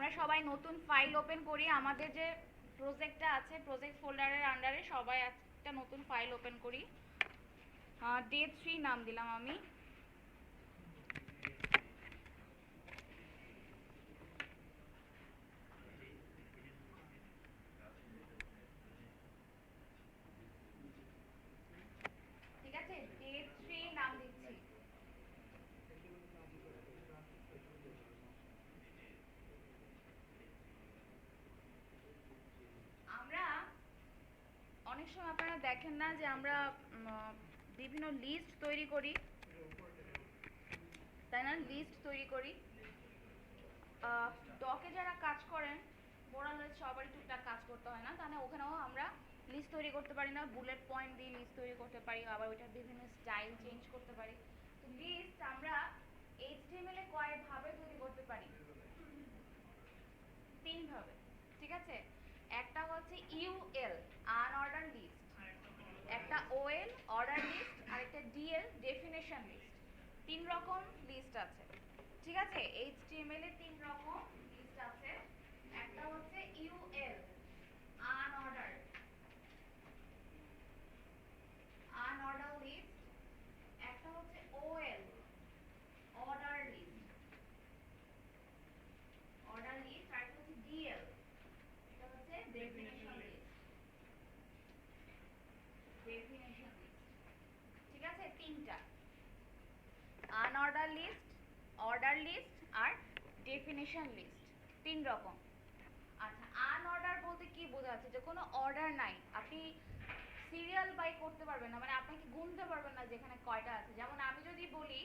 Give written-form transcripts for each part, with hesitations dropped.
আমরা সবাই নতুন ফাইল ওপেন করি। আমাদের যে প্রজেক্টটা আছে, প্রজেক্ট ফোল্ডারের আন্ডারে সবাই একটা নতুন ফাইল ওপেন করি। ডে 3 নাম দিলাম আমি। ঠিক আছে, ডে 3 নাম দিচ্ছি। আমরা অনেক সময় আপনারা দেখেন না যে আমরা বিভিন্ন লিস্ট তৈরি করি, তাই না? লিস্ট তৈরি করি। ডকে যারা কাজ করেন, মোরালে সবারই টুকটাক কাজ করতে হয় না, তাহলে ওখানেও আমরা লিস্ট তৈরি করতে পারি না, বুলেট পয়েন্ট দিয়ে লিস্ট তৈরি করতে পারি, আবার ওইটার বিভিন্ন স্টাইল চেঞ্জ করতে পারি। তো লিস্ট আমরা HTML এ কয়ভাবে তৈরি করতে পারি? 3 ভাবে। ঠিক আছে, একটা হচ্ছে UL আনঅর্ডার লিস্ট, একটা OL অর্ডার লিস্ট, আর একটা DL ডেফিনেশন লিস্ট। 3 রকম লিস্ট আছে। ঠিক আছে, HTML এ 3 রকম লিস্ট আছে। একটা হচ্ছে UL আনঅর্ডার লিস্ট, একটা হচ্ছে OL অর্ডার লিস্ট, আর একটা হচ্ছে DL, এটা হচ্ছে ডেফিনেশন লিস্ট। ঠিক আছে, তিনটা, আনঅর্ডার লিস্ট, অর্ডার লিস্ট আর ডেফিনেশন লিস্ট, 3 রকম। আচ্ছা, আনঅর্ডার বলতে কি বোঝাচ্ছে? যে কোনো অর্ডার নাই, আপনি সিরিয়াল বাই করতে পারবেন না, মানে আপনাকে গুনতে পারবেন না যেখানে কয়টা আছে। যেমন আমি যদি বলি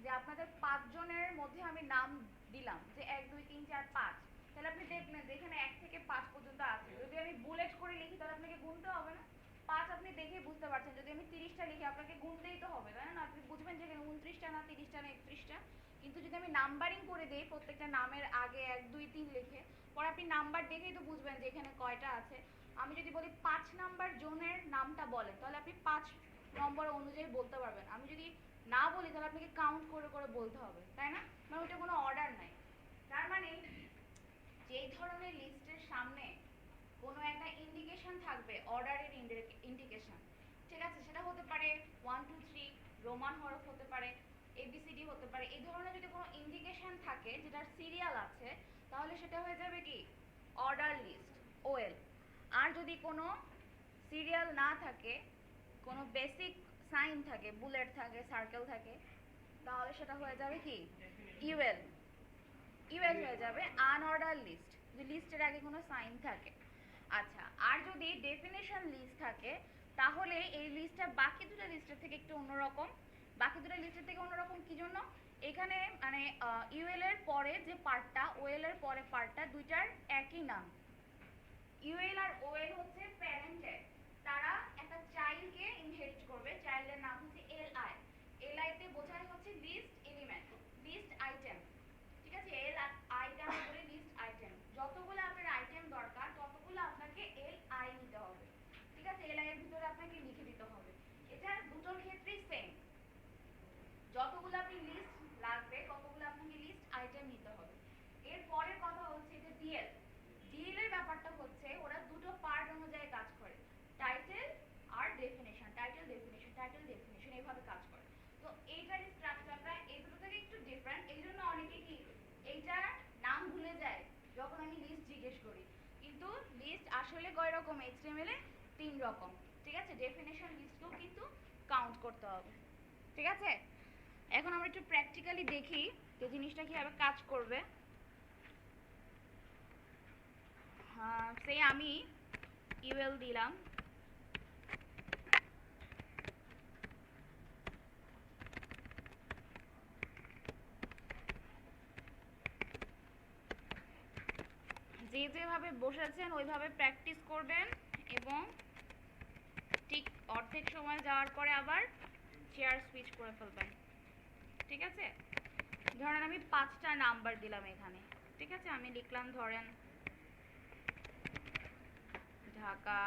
যে আপনাদের 5 জনের মধ্যে আমি নাম দিলাম যে 1 2 3 4 5, তাহলে আপনি দেখবেন যেখানে 1 থেকে 5 পর্যন্ত আছে। যদি আমি বুলেট করে লিখি তাহলে আপনাকে গুনতে হবে না, 5 আপনি দেখেই বুঝতে পারছেন। যদি আমি 30টা লিখি আপনাকে গুনতেই তো হবে, তাই না? আপনি বুঝবেন যে এখানে 29টা না 30টা না 31টা। কিন্তু যদি আমি নাম্বারিং করে দিই, প্রত্যেকটা নামের আগে 1 2 3 লিখে, পরে আপনি নাম্বার দেখেই তো বুঝবেন যে এখানে কয়টা আছে। আমি যদি বলি 5 নাম্বার জনের নামটা বলেন, তাহলে আপনি 5 নম্বর অনুযায়ী বলতে পারবেন। আমি যদি না বলি তাহলে আপনাকে কাউন্ট করে করে বলতে হবে, তাই না? মানে ওইটা কোনো অর্ডার নাই। তার মানে যেই ধরনের লিস্টের সামনে কোনো একটা ইন্ডিকেশন থাকবে, অর্ডারের ইন্ডিকেশন, ঠিক আছে, সেটা হতে পারে 1 2 3 রোমান হরফ হতে পারে, ABCD হতে পারে। এই ধরনের যদি কোনো ইন্ডিকেশন থাকে যেটার সিরিয়াল আছে, তাহলে সেটা হয়ে যাবে কি অর্ডার লিস্ট, OL। আর যদি কোনো সিরিয়াল না থাকে, কোনো বেসিক সাইন থাকে, বুলেট থাকে, সার্কেল থাকে, তাহলে সেটা হয়ে যাবে কি UL। হয়ে যাবে আনঅর্ডার লিস্ট, যে লিস্টের আগে কোনো সাইন থাকে। আচ্ছা, আর যদি ডেফিনেশন লিস্ট থাকে, তাহলে এই লিস্টটা বাকি দুটো লিস্টের থেকে একটু অন্যরকম। বাকি দুটো লিস্টের থেকে অন্যরকম কি জন্য? এখানে মানে UL এর পরে যে পার্টটা, OL এর পরে পার্টটা, দুইটার একই নাম। UL আর OL হচ্ছে প্যারেন্টের, তারা একটা চাইল্ডকে ইনহেরিট করবে। চাইল্ডের নাম হচ্ছে LI। LI তে বোঝায় হচ্ছে লিস্ট এলিমেন্ট, লিস্ট আইটেম। ঠিক আছে, আইটেম বলে লিস্ট আইটেম। যতগুলো আপনার আইটেম দরকার ততগুলো আপনাকে LI নিতে হবে। ঠিক আছে, LI এর ভিতরে আপনাকে লিখে দিতে হবে। এটা দুটোর ক্ষেত্রেই সেম, যতগুলো আপনি লিস্ট লাগবে ততগুলো আপনাকে লিস্ট আইটেম নিতে হবে। এর পরের কথা হচ্ছে যে DL। DL এর ব্যাপারটা হচ্ছে ওরা দুটো পার্ট অনুযায়ী কাজ করে, টাইটেল আর definition, title definition, title definition, এইভাবে কাজ করে। তো এইটার স্ট্রাকচারটা এই দুটো থেকে একটু ডিফারেন্ট। এই জন্য অনেকে কি এইটার নাম ভুলে যায় যখন আমি লিস্ট জিজ্ঞেস করি। কিন্তু লিস্ট আসলে কয় রকম HTML এ? 3 রকম। ঠিক আছে, ডেফিনেশন লিস্টকেও কিন্তু কাউন্ট করতে হবে। ঠিক আছে, এখন আমরা একটু প্র্যাকটিক্যালি দেখি যে জিনিসটা কিভাবে কাজ করবে। সেই আমি UL দিলাম, যে যেভাবে বসেছেন ওইভাবে প্র্যাকটিস করবেন, এবং ঠিক অর্ধেক সময় যাওয়ার পরে আবার চেয়ার সুইচ করে ফেলবেন। ঠিক আছে, ধরেন আমি 5টা নাম্বার দিলাম এখানে। ঠিক আছে, আমি লিখলাম ধরেন ঢাকা,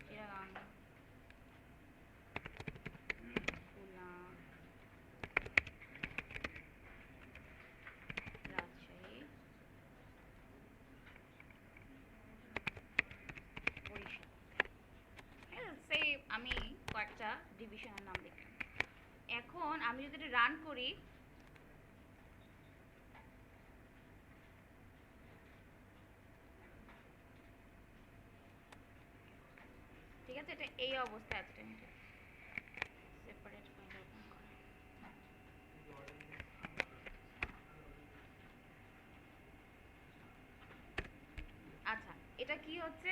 চিরাং, খুলনা, কয়েকটা ডিভিশনের নাম লিখলাম। এখন আমি যদি এটা রান করি, ঠিক আছে, এটা এই অবস্থায় আছে। সেপারেট উইন্ডো ওপেন করে, আচ্ছা এটা কি হচ্ছে,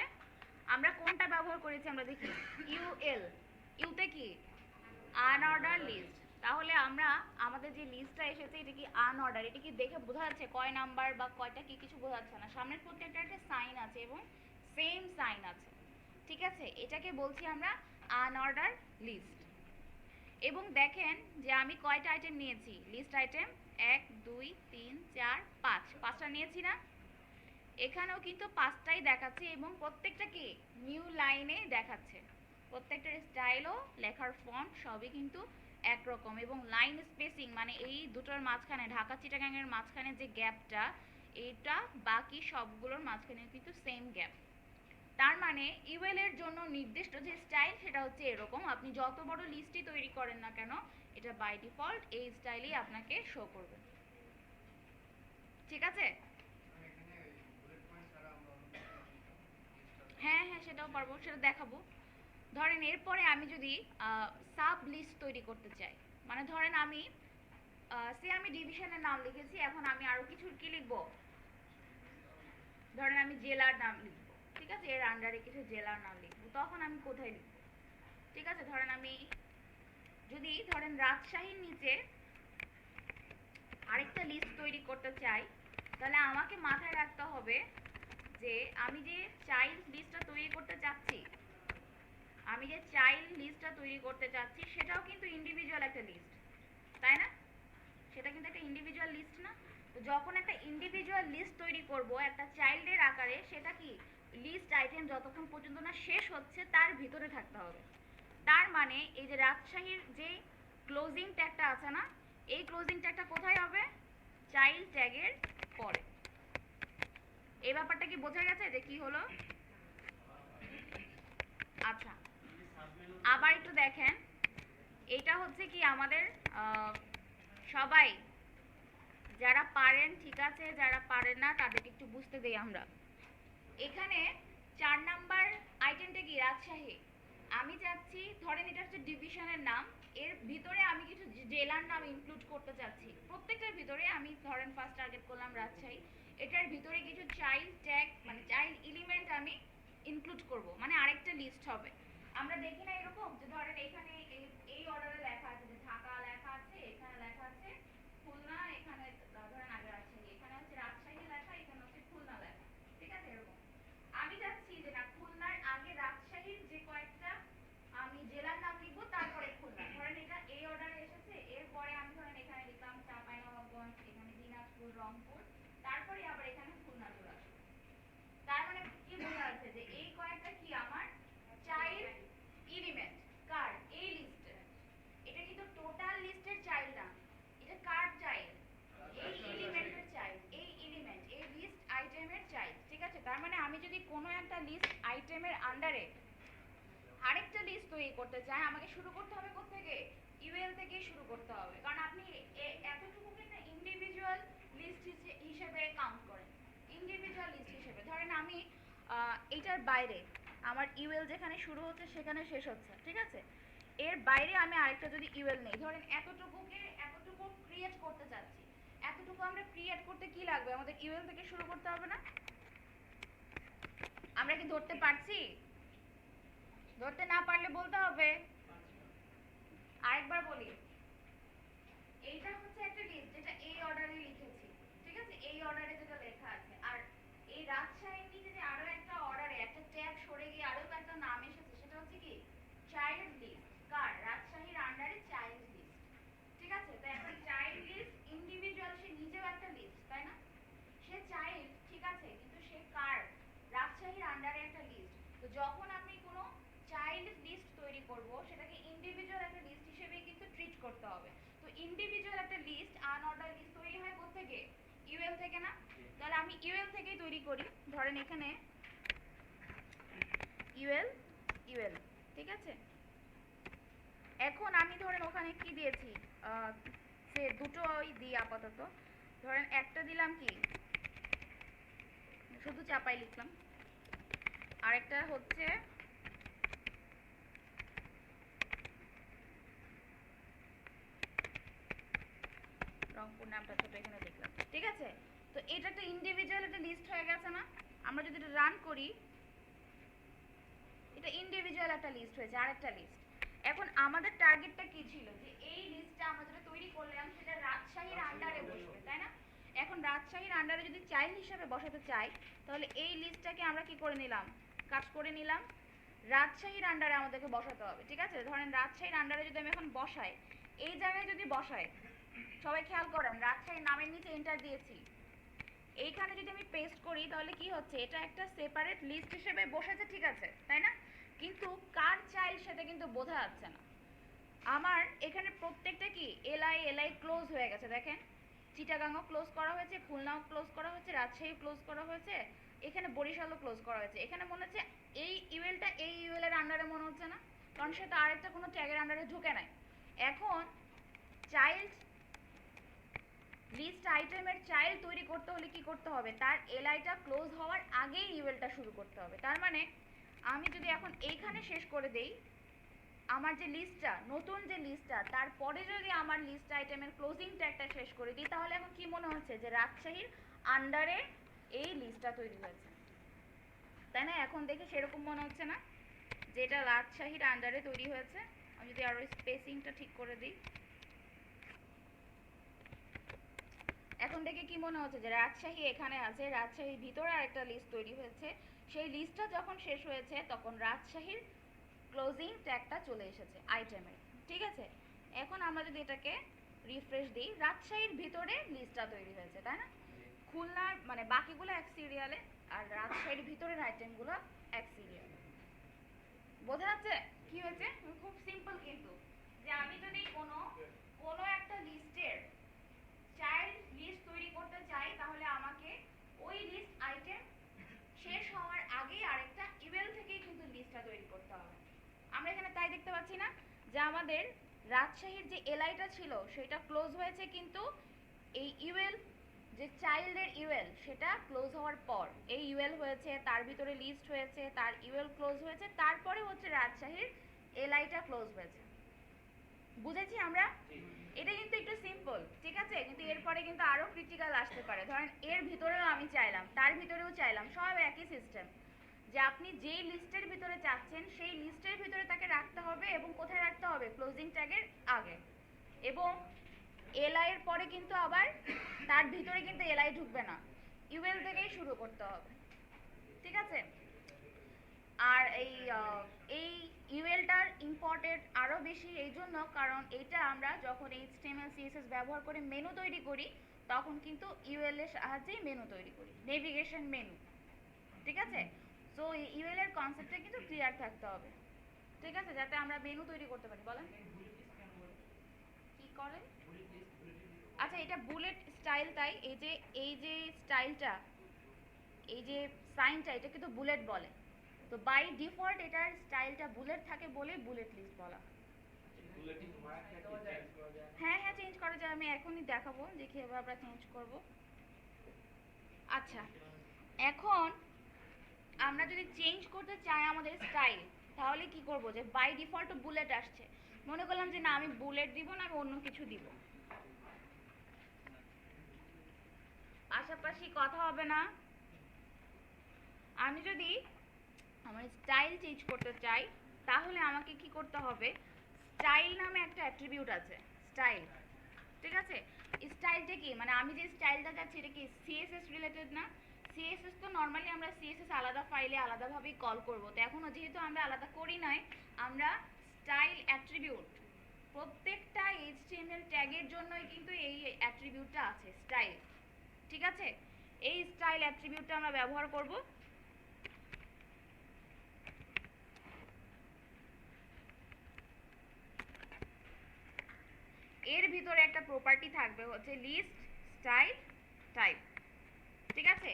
আমরা কোনটা ব্যবহার করেছি আমরা দেখি, ইউএল, ইউতে কি আনঅর্ডার লিস্ট। তাহলে আমরা আমাদের যে লিস্টটা এসেছে এটা কি আনঅর্ডার, এটা কি দেখে বোঝা যাচ্ছে কয় নাম্বার বা কয়টা কি কিছু বোঝা যাচ্ছে না, সামনের প্রত্যেকটা একটা সাইন আছে এবং সেম সাইন আছে, ঠিক আছে, এটাকে বলছি আমরা আনঅর্ডার লিস্ট। এবং দেখেন যে আমি কয়টা আইটেম নিয়েছি, লিস্ট আইটেম 1 2 3 4 5, 5টা নিয়েছি না, এখানেও কিন্তু 5টাই দেখাচ্ছে এবং প্রত্যেকটা কি নিউ লাইনে দেখাচ্ছে, প্রত্যেকটার স্টাইলও লেখার ফন্ট সবই কিন্তু একরকম, এবং লাইন স্পেসিং মানে এই দুটোর মাঝখানে ঢাকা চিটাগাংয়ের মাঝখানে যে গ্যাপটা, এটা বাকি সবগুলোর মাঝখানে কিন্তু সেম গ্যাপ। তার মানে ইউএল এর জন্য নির্দিষ্ট যে স্টাইল সেটা হচ্ছে এরকম, আপনি যত বড় লিস্টই তৈরি করেন না কেন এটা বাই ডিফল্ট এই স্টাইলেই আপনাকে শো করবে, ঠিক আছে। হ্যাঁ হ্যাঁ সেটাও পারবো, সেটা দেখাবো। ধরেন এরপরে আমি যদি সাব লিস্ট তৈরি করতে চাই, মানে ধরেন আমি আমি ডিভিশনের নাম লিখেছি, এখন আমি আরো কিছু কি লিখবো, ধরেন আমি জেলার নাম লিখবো, ঠিক আছে, এর আন্ডারে কিছু জেলার নাম লিখবো, তখন আমি কোথায় লিখবো, ঠিক আছে, ধরেন আমি যদি ধরেন রাজশাহীর নিচে আরেকটা লিস্ট তৈরি করতে চাই, তাহলে আমাকে মাথায় রাখতে হবে যে আমি যে চাইল্ড লিস্টটা তৈরি করতে চাচ্ছি, সেটাও কিন্তু ইন্ডিভিজুয়াল একটা লিস্ট, তাই না, সেটা কিন্তু একটা ইন্ডিভিজুয়াল লিস্ট না। তো যখন একটা ইন্ডিভিজুয়াল লিস্ট তৈরি করব একটা চাইল্ডের আকারে, সেটা কি লিস্ট আইটেম যতক্ষণ পর্যন্ত না শেষ হচ্ছে তার ভিতরে থাকতে হবে। তার মানে এই যে রাজশাহীর যে ক্লোজিং ট্যাগটা আছে না, এই ক্লোজিং ট্যাগটা কোথায় হবে, চাইল্ড ট্যাগের পরে। এই ব্যাপারটা কি বোঝা গেছে যে কি হলো? আচ্ছা আবার একটু দেখেন, এটা হচ্ছে কি আমাদের সবাই যারা পারেন ঠিক আছে, যারা পারেন না তাদেরকে একটু বুঝতে দেই আমরা। এখানে 4 নাম্বার আইটেমটা কি রাজশাহী, আমি চাচ্ছি ধরেন এটা হচ্ছে ডিভিশনের নাম, এর ভিতরে আমি কিছু জেলার নাম ইনক্লুড করতে চাচ্ছি, প্রত্যেকটার ভিতরে আমি ধরেন ফার্স্ট টার্গেট করলাম রাজশাহী, এটার ভিতরে কিছু চাইল্ড ট্যাগ মানে চাইল্ড এলিমেন্ট আমি ইনক্লুড করব, মানে আরেকটা লিস্ট হবে। আমরা দেখি না এরকম যে ধরেন এখানে এই অর্ডারে লেখা আছে যে ঢাকা লেখা আছে, এখানে লেখা আছে খুলনা, এখানে ধরেন আগে রাজশাহী, এখানে হচ্ছে রাজশাহী লেখা, এখানে হচ্ছে খুলনা লেখা, ঠিক আছে, এরকম। আমি চাচ্ছি যে না, খুলনার আগে রাজশাহীর যে কয়েকটা আমি জেলার নাম লিখবো, তারপরে খুলনা, ধরেন এটা এই অর্ডারে এসেছে, এরপরে আমি ধরেন এখানে লিখলাম চাঁপাইনবাবগঞ্জ, এখানে দিনাজপুর, রংপুর, তারপরে আবার এখানে খুলনা চলে আসবে। তার মানে কি বোঝা যাচ্ছে যে এই কয়েকটা কি আমার চাইল্ড এলিমেন্ট, কার এই লিস্টের, এটা কিন্তু টোটাল লিস্টের চাইল্ড না, এটা কার চাইল্ড, এই এলিমেন্টের চাইল্ড, এই এলিমেন্ট এই লিস্ট আইটেমের চাইল্ড, ঠিক আছে। তার মানে আমি যদি কোনো একটা লিস্ট আইটেমের আন্ডারে আরেকটা লিস্ট তৈরি করতে চাই, আমাকে শুরু করতে হবে কোথা থেকে, ইউএল থেকে শুরু করতে হবে, কারণ আপনি এতটুকুকে না ইন্ডিভিজুয়াল লিস্ট হিসেবে কাউন্ট করেন, ইন্ডিভিজুয়াল লিস্ট হিসেবে। ধরেন আমি এইটার বাইরে আমার ইউএল যেখানে শুরু হচ্ছে সেখানে শেষ হচ্ছে, ঠিক আছে, এর বাইরে আমি আরেকটা যদি ইউএল নেই, ধরেন এতটুকু ক্রিয়েট করতে চাচ্ছি, এতটুকু আমরা ক্রিয়েট করতে কি লাগবে, আমাদের ইউএল থেকে শুরু করতে হবে না, আমরা কি ধরতে পারছি, ধরতে না পারলে বলতে হবে। আরেকবার বলি, এইটা হচ্ছে একটা লিস্ট যেটা এই অর্ডারে লিখেছি, ঠিক আছে, এই অর্ডারে যেটা লেখা আছে, আর এই রাজশাহীর নিচে যে আরো একটা অর্ডারে একটা ট্যাগ সরে গিয়ে আরো একটা নাম এসেছে, সেটা হচ্ছে কি চাইল্ড লিস্ট, কার রাজশাহীর আন্ডারে চাইল্ড লিস্ট, ঠিক আছে। তো এখন চাইল্ড লিস্ট ইন্ডিভিজুয়াল, সে নিজেও একটা লিস্ট, তাই না, সে চাইল্ড, ঠিক আছে, কিন্তু সে কার রাজশাহীর আন্ডারে একটা লিস্ট। তো যখন আপনি কোনো চাইল্ড লিস্ট তৈরি করব, সেটাকে ইন্ডিভিজুয়াল একটা লিস্ট হিসেবেই কিন্তু ট্রিট করতে হবে। তো ইন্ডিভিজুয়াল একটা লিস্ট আনঅর্ডার লিস্ট তৈরি হয় কোথা থেকে, ইউএল থেকে না, তাহলে আমি ইউএল থেকেই তৈরি করি, ধরেন এখানে ইউএল, ঠিক আছে, এখন আমি ধরেন ওখানে কি দিয়েছি, সে দুটোই দিই আপাতত। ধরেন একটা দিলাম কি, শুধু চাপাই লিখলাম, আরেকটা হচ্ছে রংপুর নামটা ছোট এখানে দেখলাম, ঠিক আছে। তো এটা একটা ইন্ডিভিজুয়াল একটা লিস্ট হয়ে গেছে না? আমরা যদি এটা রান করি, এটা ইন্ডিভিজুয়াল একটা লিস্ট হয়েছে, আরেকটা লিস্ট। এখন আমাদের টার্গেটটা কি ছিল, যে এই লিস্টটা আমরা যেটা তৈরি করলাম সেটা রাজশাহীর আন্ডারে বসবে, তাই না? এখন রাজশাহীর আন্ডারে যদি চাইল্ড হিসাবে বসাতে চাই, তাহলে এই লিস্টটাকে আমরা কি করে নিলাম, কাজ করে নিলাম, রাজশাহীর আন্ডারে আমাদেরকে বসাতে হবে, ঠিক আছে। ধরেন রাজশাহীর আন্ডারে যদি আমি এখন বসাই, এই জায়গায় যদি বসাই, সবাই খেয়াল করেন রাজশাহীর নামের নিচে এন্টার দিয়েছি, এইখানে যদি আমি পেস্ট করি তাহলে কি হচ্ছে, এটা একটা সেপারেট লিস্ট হিসেবে বসেছে, ঠিক আছে, তাই না? কিন্তু কার চাইল্ড সেটা কিন্তু বোঝা যাচ্ছে না। আমার এখানে প্রত্যেকটা কি এলআই এলআই ক্লোজ হয়ে গেছে, দেখেন চিটাগাংও ক্লোজ করা হয়েছে, খুলনাও ক্লোজ করা হয়েছে, রাজশাহী ক্লোজ করা হয়েছে, এখানে বরিশালও ক্লোজ করা হয়েছে। এখানে মনে হচ্ছে এই ইউএলটা এই ইউএলের আন্ডারে মনে হচ্ছে না, কারণ সেটা আরেকটা কোনো ট্যাগের আন্ডারে ঢুকে নাই। এখন চাইল্ড লিস্ট আইটেমের চাইল্ড তৈরি করতে হলে কি করতে হবে, তার এলআইটা ক্লোজ হওয়ার আগেই ইউএলটা শুরু করতে হবে। তার মানে আমি যদি এখন এইখানে শেষ করে দেই আমার যে লিস্টটা, নতুন যে লিস্টটা, তারপরে যদি আমার লিস্ট আইটেমের ক্লোজিং ট্যাগটা শেষ করে দিই, তাহলে এখন কি মনে হচ্ছে যে রাজশাহীর আন্ডারে এই লিস্টটা তৈরি হয়েছে, তাই না? এখন দেখে সেরকম মনে হচ্ছে না যে এটা রাজশাহীর আন্ডারে তৈরি হয়েছে? আমি যদি আরো স্পেসিংটা ঠিক করে দিই, এখন দেখে কি মনে হচ্ছে যে রাজশাহী এখানে আছে, রাজশাহীর ভিতরে আরেকটা লিস্ট তৈরি হয়েছে, সেই লিস্টটা যখন শেষ হয়েছে তখন রাজশাহীর ক্লোজিং ট্যাগটা চলে এসেছে আইটেমের, ঠিক আছে। এখন আমরা যদি এটাকে রিফ্রেশ দিই, রাজশাহীর ভিতরে লিস্টটা তৈরি হয়েছে, তাই না? খুলনার মানে বাকিগুলো এক সিরিয়ালে, আর রাজশাহীর ভিতরের আইটেমগুলো এক সিরিয়ালে। বোঝা যাচ্ছে কি হয়েছে? খুব সিম্পল কিন্তু, যে আমি যদি কোনো কোনো একটা লিস্টের চাইল্ড লিস্ট তৈরি করতে চাই, তাহলে আমাকে ওই লিস্ট আইটেম শেষ হওয়ার আগেই আরেকটা ইউএল থেকেই কিন্তু লিস্টটা তৈরি করতে হবে। আমরা এখানে তাই দেখতে পাচ্ছি না যে আমাদের রাজশাহীর যে এলআইটা ছিল সেটা ক্লোজ হয়েছে, কিন্তু এই ইউএল যে চাইল্ডের ইউএল সেটা ক্লোজ হওয়ার পর এই ইউএল হয়েছে, তার ভিতরে লিস্ট হয়েছে, তার ইউএল ক্লোজ হয়েছে, তারপরে হচ্ছে রাজশাহীর এলআইটা ক্লোজ হয়েছে। বুঝেছি আমরা? এটা কিন্তু একটু সিম্পল, ঠিক আছে, কিন্তু এরপরে কিন্তু আরো ক্রিটিক্যাল আসতে পারে। ধরেন এর ভিতরেও আমি চাইলাম, তার ভিতরেও চাইলাম, সব একই সিস্টেম, যে আপনি যেই লিস্টের ভিতরে চাচ্ছেন সেই লিস্টের ভিতরে তাকে রাখতে হবে, এবং কোথায় রাখতে হবে, ক্লোজিং ট্যাগের আগে, এবং এলআই এর পরে কিন্তু আবার তার ভিতরে কিন্তু এলআই ঢুকবে না, ইউএল থেকেই শুরু করতে হবে, ঠিক আছে। আর এই ইউএলটার ইম্পর্টেন্ট আরও বেশি এই জন্য, কারণ এটা আমরা যখন এইচটিএমএল সিএসএস ব্যবহার করে মেনু তৈরি করি, তখন কিন্তু ইউএল এর সাহায্যেই মেনু তৈরি করি, নেভিগেশন মেনু, ঠিক আছে। সো ইউএল এর কনসেপ্টটা কিন্তু ক্লিয়ার থাকতে হবে, ঠিক আছে, যাতে আমরা মেনু তৈরি করতে পারি। বলেন কি করেন? আচ্ছা, এটা বুলেট স্টাইল, তাই এই যে স্টাইলটা, এই যে সাইনটা, এটা কিন্তু বুলেট বলে। তো বাই ডিফল্ট এটার স্টাইলটা বুলেট থাকে বলে বুলেট লিস্ট বলা। হ্যাঁ হ্যাঁ, চেঞ্জ করা যায়, আমি এখনই দেখাবো যে কিভাবে আমরা চেঞ্জ করব। আচ্ছা, এখন আমরা যদি চেঞ্জ করতে চাই আমাদের স্টাইল, তাহলে কি করব, যে বাই ডিফল্ট বুলেট আসছে, মনে করলাম যে না আমি বুলেট দিব না, আমি অন্য কিছু দিব, পাশাপাশি কথা হবে না। আমি যদি আমার স্টাইল চেঞ্জ করতে চাই, তাহলে আমাকে কি করতে হবে, স্টাইল নামে একটা অ্যাট্রিবিউট আছে, স্টাইল, ঠিক আছে। স্টাইলটা কি, মানে আমি যে স্টাইলটা চাচ্ছি এটা কি সিএসএস রিলেটেড না? সিএসএস তো নর্মালি আমরা সিএসএস আলাদা ফাইলে আলাদাভাবেই কল করব, তো এখনও যেহেতু আমরা আলাদা করি নাই, আমরা স্টাইল অ্যাট্রিবিউট, প্রত্যেকটা এইচটিএমএল ট্যাগের জন্যই কিন্তু এই অ্যাট্রিবিউটটা আছে, স্টাইল, ঠিক আছে। এই স্টাইল অ্যাট্রিবিউটটা আমরা ব্যবহার করব। এর ভিতরে একটা প্রপার্টি থাকবে হচ্ছে লিস্ট স্টাইল টাইপ, ঠিক আছে।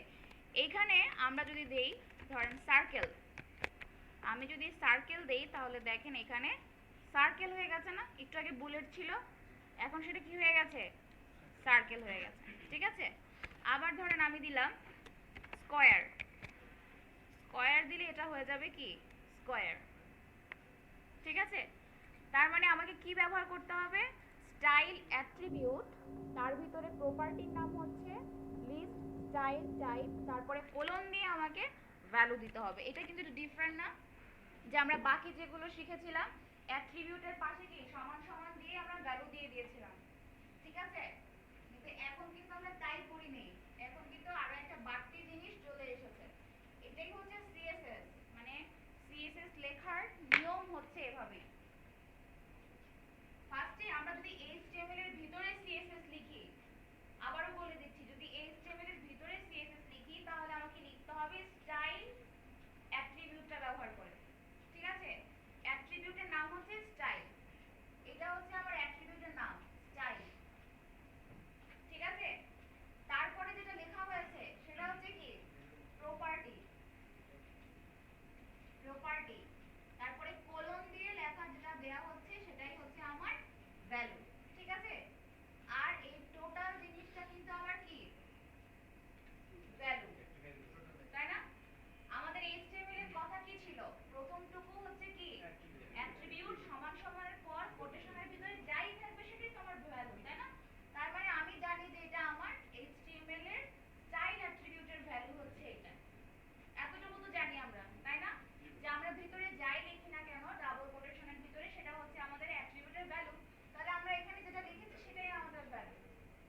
এইখানে আমরা যদি দেই ধরেন সার্কেল, আমি যদি সার্কেল দেই তাহলে দেখেন এখানে সার্কেল হয়ে গেছে না? একটু আগে বুলেট ছিল, এখন সেটা কি হয়ে গেছে? সার্কেল হয়ে গেছে। ঠিক আছে, আবার ধরেন আমি দিলাম স্কয়ার। স্কয়ার দিলে এটা হয়ে যাবে কি? স্কয়ার। ঠিক আছে, তার মানে আমাকে কি ব্যবহার করতে হবে? স্টাইল অ্যাট্রিবিউট, তার ভিতরে প্রপার্টির নাম হচ্ছে লিস্ট স্টাইল টাইপ, তারপরে কোলন দিয়ে আমাকে ভ্যালু দিতে হবে। এটা কিন্তু একটু ডিফারেন্ট না যে আমরা বাকি যেগুলো শিখেছিলাম অ্যাট্রিবিউটের পাশে কি সমান সমান দিয়ে আমরা ভ্যালু দিয়ে দিয়েছিলাম। ঠিক আছে, কিন্তু এখন কিন্তু আমরা তাই করি নেই, এখন কিন্তু আরো একটা বাড়তি জিনিস চলে এসেছে। এটাই হচ্ছে সিএসএস, মানে সিএসএস লেখার নিয়ম হচ্ছে এভাবেই। ফার্স্টে আমরা যদি এইচটিএমএল এর ভিতরে সিএসএস লিখি, আবারও বলে দিচ্ছি, যদি এইচটিএমএল এর ভিতরে সিএসএস লিখি তাহলে আমাকে লিখতে হবে স্টাইল অ্যাট্রিবিউটটা ব্যবহার করে। ঠিক আছে, অ্যাট্রিবিউটের নাম হচ্ছে স্টাইল, এটা হচ্ছে আমার অ্যাট্রিবিউটের নাম স্টাইল। ঠিক আছে, তারপরে যেটা লেখা হয়েছে সেটা হচ্ছে কি? প্রপার্টি। প্রপার্টি, তারপরে কোলন দিয়ে লেখা যেটা দেয়া হচ্ছে সেটাই হচ্ছে আমার ভ্যালু। ঠিক আছে, আর এই টোটাল জিনিসটা কিন্তু আবার কি? ভ্যালু, তাই না? আমাদের এইচটিএমএল এর কথা কি ছিল? প্রথমটুকু হচ্ছে কি? অ্যাট্রিবিউট সমান সমানের পর কোটেশনের ভিতরে যাই থাকবে সেটাই তোমার ভ্যালু, তাই না? তার মানে আমি জানি যে এটা আমার এইচটিএমএল এর স্টাইল অ্যাট্রিবিউটের ভ্যালু হচ্ছে এটা। এতটুকু তো জানি আমরা, তাই না? যে আমরা ভিতরে যাই লিখি না কেন ডাবল কোটেশনের ভিতরে সেটা হচ্ছে আমাদের অ্যাট্রিবিউটের ভ্যালু, তাহলে আমরা এখানে যেটা লিখেছি সেটাই আমাদের ভ্যালু।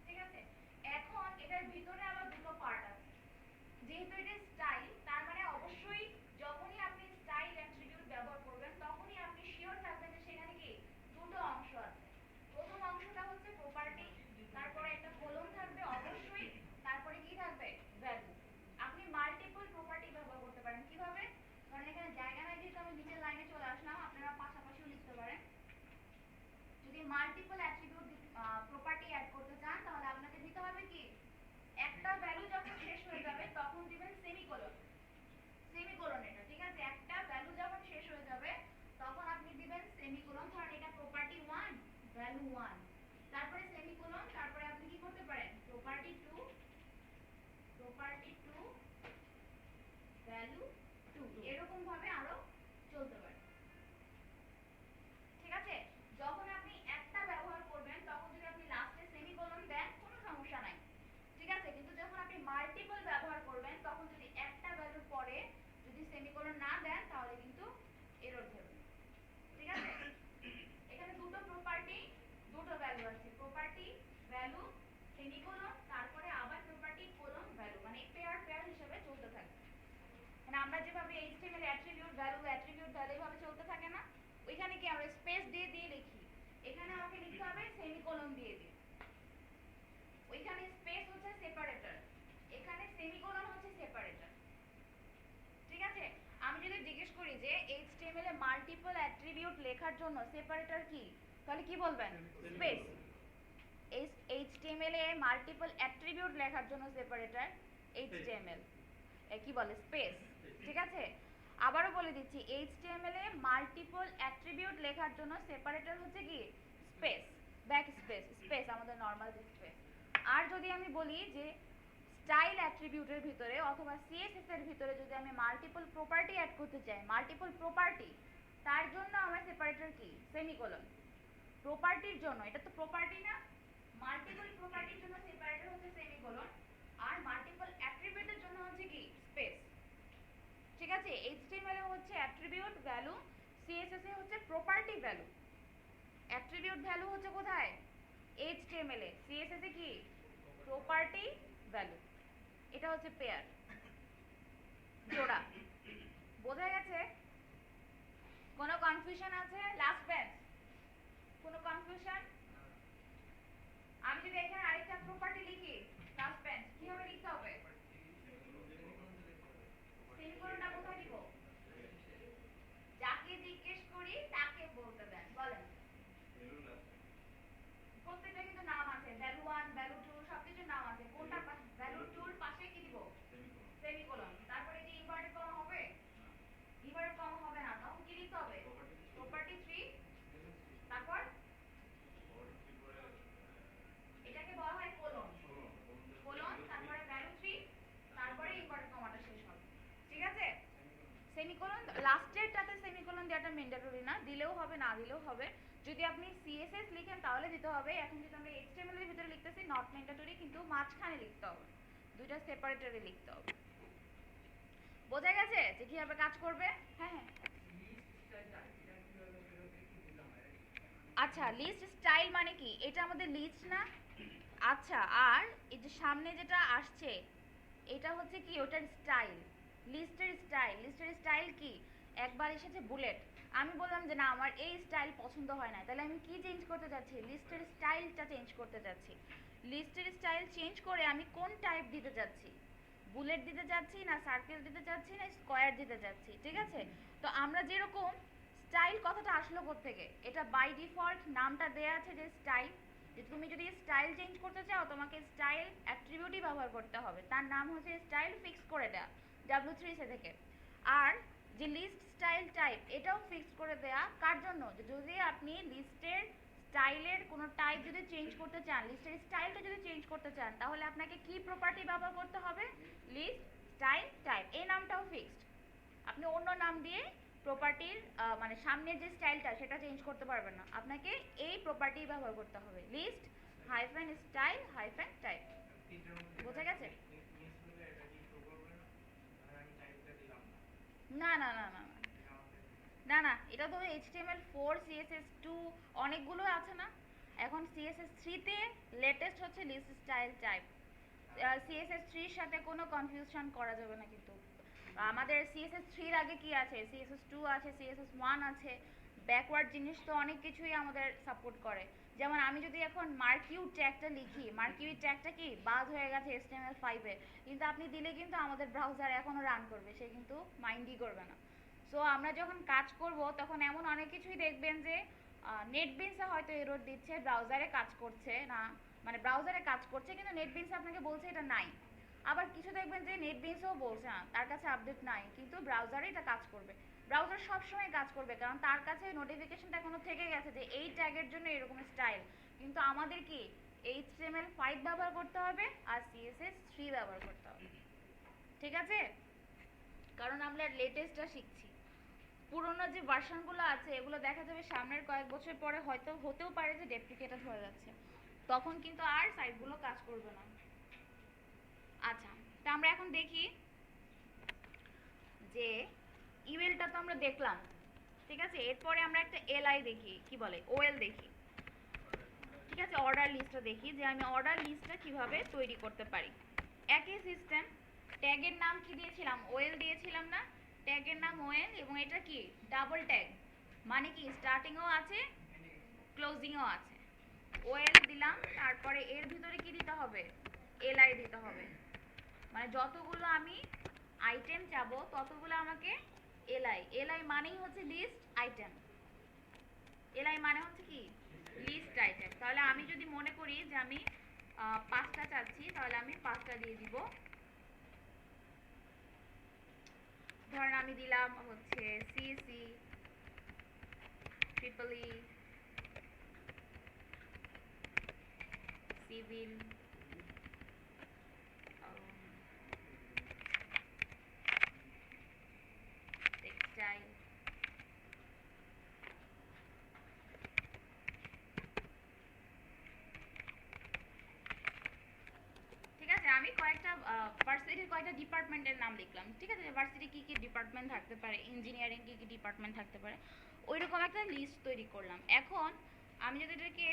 ঠিক আছে, এখন এটার ভিতরে আবার দুটো পার্ট আছে। যেহেতু এটা স্টাইল, তার মানে অবশ্যই যখনই আপনি স্টাইল অ্যাট্রিবিউট ব্যবহার করবেন তখনই আপনি শিওর থাকবেন যে সেখানে কি দুটো অংশ আছে। প্রথম অংশটা হচ্ছে প্রপার্টি, তারপরে একটা কোলন থাকবে অবশ্যই, তারপরে কি থাকবে? ভ্যালু। আপনি মাল্টিপল প্রপার্টি ব্যবহার করতে পারেন। কিভাবে? কারণ এখানে জায়গা নাই যেহেতু আমি নিচের লাইনে চলে আসলাম, আপনারা পাশাপাশিও লিখতে পারেন। যদি মাল্টিপল অ্যাট্রিবিউট প্রপার্টি অ্যাড করতে চান তাহলে আপনাকে দিতে হবে কি? একটা ভ্যালু যখন শেষ হয়ে যাবে তখন দিবেন সেমিকোলন। সেমিকোলন এটা, ঠিক আছে, একটা ভ্যালু যখন শেষ হয়ে যাবে তখন আপনি দিবেন সেমিকোলন। ধরেন এটা প্রপার্টি 1 ভ্যালু 1, তারপরে সেমিকোলন, তারপরে আপনি কি করতে পারেন? প্রপার্টি 2 ভ্যালু 2, এরকম ভাবে আরো চলতে পারে। ঠিক আছে, যখন আপনি একটা ব্যবহার করবেন তখন যদি আপনি লাস্টে সেমিকোলন দেন কোনো সমস্যা নাই। ঠিক আছে, কিন্তু যখন আপনি মাল্টিপল ব্যবহার করবেন তখন যদি একটা ভ্যালুর পরে যদি সেমিকোলন না দেন তাহলে কিন্তু এরর ধরবে। ঠিক আছে, এখানে দুটো প্রপার্টি দুটো ভ্যালু আছে, প্রপার্টি ভ্যালু সেমিকোলন, তারপরে আবার প্রপার্টি কোলন ভ্যালু, মানে পেয়ার পেয়ার হিসেবে চলতে থাকে। মানে আমরা যেভাবে এইচটিএমএল অ্যাট্রিবিউট ভ্যালু এইভাবে চলতে থাকে না, ওইখানে কি আমরা স্পেস দিয়ে দিয়ে লিখি, এখানে আমাকে লিখতে হবে সেমিকোলন দিয়ে দিয়ে। ওইখানে স্পেস হচ্ছে সেপারেটর, এখানে সেমিকোলন হচ্ছে সেপারেটর। ঠিক আছে, আমি যদি জিজ্ঞেস করি যে এইচটিএমএল এ মাল্টিপল অ্যাট্রিবিউট লেখার জন্য সেপারেটর কি, তাহলে কি বলবেন? স্পেস। এইচটিএমএল এ মাল্টিপল অ্যাট্রিবিউট লেখার জন্য সেপারেটর এইচটিএমএল কি বলে? স্পেস। ঠিক আছে, আবারও বলে দিচ্ছি, এইচটিএমএল এ মাল্টিপল অ্যাট্রিবিউট লেখার জন্য সেপারেটর হচ্ছে কি? স্পেস, ব্যাক স্পেস, স্পেস আমাদের নরমাল যে স্পেস। আর যদি আমি বলি যে স্টাইল অ্যাট্রিবিউটের ভিতরে অথবা সিএসএস এর ভিতরে যদি আমি মাল্টিপল প্রপার্টি অ্যাড করতে চাই, মাল্টিপল প্রপার্টি, তার জন্য আমার সেপারেটর কি? সেমিকোলন। প্রপার্টির জন্য, এটা তো প্রপার্টি না, মাল্টিপল প্রপার্টির জন্য সেপারেটর হচ্ছে সেমিকোলন, আর মাল্টিপল অ্যাট্রিবিউটের জন্য হচ্ছে কি? স্পেস। ঠিক আছে, এইচটিএমএল এ হচ্ছে অ্যাট্রিবিউট ভ্যালু, সিএসএস এ হচ্ছে প্রপার্টি ভ্যালু। অ্যাট্রিবিউট ভ্যালু হচ্ছে কোথায়? এইচটিএমএল এ, সিএসএস এ কি? Property value. এটা হচ্ছে পেয়ার, জোড়া। বোঝা গেছে? কোনো কনফিউশন আছে? লাস্ট বেঞ্চ, কোনো কনফিউশন? আমি যদি এখানে আরেকটা প্রপার্টি লিখি, লাস্ট বেঞ্চ, কিভাবে লিখতে হবে? সেমিকোলনটা কোথায় দিব? যাকে জিজ্ঞেস করি তাকে বলতে দেন, বলেন। প্রত্যেকটা কিন্তু নাম আছে, ভ্যালু 1 ভ্যালু 2 সবকিছু নাম আছে, কোনটা ভ্যালু 2 এর পাশে কি দিব? সেমিকোলন। তারপরে কি ইনভার্টেড কমা হবে? ইনভার্টেড কমা হবে না, তখন কি লিখতে হবে? প্রপার্টি 3 হবে। যদি আপনি সিএসএস লিখেন তাহলে দিতে হবে। এখন যদি আমরা এইচটিএমএল এর ভিতরে লিখতেছি নট ম্যান্ডেটরি, কিন্তু মাঝখানে লিখতে হবে, দুইটা সেপারেটরে লিখতে হবে। বোঝা গেছে যে কিভাবে কাজ করবে? হ্যাঁ হ্যাঁ আচ্ছা, লিস্ট স্টাইল মানে কি? এটা আমাদের লিস্ট না? আচ্ছা, আর এই যে সামনে যেটা আসছে এটা হচ্ছে কি ওটার স্টাইল, লিস্টের স্টাইল কি? একবার এসেছে বুলেট, আমি বললাম যে না আমার এই স্টাইল পছন্দ হয় না, তাহলে আমি কি চেঞ্জ করতে যাচ্ছি? লিস্টের স্টাইলটা চেঞ্জ করতে যাচ্ছি। লিস্টের স্টাইল চেঞ্জ করে আমি কোন টাইপ দিতে যাচ্ছি? বুলেট দিতে যাচ্ছি, না সার্কেল দিতে যাচ্ছি, না স্কোয়ার দিতে যাচ্ছি, ঠিক আছে? তো আমরা যেরকম স্টাইল কথাটা আসলো কোত্থেকে? এটা বাই ডিফল্ট নামটা দেয়া আছে যে স্টাইল, যে তুমি যদি স্টাইল চেঞ্জ করতে চাও তোমাকে স্টাইল অ্যাট্রিবিউটই ব্যবহার করতে হবে, তার নাম হচ্ছে স্টাইল, ফিক্স করে দেয়া W3 থেকে। আর যে লিস্ট স্টাইল টাইপ এটাও ফিক্স করে দেয়া কার জন্য? যে যদি আপনি লিস্টের স্টাইলের কোনো টাইপ যদি চেঞ্জ করতে চান, লিস্টের স্টাইলটা যদি চেঞ্জ করতে চান, তাহলে আপনাকে কি প্রপার্টি ব্যবহার করতে হবে? লিস্ট স্টাইল টাইপ, এই নামটাও ফিক্সড। আপনি অন্য নাম দিয়ে প্রপার্টির মানে সামনের যে স্টাইলটা সেটা চেঞ্জ করতে পারবেন না, আপনাকে এই প্রপার্টি ব্যবহার করতে হবে, list hyphen style hyphen type. বোঝা গেছে? না না না না না না, এটা তো HTML4 CSS2 অনেকগুলো আছে না। এখন CSS3 তে লেটেস্ট হচ্ছে লিস্ট স্টাইল টাইপ। CSS3 এর সাথে কোনো কনফিউশন করা যাবে না কিন্তু। আমাদের CSS3 এর আগে কি আছে? CSS2 আছে, CSS1 আছে। ব্যাকওয়ার্ড জিনিস তো অনেক কিছুই আমাদের সাপোর্ট করে। যেমন আমি যদি এখন মার্কিউ ট্যাগটা লিখি, মার্কিউ ট্যাগটা কি বাদ হয়ে গেছে HTML5 এ, কিন্তু আপনি দিলে কিন্তু আমাদের ব্রাউজার এখনো রান করবে, সে কিন্তু মাইন্ডই করবে না। সো আমরা যখন কাজ করব তখন এমন অনেক কিছুই দেখবেন যে নেটবিনসে হয়তো এরর দিচ্ছে, ব্রাউজারে কাজ করছে না, মানে ব্রাউজারে কাজ করছে কিন্তু নেটবিনস আপনাকে বলছে এটা নাই। আবার কিছু দেখবেন যে নেটবিনসও বলছে না, তার কাছে আপডেট নাই, কিন্তু ব্রাউজারে এটা কাজ করবে। ব্রাউজার সবসময় কাজ করবে, কারণ তার কাছে নোটিফিকেশনটা এখনো থেকে গেছে যে এই ট্যাগের জন্য এরকম স্টাইল। কিন্তু আমাদের কি HTML5 ব্যবহার করতে হবে আর CSS3 ব্যবহার করতে হবে, ঠিক আছে? কারণ আমরা লেটেস্টটা শিখছি। পুরোনো যে ভার্সনগুলো আছে এগুলো দেখা যাবে সামনের কয়েক বছর পরে হয়তো হতেও পারে যে ডেপ্রিকেটেড হয়ে যাচ্ছে, তখন কিন্তু আর সাইটগুলো কাজ করবে না। আচ্ছা, তো আমরা এখন দেখি যে ইমেলটা তো আমরা দেখলাম, ঠিক আছে? এরপরে আমরা একটা এলআই দেখি, কি বলে ওএল দেখি, ঠিক আছে? অর্ডার লিস্টটা দেখি যে আমি অর্ডার লিস্টটা কিভাবে তৈরি করতে পারি। একই সিস্টেম, ট্যাগের নাম কি দিয়েছিলাম? ওএল দিয়েছিলাম না? ট্যাগের নাম ওএল, এবং এটা কি ডাবল ট্যাগ, মানে কি স্টার্টিংও আছে ক্লোজিংও আছে। ওএল দিলাম, তারপরে এর ভিতরে কি দিতে হবে? এলআই দিতে হবে, মানে যতগুলো আমি আইটেম চাবো ততগুলো আমাকে এলআই। এলআই মানেই হচ্ছে লিস্ট আইটেম, এলআই মানে হচ্ছে কি লিস্ট আইটেম। তাহলে আমি যদি মনে করি যে আমি 5টা চাচ্ছি, তাহলে আমি 5টা দিয়ে দিব। ধরেন আমি দিলাম হচ্ছে CSE, triple E, civil, textile, ঠিক আছে? আমি কয়েকটা ভার্সিটির কয়েকটা ডিপার্টমেন্টের নাম লিখলাম, ঠিক আছে? ভার্সিটি কি কি ডিপার্টমেন্ট থাকতে পারে, ইঞ্জিনিয়ারিং কি কি ডিপার্টমেন্ট থাকতে পারে, ওইরকম একটা লিস্ট তৈরি করলাম। এখন আমি যদি এটাকে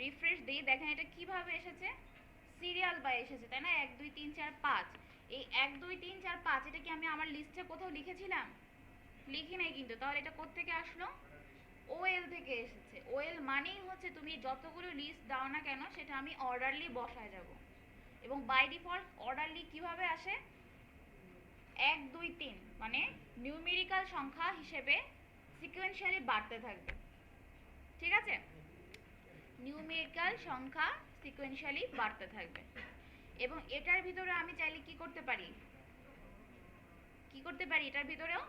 রিফ্রেশ দিই, দেখেন এটা কিভাবে এসেছে, সিরিয়াল বাই এসেছে, তাই না? 1 2 3 4 5, এই 1 2 3 4 5 এটা কি আমি আমার লিস্টে কোথাও লিখেছিলাম? লিখি নাই কিন্তু। তাহলে এটা কোত্থেকে আসলো? ওএল থেকে এসেছে। ওএল মানেই হচ্ছে তুমি যতগুলো লিস্ট দাও না কেন সেটা আমি অর্ডারলি বসায় যাব, এবং বাই ডিফল্ট অর্ডারলি কিভাবে আসে? 1 2 3, মানে নিউমেরিক্যাল সংখ্যা হিসেবে সিকোয়েন্সিয়ালি বাড়তে থাকবে, ঠিক আছে? নিউমেরিক্যাল সংখ্যা সিকোয়েন্সিয়ালি বাড়তে থাকবে। এবং এটার ভিতরে আমি চাইলে কি করতে পারি? কি করতে পারি এটার ভিতরেও?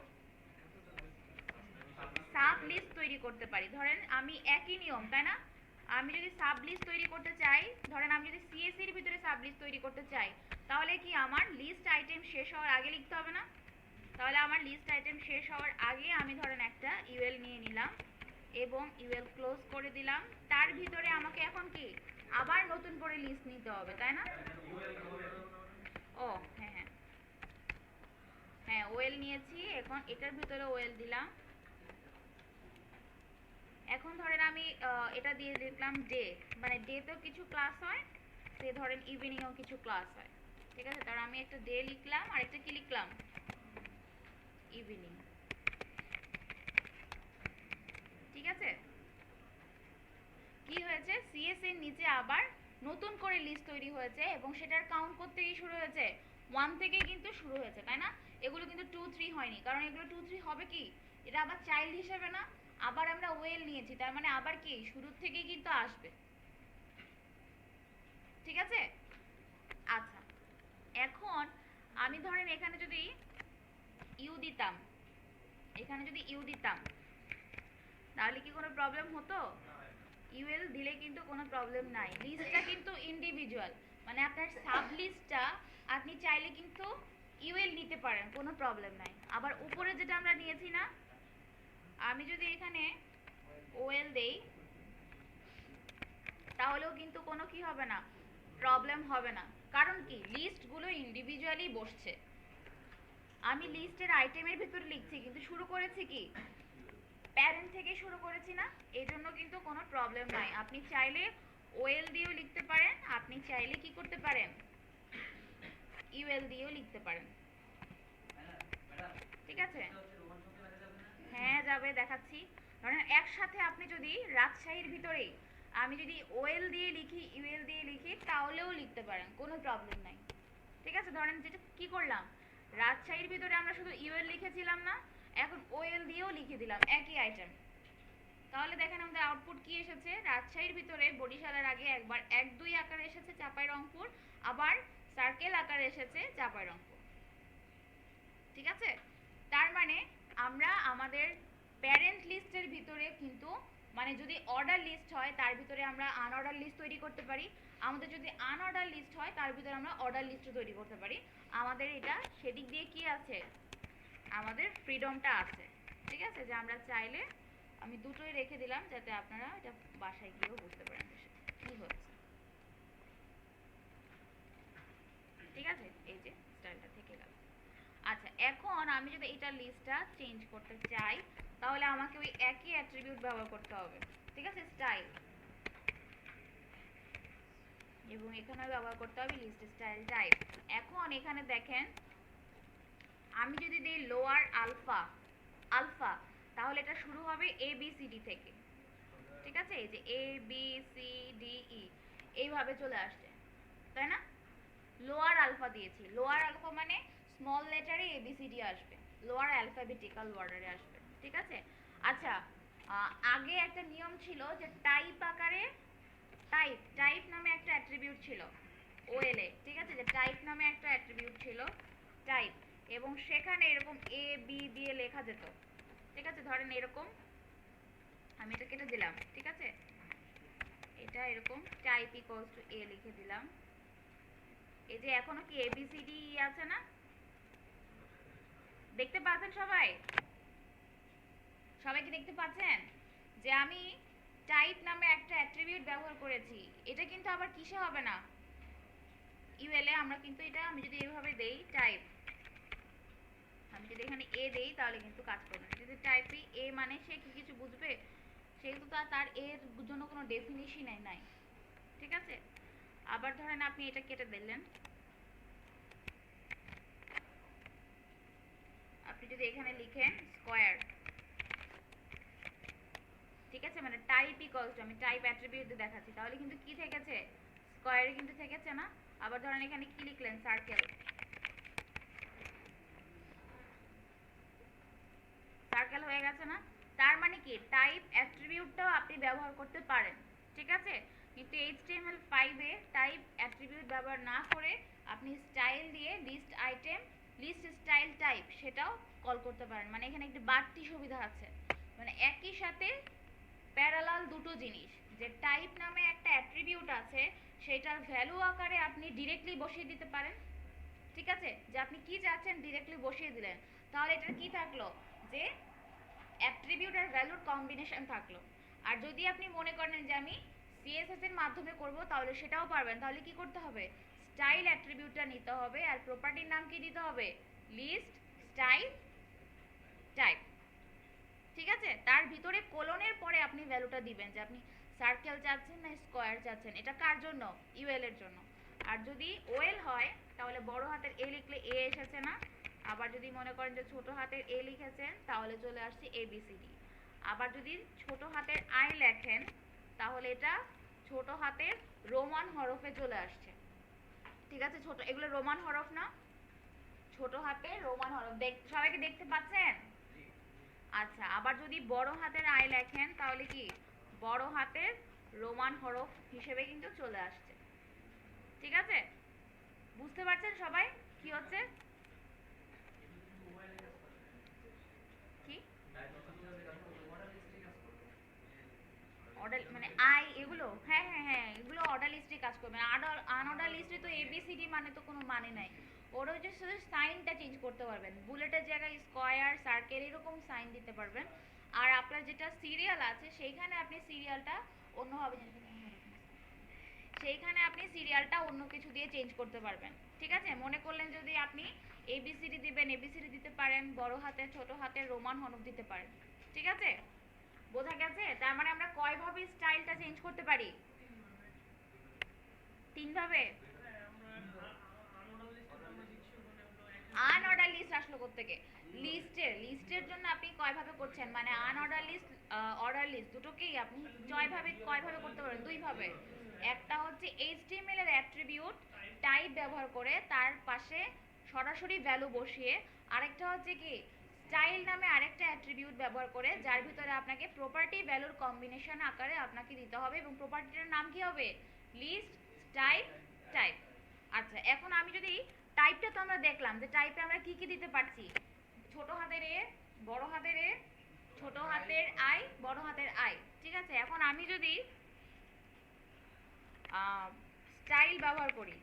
সাব লিস্ট তৈরি করতে পারি। ধরেন আমি একই নিয়ম, তাই না? আমি যদি সাব লিস্ট তৈরি করতে চাই, ধরেন আমি যদি সিএসসি এর ভিতরে সাব লিস্ট তৈরি করতে চাই, তাহলে কি আমার লিস্ট আইটেম শেষ হওয়ার আগে লিখতে হবে না? তাহলে আমার লিস্ট আইটেম শেষ হওয়ার আগে আমি ধরেন একটা ইউএল নিয়ে নিলাম, এবং ইউএল ক্লোজ করে দিলাম। তার ভিতরে আমাকে এখন কি আবার নতুন করে লিস্ট নিতে হবে, তাই না? ও হ্যাঁ হ্যাঁ হ্যাঁ, ওয়েল নিয়েছি, এখন এটার ভিতরে ওয়েল দিলাম। এখন ধরেন আমি এটা দিয়ে লিখলাম ডে, মানে ডেতেও কিছু ক্লাস হয়, সে ধরেন ইভিনিংয়েও কিছু ক্লাস হয়, ঠিক আছে? তার আমি একটা ডে লিখলাম আর একটা কি লিখলাম, ইভিনিং, ঠিক আছে? কি হয়েছে, সিএস এর নিচে আবার নতুন করে লিস্ট তৈরি হয়েছে এবং সেটার কাউন্ট করতে কি শুরু হয়েছে, 1 থেকে কিন্তু শুরু হয়েছে, তাই না? এগুলো কিন্তু 2 3 হয়নি, কারণ এগুলো 2 3 হবে কি, এটা আবার চাইল্ড হিসেবে না, আবার আমরা ওয়েল নিয়েছি, তার মানে আবার কি শুরু থেকেই কিন্তু আসবে, ঠিক আছে? আচ্ছা, এখন আমি ধরেন এখানে যদি ইউ দিতাম, এখানে যদি ইউ দিতাম তাহলে কি কোনো প্রবলেম হতো? ইউএল দিলে কিন্তু কোনো প্রবলেম নাই, লিস্টটা কিন্তু ইন্ডিভিজুয়াল, মানে আপনার সাব লিস্টটা আপনি চাইলে কিন্তু ইউএল নিতে পারেন, কোনো প্রবলেম নাই। আবার উপরে যেটা আমরা নিয়েছি না, আমি যদি এখানে ওএল দেই তাহলেও কিন্তু কোনো কি হবে না, প্রবলেম হবে না, কারণ কি লিস্টগুলো ইন্ডিভিজুয়ালি বসছে। আমি লিস্টের আইটেমের ভিতরে লিখছি কিন্তু শুরু করেছি কি প্যারেন্ট থেকে শুরু করেছি না, এই জন্য কিন্তু কোনো প্রবলেম নাই। আপনি চাইলে ওএল দিয়েও লিখতে পারেন, আপনি চাইলে কি করতে পারেন, ইউএল দিয়েও লিখতে পারেন, ঠিক আছে? হ্যাঁ যাবে, দেখাচ্ছি। ধরেন একসাথে আপনি যদি রাজশাহীর ভিতরেই আমি যদি ওএল দিয়ে লিখি ইউএল দিয়ে লিখি তাহলেও লিখতে পারেন, কোনো প্রবলেম নাই, ঠিক আছে? ধরেন যেটা কি করলাম, রাজশাহীর ভিতরে আমরা শুধু ইউএল লিখেছিলাম না, এখন ওএল দিয়েও লিখে দিলাম একই আইটেম, তাহলে দেখেন আমাদের আউটপুট কি এসেছে, রাজশাহীর ভিতরে বরিশালের আগে একবার 1 2 আকারে এসেছে চাপাই রংপুর, আবার সার্কেল আকারে এসেছে চাপাই রংপুর, ঠিক আছে? তার মানে আমরা আমাদের প্যারেন্ট লিস্টের ভিতরে কিন্তু, মানে যদি অর্ডার লিস্ট হয় তার ভিতরে আমরা আনঅর্ডার লিস্ট তৈরি করতে পারি, আমাদের যদি আনঅর্ডার লিস্ট হয় তার ভিতরে আমরা অর্ডার লিস্টও তৈরি করতে পারি। আমাদের এটা সেদিক দিয়ে কি আছে, আমাদের ফ্রিডমটা আছে, ঠিক আছে? যে আমরা চাইলে, আমি দুটোই রেখে দিলাম যাতে আপনারা এটা বাসায় গিয়েও বুঝতে পারেন কি হচ্ছে, ঠিক আছে? এই যে স্টাইলটা থেকে গেল। আচ্ছা, এখন আমি যদি এটা লিস্টটা চেঞ্জ করতে চাই তাহলে আমাকে ওই একই অ্যাট্রিবিউট ব্যবহার করতে হবে, ঠিক আছে? স্টাইল, এবং এখানে ব্যবহার করতে হবে লিস্ট স্টাইল টাইপ। এখন এখানে দেখেন আমি যদি দিই লোয়ার আলফা, আলফা, তাহলে এটা শুরু হবে এ বি সি ডি থেকে, ঠিক আছে? এই যে এ বি সি ডি ই এইভাবে চলে আসছে, তাই না? লোয়ার আলফা দিয়েছি, লোয়ার আলফা মানে স্মল লেটারে এ বি সি ডি আসবে, লোয়ার অ্যালফাবেটিক্যাল অর্ডারে আসবে, ঠিক আছে? আচ্ছা, আগে একটা নিয়ম ছিল যে টাইপ আকারে, টাইপ, টাইপ নামে একটা অ্যাট্রিবিউট ছিল ওএল এ, ঠিক আছে? যে টাইপ নামে একটা অ্যাট্রিবিউট ছিল টাইপ, এবং সেখানে এরকম এ বি দিয়ে লেখা যেত, ঠিক আছে? ধরেন এরকম, আমি এটা কেটে দিলাম, ঠিক আছে? এটা এরকম টাইপ ইকুয়ালস টু এ লিখে দিলাম। এই যে এখনো কি এবিসিডি আছে না, দেখতে পাচ্ছেন সবাই? সবাই কি দেখতে পাচ্ছেন যে আমি টাইপ নামে একটা অ্যাট্রিবিউট ব্যবহার করেছি, এটা কিন্তু আবার কিসে হবে না, ইউএল এ আমরা কিন্তু এটা, আমি যদি এইভাবে দেই টাইপ, আমি যদি এখানে এ দেই তাহলে কিন্তু কাজ করবে না, যদি টাইপই এ মানে সে কি কিছু বুঝবে, সেহেতু তার এর জন্য কোনো ডেফিনিশনই নাই, ঠিক আছে? আবার ধরেন আপনি এটা কেটে দিলেন, আপনি যদি এখানে লিখেন স্কয়ার, ঠিক আছে? মানে টাইপ ইকুয়ালস টু, আমি টাইপ অ্যাট্রিবিউট দিয়ে দেখাচ্ছি, তাহলে কিন্তু কি থেকেছে, স্কয়ারে কিন্তু থেকেছে না? আবার ধরেন এখানে কি লিখলেন, সার্কেল, সার্কেল হয়ে গেছে না? তার মানে কি টাইপ অ্যাট্রিবিউটটাও আপনি ব্যবহার করতে পারেন, ঠিক আছে? কিন্তু HTML5 এ টাইপ অ্যাট্রিবিউট ব্যবহার না করে আপনি স্টাইল দিয়ে list item, list style type সেটাও কল করতে পারেন, মানে এখানে একটি বাড়তি সুবিধা আছে, মানে একই সাথে প্যারালাল দুটো জিনিস, যে টাইপ নামে একটা অ্যাট্রিবিউট আছে সেটার ভ্যালু আকারে আপনি ডিরেক্টলি বসিয়ে দিতে পারেন, ঠিক আছে? যে আপনি কি চাচ্ছেন ডিরেক্টলি বসিয়ে দিলেন, তাহলে এটা কি থাকলো, যে অ্যাট্রিবিউট আর ভ্যালুর কম্বিনেশন থাকলো। আর যদি আপনি মনে করেন যে আমি সিএসএস এর মাধ্যমে করব, তাহলে সেটাও পারবেন। তাহলে কি করতে হবে, স্টাইল অ্যাট্রিবিউটটা নিতে হবে, আর প্রপার্টির নাম কি দিতে হবে, লিস্ট স্টাইল টাইপ। ঠিক আছে, তার ভিতরে কোলনের পরে আপনি ভ্যালুটা দিবেন যে আপনি সার্কেল চাচ্ছেন না স্কোয়ার চাচ্ছেন, এটা কার জন্য, ইউএল এর জন্য। আর যদি ওএল হয় তাহলে বড় হাতের এ লিখলে এ এসেছে না, আবার যদি মনে করেন যে ছোট হাতের এ লিখেছেন তাহলে চলে আসছে এবিসিডি। আবার যদি ছোট হাতের আই লেখেন তাহলে এটা ছোট হাতের রোমান হরফে চলে আসছে। ঠিক আছে, ছোট এগুলো রোমান হরফ না, ছোট হাতের রোমান হরফ। সবাইকে দেখতে পাচ্ছেন? আচ্ছা, আবার যদি বড় হাতের আই লেখেন তাহলে কি বড় হাতের রোমান হরফ হিসেবে কিন্তু চলে আসছে। ঠিক আছে, বুঝতে পারছেন সবাই কি হচ্ছে? কি অর্ডার মানে আই এগুলো, হ্যাঁ হ্যাঁ হ্যাঁ, এগুলো অর্ডার লিস্টে কাজ করবে। আনঅর্ডার লিস্টে তো এবিসিডি মানে তো কোনো মানে নাই। ওর হচ্ছে শুধু সাইনটা চেঞ্জ করতে পারবেন, বুলেটের জায়গায় স্কোয়ার সার্কেল এরকম সাইন দিতে পারবেন। আর আপনার যেটা সিরিয়াল আছে সেইখানে আপনি সিরিয়ালটা অন্যভাবে সেইখানে আপনি সিরিয়ালটা অন্য কিছু দিয়ে চেঞ্জ করতে পারবেন। ঠিক আছে, মনে করলেন যদি আপনি এবিসিডি দিবেন, এবিসিডি দিতে পারেন, বড় হাতের ছোট হাতের রোমান হরফ দিতে পারেন। ঠিক আছে, বোঝা গেছে? তার মানে আমরা কয়ভাবে স্টাইলটা চেঞ্জ করতে পারি? তিনভাবে। আনঅর্ডার লিস্ট আসলো কোত্থেকে? লিস্টের জন্য আপনি কয়ভাবে করছেন, মানে আনঅর্ডার লিস্ট অর্ডার লিস্ট দুটোকেই আপনি কয়ভাবে করতে পারেন? দুইভাবে। একটা হচ্ছে এইচটিএমএল এর অ্যাট্রিবিউট টাইপ ব্যবহার করে তার পাশে সরাসরি ভ্যালু বসিয়ে, আরেকটা হচ্ছে কি স্টাইল নামে আরেকটা অ্যাট্রিবিউট ব্যবহার করে যার ভিতরে আপনাকে প্রপার্টি ভ্যালুর কম্বিনেশন আকারে আপনাকে দিতে হবে, এবং প্রপার্টিটার নাম কি হবে, লিস্ট স্টাইল টাইপ। আচ্ছা, এখন আমি যদি টাইপটা, তো আমরা দেখলাম যে টাইপে আমরা কি কি দিতে পারছি, ছোট হাতের এ, বড় হাতের এ, ছোট হাতের আই, বড় হাতের আই। ঠিক আছে, এখন আমি যদি স্টাইল ব্যবহার করি,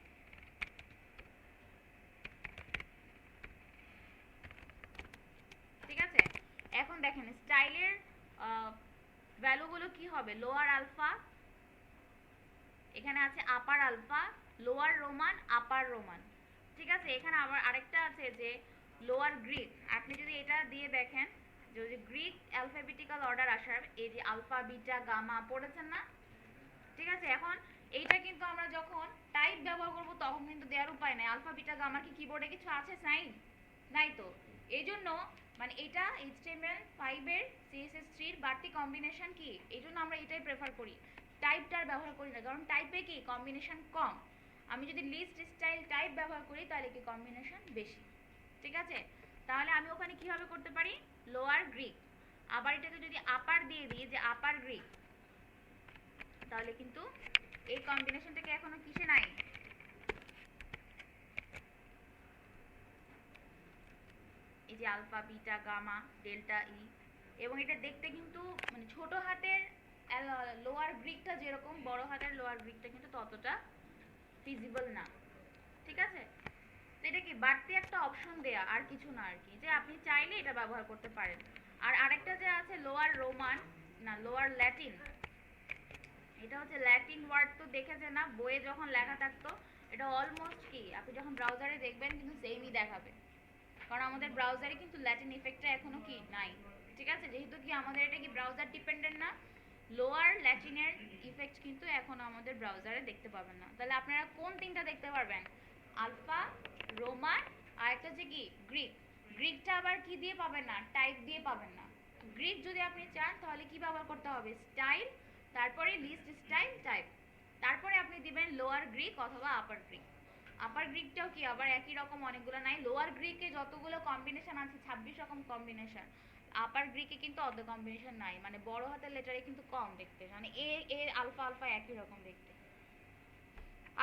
ঠিক আছে, এখন দেখেন স্টাইলের ভ্যালুগুলো কি হবে, লোয়ার আলফা, এখানে আছে আপার আলফা, লোয়ার রোমান, আপার রোমান। ঠিক আছে, এখানে আবার আরেকটা আছে যে লোয়ার গ্রিক। আপনি যদি এটা দিয়ে দেখেন, যদি গ্রিক অ্যালফাবেটিক্যাল অর্ডার আসার, এই যে আলফা বিটা গামা পড়েছেন না? ঠিক আছে, এখন এইটা কিন্তু আমরা যখন টাইপ ব্যবহার করব তখন কিন্তু দেওয়ার উপায় নাই। আলফা বিটা গামা কি কিবোর্ডে কিছু আছে সাইন? নাই তো। এই জন্য মানে এটা HTML5 এর CSS3 এর বাড়তি কম্বিনেশন কি, এই জন্য আমরা এটাই প্রেফার করি, টাইপটার ব্যবহার করি না, কারণ টাইপে কি কম্বিনেশন কম। আমি যদি লিস্ট স্টাইল টাইপ ব্যবহার করি তাহলে কি কম্বিনেশন বেশি। ঠিক আছে, তাহলে আমি ওখানে কিভাবে করতে পারি, লোয়ার গ্রিক, আবার এটাকে যদি আপার দিয়ে দিই যে আপার গ্রিক, তাহলে কিন্তু এই কম্বিনেশনটাকে এখনো কিসে নাই, এই যে আলফা বিটা গামা ডেল্টা ই। এবং এটা দেখতে কিন্তু মানে ছোট হাতের লোয়ার গ্রিকটা যেরকম, বড় হাতের লোয়ার গ্রিকটা কিন্তু ততটা ফিজিবল না। ঠিক আছে, তো এটা কি বাড়তি একটা অপশন দেয়া, আর কিছু না আর কি, যে আপনি চাইলে এটা ব্যবহার করতে পারেন। আর আরেকটা যে আছে লোয়ার রোমান, না লোয়ার ল্যাটিন, এটা হচ্ছে ল্যাটিন ওয়ার্ড, তো দেখেছে না বইয়ে যখন লেখা থাকতো, এটা অলমোস্ট কি আপনি যখন ব্রাউজারে দেখবেন কিন্তু সেমই দেখাবে, কারণ আমাদের ব্রাউজারে কিন্তু ল্যাটিন ইফেক্টটা এখনো কি নাই। ঠিক আছে, যেহেতু কি আমাদের এটা কি ব্রাউজার ডিপেন্ডেন্ট না, লোয়ার ল্যাটিনের ইফেক্ট কিন্তু এখনো আমাদের ব্রাউজারে দেখতে পাবেন না। তাহলে আপনারা কোন তিনটা দেখতে পারবেন, আলফা, রোমান, আর একটা হচ্ছে কি গ্রিক। গ্রিকটা আবার কি দিয়ে পাবেন না, টাইপ দিয়ে পাবেন না। গ্রিক যদি আপনি চান তাহলে কি ব্যবহার করতে হবে, স্টাইল, তারপরে লিস্ট স্টাইল টাইপ, তারপরে আপনি দিবেন লোয়ার গ্রিক অথবা আপার গ্রিক। আপার গ্রিকটাও কি আবার একই রকম, অনেকগুলো নাই। লোয়ার গ্রিকে যতগুলো কম্বিনেশন আছে 26 রকম কম্বিনেশন, আপার গ্রিকে কিন্তু অত কম্বিনেশন নাই, মানে বড় হাতের লেটারে কিন্তু কম দেখতে, মানে এ এর আলফা আলফা একই রকম দেখতে।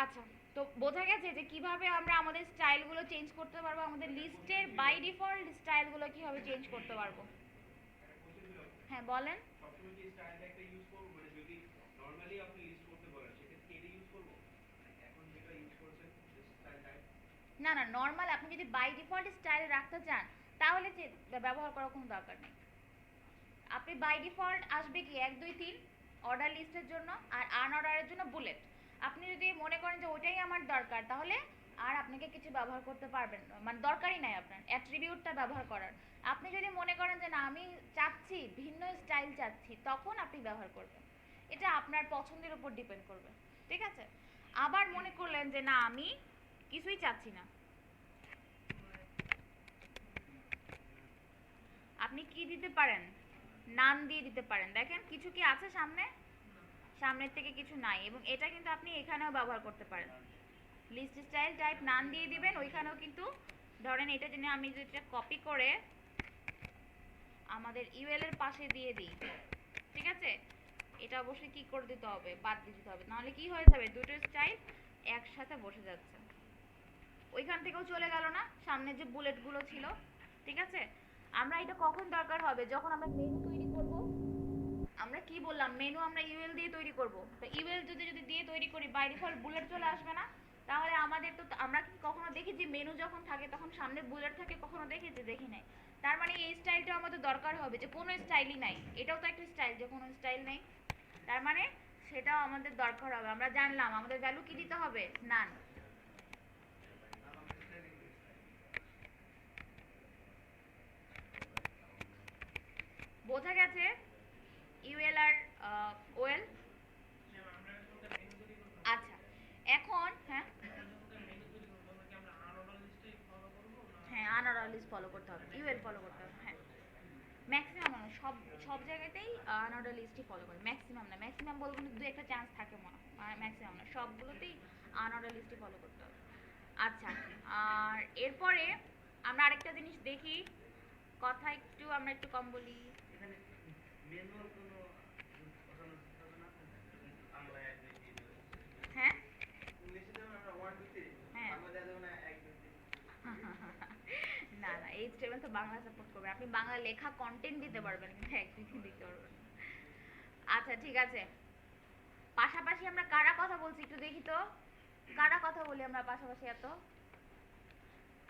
আচ্ছা, তো বোঝা গেছে যে কিভাবে আমরা আমাদের স্টাইলগুলো চেঞ্জ করতে পারবো, আমাদের লিস্টের বাই ডিফল্ট স্টাইলগুলো কিভাবে চেঞ্জ করতে পারবো। হ্যাঁ বলেন। না না, নর্মাল আপনি যদি বাই ডিফল্ট স্টাইল রাখতে চান তাহলে যে ব্যবহার করার কোনো দরকার নেই। আপনি বাই ডিফল্ট আসবে কি 1 2 3 অর্ডার লিস্টের জন্য, আর আনঅর্ডারের জন্য বুলেট। আপনি যদি মনে করেন যে ওইটাই আমার দরকার, তাহলে আর আপনাকে কিছু ব্যবহার করতে পারবেন না, মানে দরকারই নাই আপনার অ্যাট্রিবিউটটা ব্যবহার করার। আপনি যদি মনে করেন যে না আমি চাচ্ছি ভিন্ন স্টাইল চাচ্ছি, তখন আপনি ব্যবহার করবেন। এটা আপনার পছন্দের উপর ডিপেন্ড করবে, ঠিক আছে? আবার মনে করলেন যে না আমি কিছুই চাচ্ছি না, আপনি কি দিতে পারেন, নান দিয়ে দিতে পারেন। দেখেন কিছু কি আছে সামনে, সামনের থেকে কিছু নাই, এবং এটা কিন্তু আপনি এখানেও ব্যবহার করতে পারেন। লিস্ট স্টাইল টাইপ নান দিয়ে দিবেন, ওইখানেও কিন্তু ধরেন এটা জন্য আমি যেটা কপি করে আমাদের ইউএল এর পাশে দিয়ে দিই, ঠিক আছে? এটা অবশ্যই কি করে দিতে হবে, বাদ দিয়ে দিতে হবে, নাহলে কি হয়ে যাবে দুটো স্টাইল একসাথে বসে যাচ্ছে। ওইখান থেকেও চলে গেল না সামনে যে বুলেটগুলো ছিল, ঠিক আছে? আমরা এটা কখন দরকার হবে, যখন আমরা মেনু তৈরি করব। আমরা কি বললাম, মেনু আমরা ইউএল দিয়ে তৈরি করব। তো ইউএল যদি যদি দিয়ে তৈরি করি, বাই ডিফল্ট বুলেট চলে আসবে না? তাহলে আমাদের তো, আমরা কি কখনো দেখেছি মেনু যখন থাকে তখন সামনে বুলেট থাকে? কখনো দেখেছি? দেখি নাই। তার মানে এই স্টাইলটা আমাদের দরকার হবে, যে কোনো স্টাইলই নাই, এটাও তো একটা স্টাইল যে কোনো স্টাইল নেই। তার মানে সেটাও আমাদের দরকার হবে। আমরা জানলাম আমাদের ভ্যালু কি দিতে হবে, নান। বোঝা গেছে ইউএল আর ওএল? আচ্ছা, এখন হ্যাঁ হ্যাঁ আনঅর্ডার লিস্ট ফলো করতে হবে, ইউএল ফলো করতে হবে। হ্যাঁ, ম্যাক্সিমাম না, সব সব জায়গাতেই আনঅর্ডার লিস্টই ফলো করে। ম্যাক্সিমাম না, ম্যাক্সিমাম বলবো না, দু একটা চান্স থাকে মনে হয়, ম্যাক্সিমাম না, সবগুলোতেই আনঅর্ডার লিস্টই ফলো করতে হবে। আচ্ছা, আর এরপরে আমরা আরেকটা জিনিস দেখি, কথা একটু আমরা একটু কম বলি। হ্যাঁ হ্যাঁ না না, এই স্টেটমেন্ট তো বাংলা সাপোর্ট করবে, আপনি বাংলা লেখা কন্টেন্ট দিতে পারবেন কিন্তু অ্যাক্টিভিটি দিতে পারবেন না। আচ্ছা ঠিক আছে, পাশাপাশি আমরা কারা কথা বলছি একটু দেখি তো, কারা কথা বলি আমরা পাশাপাশি এত।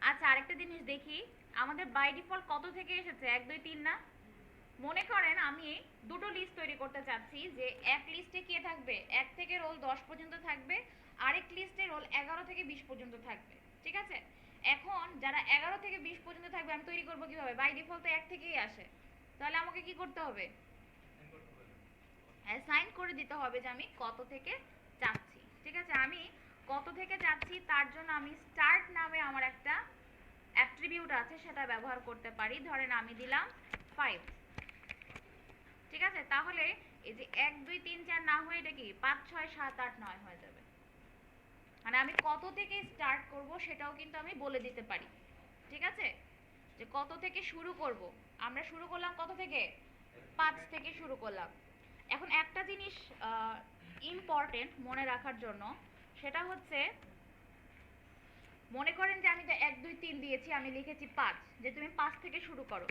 আচ্ছা আরেকটা জিনিস দেখি, আমাদের বাই ডিফল্ট কত থেকে এসেছে, 1 2 3 না? মনে করেন আমি দুটো লিস্ট তৈরি করতে চাচ্ছি, যে এক লিস্টে কে থাকবে, 1 থেকে রোল 10 পর্যন্ত থাকবে, আরেক লিস্টে রোল 11 থেকে 20 পর্যন্ত থাকবে, ঠিক আছে? এখন যারা 11 থেকে 20 পর্যন্ত থাকবে আমি তৈরি করব কিভাবে, বাই ডিফল্ট তো 1 থেকেই আসে, তাহলে আমাকে কি করতে হবে, অ্যাসাইন করে দিতে হবে যে আমি কত থেকে চাচ্ছি, ঠিক আছে? আমি কত থেকে চাচ্ছি তার জন্য আমি স্টার্ট নামে আমার একটা অ্যাট্রিবিউট আছে, সেটা ব্যবহার করতে পারি। ধরেন আমি দিলাম 5, ঠিক আছে? তাহলে এই যে 1 2 3 4 না হয়ে এটা কি 5 6 7 8 9 হয়ে যাবে। মানে আমি কত থেকে স্টার্ট করব সেটাও কিন্তু আমি বলে দিতে পারি, ঠিক আছে? যে কত থেকে শুরু করব, আমরা শুরু করলাম কত থেকে, 5 থেকে শুরু করলাম। এখন একটা জিনিস ইম্পর্টেন্ট মনে রাখার জন্য, সেটা হচ্ছে মনে করেন যে আমি তো 1 2 3 দিয়েছি, আমি লিখেছি 5, যে তুমি 5 থেকে শুরু করো।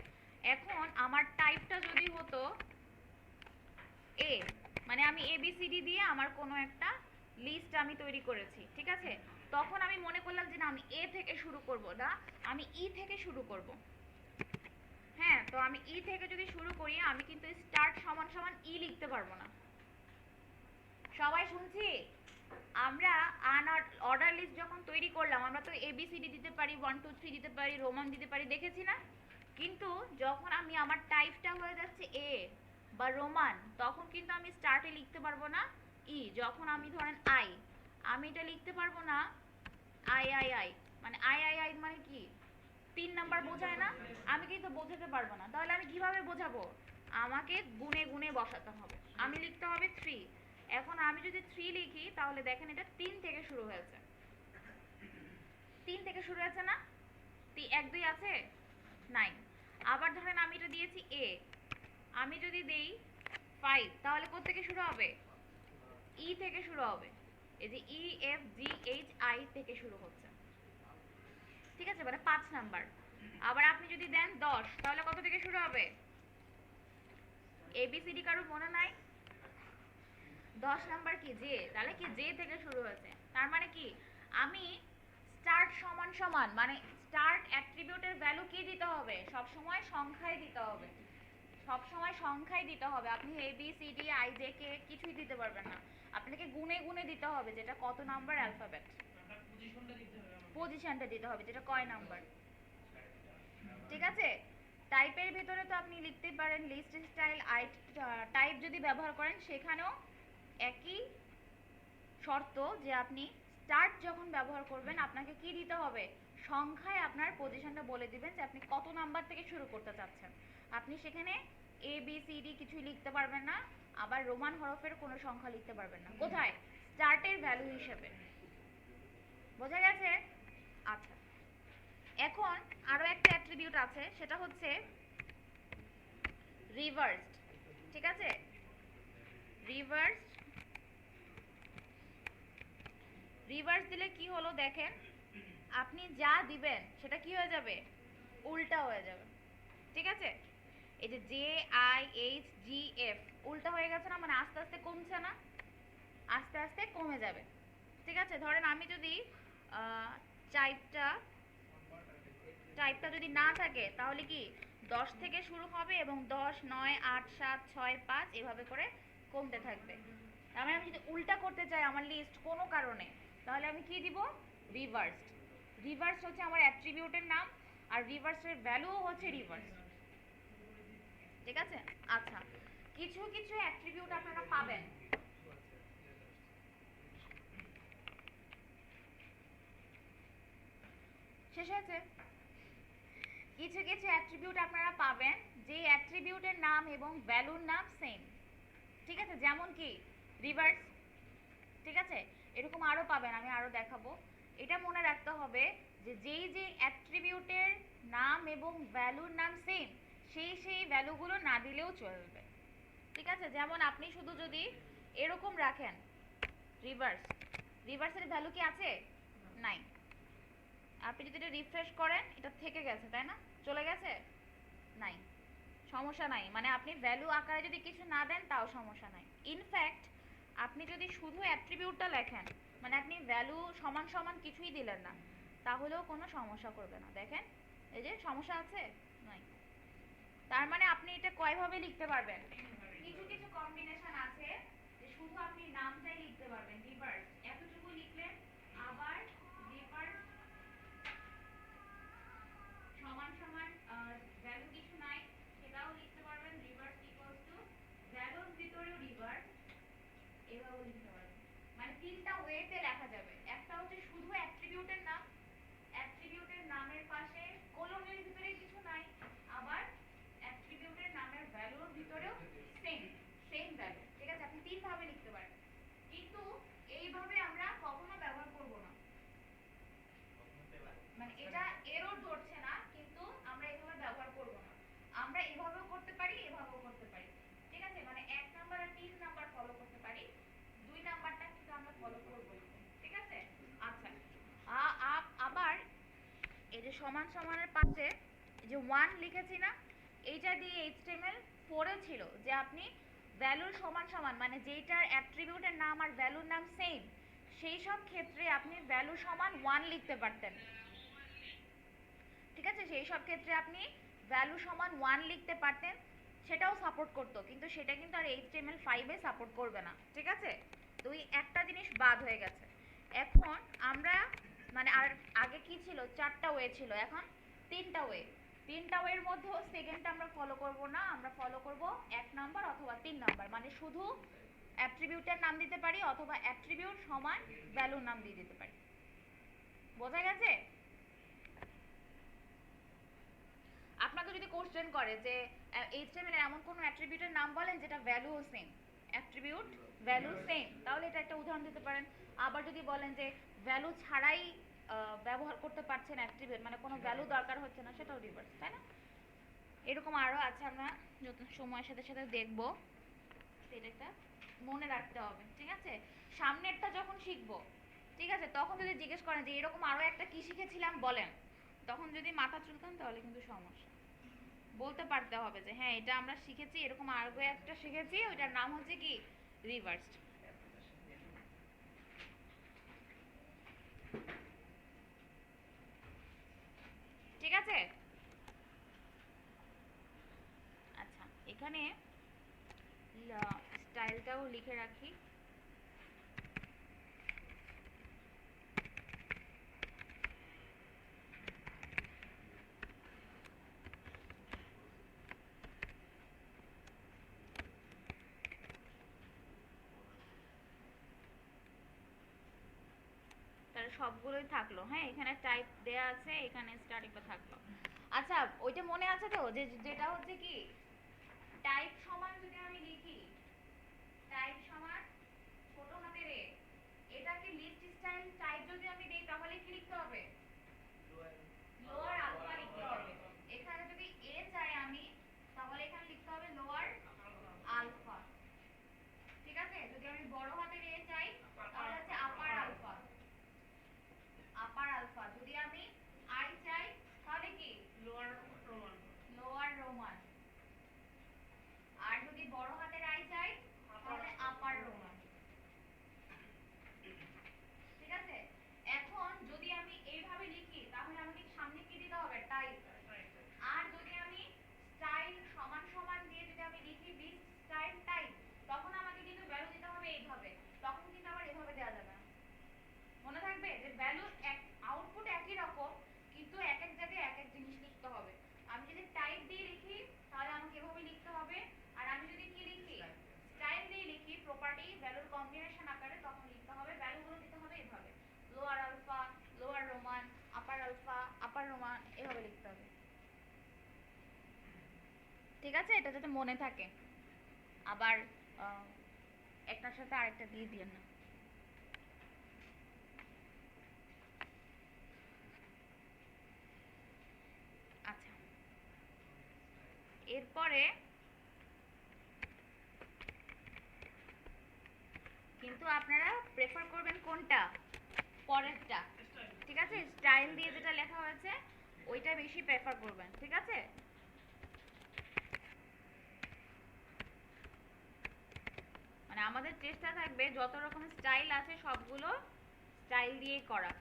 এখন আমার টাইপটা যদি হতো এ, মানে আমি এবিসিডি দিয়ে আমার কোনো একটা লিস্ট আমি তৈরি করেছি, ঠিক আছে? তখন আমি মনে করলাম যে না আমি এ থেকে শুরু করব না, আমি ই থেকে শুরু করব। হ্যাঁ, তো আমি ই থেকে যদি শুরু করি, আমি কিন্তু স্টার্ট সমান সমান ই লিখতে পারবো না। সবাই শুনছি? আমরা অর্ডার লিস্ট যখন তৈরি করলাম, আমরা তো এবিসিডি দিতে পারি, 1 2 3 দিতে পারি, রোমান দিতে পারি, দেখেছি না? কিন্তু যখন আমি আমার টাইপটা হয়ে যাচ্ছে এ বা রোমান, তখন কিন্তু আমি স্টার্টে লিখতে পারবো না ই। যখন আমি ধরেন আই, আমি এটা লিখতে পারবো না আই আই আই, মানে আই আই আই মানে কি 3 নাম্বার বোঝায় না? আমি কিন্তু বোঝাতে পারবো না, তাহলে আমি কিভাবে বোঝাবো, আমাকে গুনে গুনে বসাতে হবে, আমি লিখতে হবে 3। এখন আমি যদি 3 লিখি, তাহলে দেখেন এটা 3 থেকে শুরু হয়েছে, 3 থেকে শুরু হয়েছে না? 1 2 আছে? নাই। আবার ধরেন আমি এটা দিয়েছি এ, আমি যদি দেই 5, তাহলে কোথা থেকে শুরু হবে, ই থেকে শুরু হবে। এই যে E F G H I থেকে শুরু হচ্ছে, ঠিক আছে? মানে 5 নাম্বার। আবার আপনি যদি দেন 10, তাহলে কত থেকে শুরু হবে, এবিসিডি কারো মনে নাই? 10 নাম্বার কি জে, তাহলে কি জে থেকে শুরু হয়েছে। তার মানে কি আমি স্টার্ট সমান সমান, মানে স্টার্ট অ্যাট্রিবিউটের ভ্যালু কি দিতে হবে, সব সময় সংখ্যায় দিতে হবে। সব সময় সংখ্যাই দিতে হবে, আপনি A B C D I J K কিছুই দিতে পারবেন না, আপনাকে গুনে গুনে দিতে হবে যেটা কত নাম্বার অ্যালফাবেট, পজিশনটা দিতে হবে যেটা কয় নাম্বার। ঠিক আছে, টাইপের ভিতরে তো আপনি লিখতে পারেন লিস্ট স্টাইল আই টাইপ যদি ব্যবহার করেন সেখানেও একই শর্ত যে আপনি স্টার্ট যখন ব্যবহার করবেন আপনাকে কি দিতে হবে, সংখ্যায় আপনার পজিশনটা বলে দিবেন যে আপনি কত নাম্বার থেকে শুরু করতে চাচ্ছেন। আপনি সেখানে এ বি সি ডি কিছুই লিখতে পারবেন না, আবার রোমান হরফের কোনো সংখ্যা লিখতে পারবেন না। কোথায়? স্টার্টের ভ্যালু হিসেবে। বোঝা গেছে? আচ্ছা, এখন আরো একটা অ্যাট্রিবিউট আছে, সেটা হচ্ছে রিভার্সড। ঠিক আছে, রিভার্স রিভার্স দিলে কি হলো দেখেন, আপনি যা দিবেন সেটা কি হয়ে যাবে, উল্টা হয়ে যাবে। ঠিক আছে, এই যে J I H G F উল্টা হয়ে গেছে না, মানে আস্তে আস্তে কমছে না, আস্তে আস্তে কমে যাবে। ঠিক আছে, ধরেন আমি যদি টাইপটা টাইপটা যদি না থাকে তাহলে কি 10 থেকে শুরু হবে এবং 10 9 8 7 6 5 এভাবে করে কমতে থাকবে। তার মানে আমি যদি উল্টা করতে চাই আমার লিস্ট কোনো কারণে, তাহলে আমি কি দিব, রিভার্সড। রিভার্স হচ্ছে আমার অ্যাট্রিবিউটের নাম, আর রিভার্সের ভ্যালুও হচ্ছে রিভার্স। ঠিক আছে, আচ্ছা, কিছু কিছু অ্যাট্রিবিউট আপনারা পাবেন, শেষ হয়েছে, কিছু কিছু অ্যাট্রিবিউট আপনারা পাবেন যে অ্যাট্রিবিউটের নাম এবং ভ্যালুর নাম সেম। ঠিক আছে, যেমন কি রিভার্স। ঠিক আছে, এরকম আরও পাবেন, আমি আরও দেখাবো। এটা মনে রাখতে হবে যে যেই যে অ্যাট্রিবিউটের নাম এবং ভ্যালুর নাম সেম, সেই সেই ভ্যালুগুলো না দিলেও চলবে। ঠিক আছে, যেমন আপনি শুধু যদি এরকম রাখেন রিভার্স, রিভার্সের ভ্যালু কি আছে, নাই। আপনি যদি এটা রিফ্রেশ করেন এটা থেকে গেছে, তাই না, চলে গেছে, নাই, সমস্যা নাই। মানে আপনি ভ্যালু আকারে যদি কিছু না দেন তাও সমস্যা নাই। ইনফ্যাক্ট আপনি যদি শুধু অ্যাট্রিবিউটটা লেখেন, মানে আপনি ভ্যালু সমান সমান কিছুই দিলেন না, তাহলেও কোনো সমস্যা করবে না। দেখেন এই যে সমস্যা আছে, নাই। তার মানে আপনি এটা কয়ভাবে লিখতে পারবেন, কিছু কিছু কম্বিনেশন আছে যে শুধু আপনি নামটাই লিখতে পারবেন রিভার্স, এতটুকু লিখলেন, আবার রিভার্স সমান সমান ভ্যালু কিছু নাই সেটাও লিখতে পারবেন, রিভার্স ইকুয়ালস টু ভ্যালুর ভিতরেও রিভার্স, এভাবেও লিখতে পারবেন। মানে তিনটা ওয়েতে লেখা যাবে, একটা হচ্ছে শুধু অ্যাট্রিবিউটের নাম, অ্যাট্রিবিউটের নামের পাশে কোলনের ভিতরে কিছু নাই, আবার অ্যাট্রিবিউটের নামের ভ্যালুর ভিতরেও সেম সেম ভ্যালু। ঠিক আছে, আপনি তিন ভাবে লিখতে পারেন, কিন্তু এইভাবে আমরা কখনো ব্যবহার করব না, মানে এটা এরর ধরছে না, কিন্তু আমরা এভাবে ব্যবহার করব না। আমরা এভাবেও করতে পারি, এভাবেও করতে পারি। ঠিক আছে, মানে 1 নাম্বার আর 3 নাম্বার ফলো করতে পারি, 2 নাম্বারটা কিন্তু আমরা ফলো করব না। ঠিক আছে, আচ্ছা, আবার এই যে সমান সমানের পাশে এই যে 1 লিখেছি না, এইটা দিয়ে HTML4 এ ছিল যে আপনি ভ্যালুর সমান সমান, মানে যেইটার অ্যাট্রিবিউটের নাম আর ভ্যালুর নাম সেম, সেই সব ক্ষেত্রে আপনি ভ্যালু সমান 1 লিখতে পারতেন। ঠিক আছে, সেই সব ক্ষেত্রে আপনি ভ্যালু সমান 1 লিখতে পারতেন, সেটাও সাপোর্ট করতো, কিন্তু সেটা কিন্তু আর HTML5 এ সাপোর্ট করবে না। ঠিক আছে, তো ওই একটা জিনিস বাদ হয়ে গেছে। এখন আমরা মানে আর আগে কি ছিল, 4টা ওয়ে ছিল, এখন 3টা ওয়ে। 3টা ওয়ের মধ্যেও সেকেন্ডটা আমরা ফলো করব না, আমরা ফলো করব 1 নাম্বার অথবা 3 নাম্বার, মানে শুধু অ্যাট্রিবিউটের নাম দিতে পারি অথবা অ্যাট্রিবিউট সমান ভ্যালুর নাম দিয়ে দিতে পারি। বোঝা গেছে? আপনাকে যদি কোশ্চেন করে যে HTML এর এমন কোনো অ্যাট্রিবিউটের নাম বলেন যেটা value same, attribute value same, তাহলে এটা একটা উদাহরণ দিতে পারেন। আবার যদি বলেন যে ভ্যালু ছাড়াই ব্যবহার করতে পারছেন অ্যাট্রিবিউট, মানে কোনো ভ্যালু দরকার হচ্ছে না, সেটাও রিভার্স, তাই না? এরকম আরও আছে, আমরা যত সময়ের সাথে সাথে দেখবো, সেটা একটা মনে রাখতে হবে। ঠিক আছে, সামনেরটা যখন শিখবো, ঠিক আছে, তখন যদি জিজ্ঞেস করেন যে এরকম আরও একটা কি শিখেছিলাম বলেন, তখন যদি মাথা চুলকান তাহলে কিন্তু সমস্যা। বলতে পারতে হবে যে হ্যাঁ এটা আমরা শিখেছি, এরকম আরো একটা শিখেছি, ওইটার নাম হচ্ছে কি, রিভার্সড। ঠিক আছে, আচ্ছা, এখানে স্টাইলটাও লিখে রাখি। তাহলে সবগুলোই থাকলো। হ্যাঁ, এখানে টাইপ দেয়া আছে, এখানে স্টার্টিংটা থাকলো। আচ্ছা, ওইটা মনে আছে তো, যে যেটা হচ্ছে কি টাইপ সমান যদি আমি লিখি, টাইপ সমান ছোট হাতের এ, এটাকে লিস্ট স্টাইল টাইপ যদি আমি দেই তাহলে কি লিখতে হবে? লোয়ার আলফা লিখতে হবে। এখানে যদি এ চাই আমি, তাহলে এখানে লিখতে হবে লোয়ার আলফা। ঠিক আছে? যদি আমি বড় হাতের এ চাই তাহলে হচ্ছে আপার আলফা। আপার আলফা। যদি আমি আই চাই তাহলে কি লোয়ার রোমান। Lower Roman. আর যদি বড় হাতের আই চাই তাহলে আপার রোমান। ঠিক আছে? এখন যদি আমি এইভাবে লিখি তাহলে আমাকে সামনে কি দিতে হবে? টাইপ। আর যদি আমি স্টাইল সমান সমান দিয়ে যদি আমি লিখি বি স্টাইল টাইপ, তখন আমাকে কিন্তু ভ্যালু দিতে হবে এইভাবে। তখন কিন্তু আবার এভাবে দেওয়া যাবে না। মনে থাকবে যে ভ্যালু আউটপুট একই রকম, কিন্তু এক এক জায়গায় এক এক জিনিস লিখতে হবে। আমি যদি টাইপ দিয়ে লিখি তাহলে আমাকে এভাবে লিখতে হবে, আর আমি যদি কি লিখি স্টাইল দিয়ে লিখি প্রপার্টি ভ্যালুর কম্বিনেশন আকারে, তখন লিখতে হবে ভ্যালুগুলো দিতে হবে এভাবে লোয়ার আলফা, লোয়ার রোমান, আপার আলফা, আপার রোমান, এভাবে লিখতে হবে। ঠিক আছে? এটা যাতে মনে থাকে, আবার একটার সাথে আরেকটা দিয়ে দিয়েন না। আচ্ছা, এরপরে কিন্তু আপনারা প্রেফার করবেন কোনটা? পরেরটা। ঠিক আছে? স্টাইল দিয়ে যেটা লেখা হয়েছে ওইটা বেশি প্রেফার করবেন। ঠিক আছে? মানে আমাদের চেষ্টা থাকবে যত রকম স্টাইল আছে সবগুলো স্টাইল দিয়েই করা।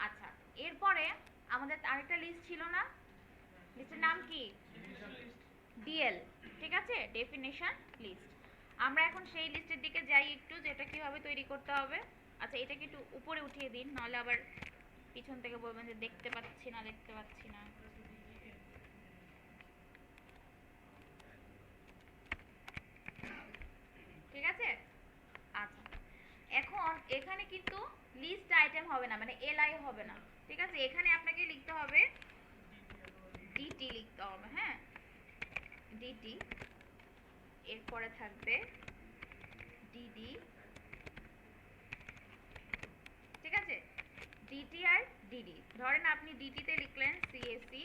আচ্ছা, এরপরে আমাদের আরেকটা লিস্ট ছিল না? লিস্টের নাম কি? ডিএল। ঠিক আছে? Definition list. আমরা এখন সেই লিস্টের দিকে যাই একটু, যে এটা কিভাবে তৈরি করতে হবে। আচ্ছা, এটাকে একটু উপরে উঠিয়ে দিন, নাহলে আবার পিছন থেকে বলবেন যে দেখতে পাচ্ছি না, দেখতে পাচ্ছি না। ঠিক আছে? আচ্ছা, এখন এখানে কিন্তু লিস্ট আইটেম হবে না, মানে এলআই হবে না। ঠিক আছে? এখানে আপনাকে লিখতে হবে ডিটি লিখতে হবে। হ্যাঁ, ডিটি, এরপরে থাকবে ডিডি। ঠিক আছে? ডিটি আর ডিডি। ধরেন আপনি ডিটিতে লিখলেন সিএসসি,